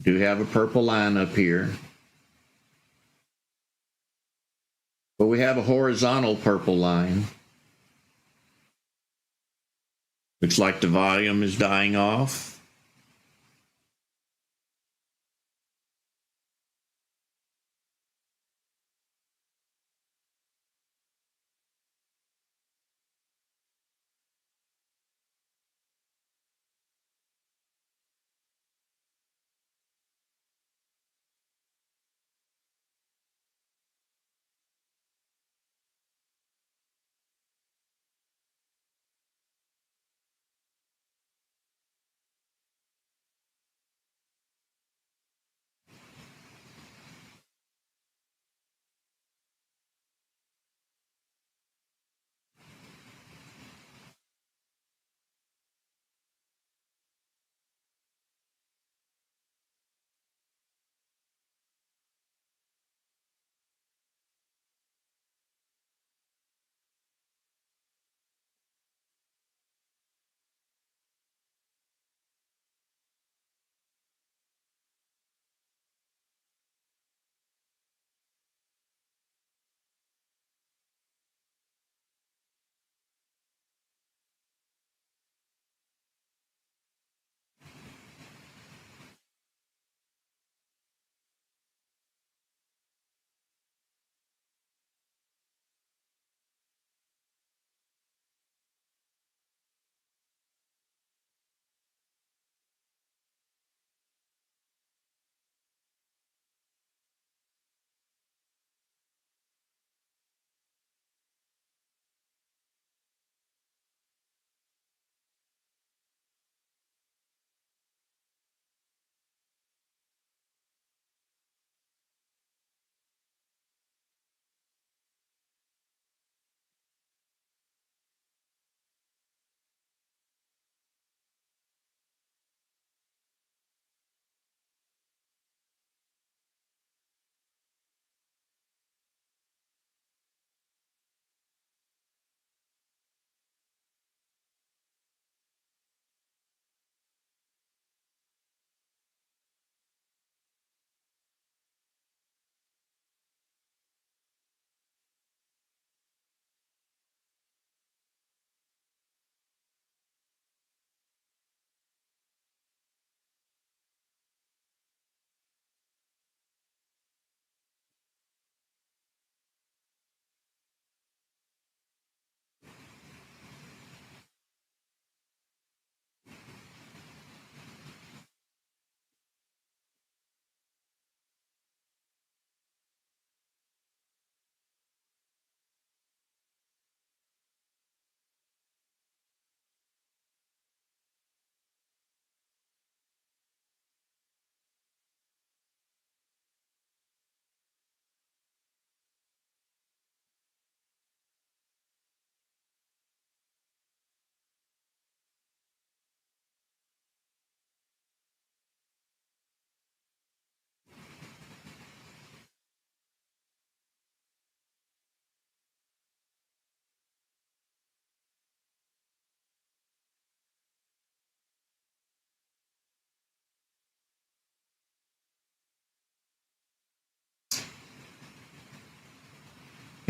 Do have a purple line up here. But we have a horizontal purple line. Looks like the volume is dying off.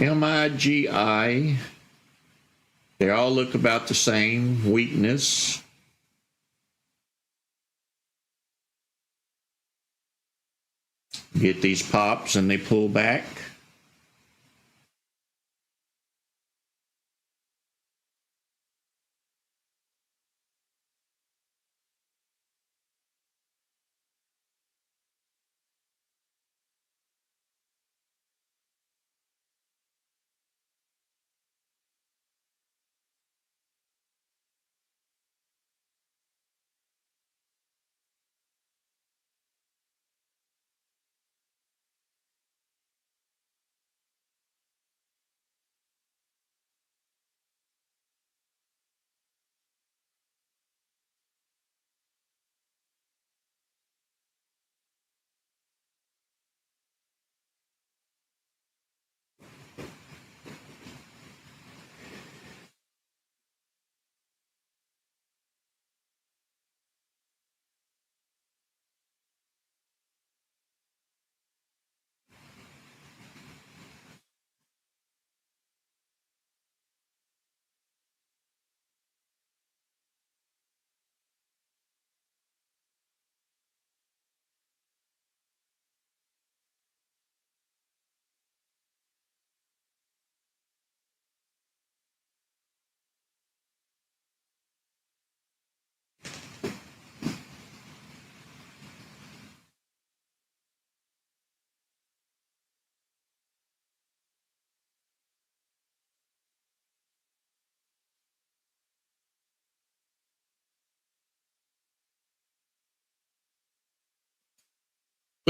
MIGI, they all look about the same. Weakness. Get these pops and they pull back.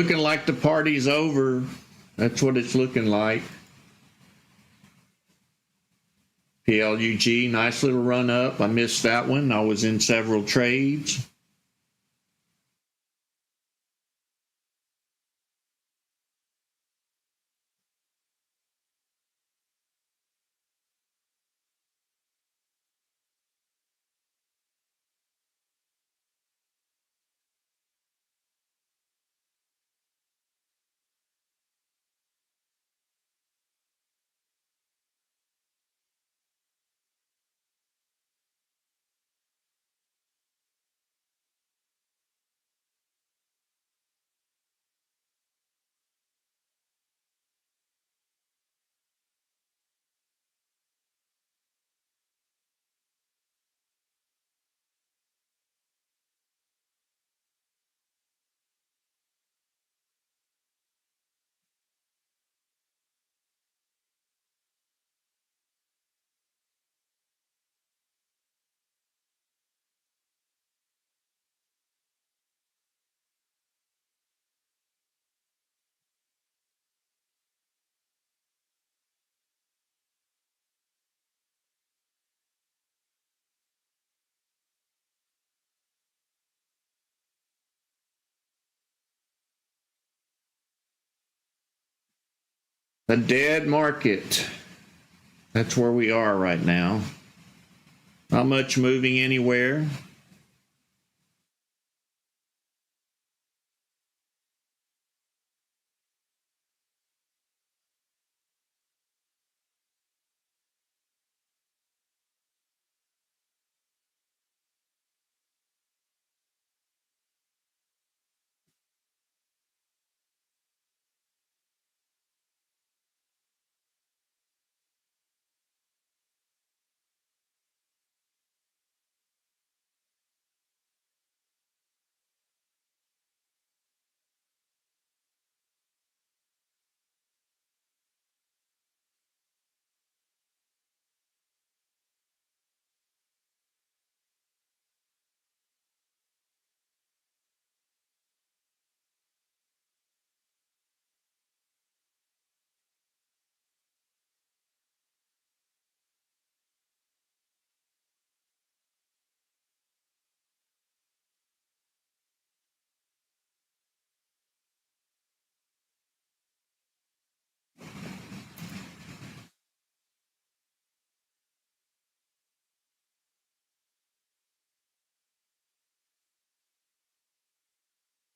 Looking like the party's over. That's what it's looking like. PLUG, nice little run up. I missed that one. I was in several trades. A dead market. That's where we are right now. Not much moving anywhere.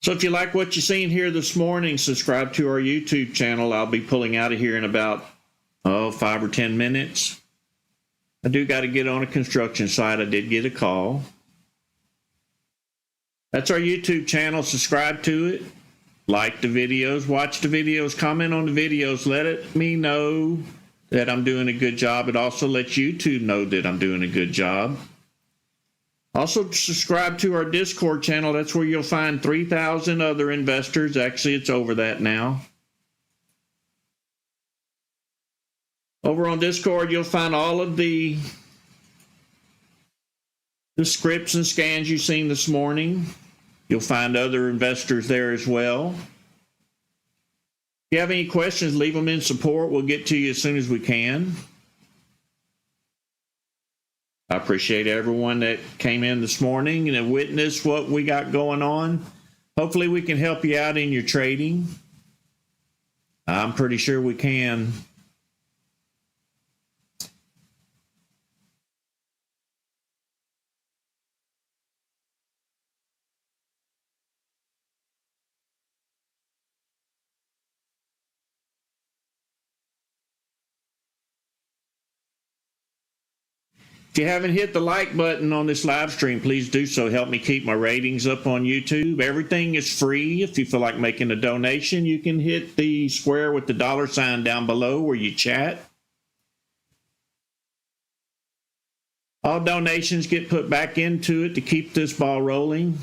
So if you like what you've seen here this morning, subscribe to our YouTube channel. I'll be pulling out of here in about 5 or 10 minutes. I do got to get on a construction site. I did get a call. That's our YouTube channel. Subscribe to it. Like the videos. Watch the videos. Comment on the videos. Let me know that I'm doing a good job. It also lets YouTube know that I'm doing a good job. Also, subscribe to our Discord channel. That's where you'll find 3,000 other investors. Actually, it's over that now. Over on Discord, you'll find all of the scripts and scans you've seen this morning. You'll find other investors there as well. If you have any questions, leave them in support. We'll get to you as soon as we can. I appreciate everyone that came in this morning and witnessed what we got going on. Hopefully we can help you out in your trading. I'm pretty sure we can. If you haven't hit the like button on this live stream, please do so. Help me keep my ratings up on YouTube. Everything is free. If you feel like making a donation, you can hit the square with the $sign down below where you chat. All donations get put back into it to keep this ball rolling.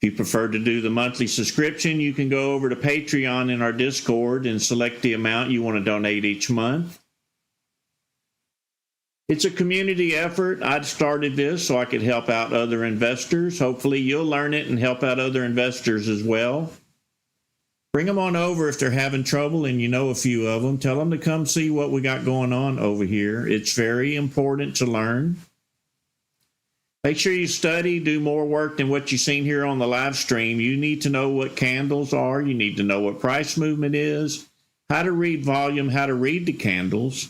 If you prefer to do the monthly subscription, you can go over to Patreon in our Discord and select the amount you want to donate each month. It's a community effort. I started this so I could help out other investors. Hopefully you'll learn it and help out other investors as well. Bring them on over if they're having trouble and you know a few of them. Tell them to come see what we got going on over here. It's very important to learn. Make sure you study, do more work than what you've seen here on the live stream. You need to know what candles are. You need to know what price movement is, how to read volume, how to read the candles.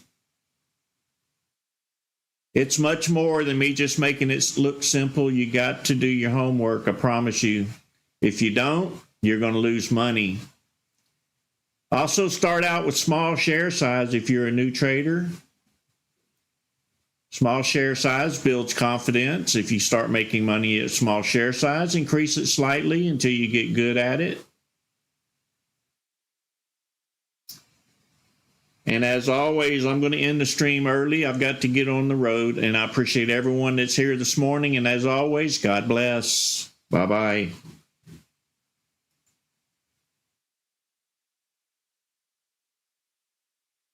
It's much more than me just making it look simple. You got to do your homework, I promise you. If you don't, you're going to lose money. Also, start out with small share size if you're a new trader. Small share size builds confidence. If you start making money at small share size, increase it slightly until you get good at it. And as always, I'm going to end the stream early. I've got to get on the road, and I appreciate everyone that's here this morning. And as always, God bless. Bye-bye.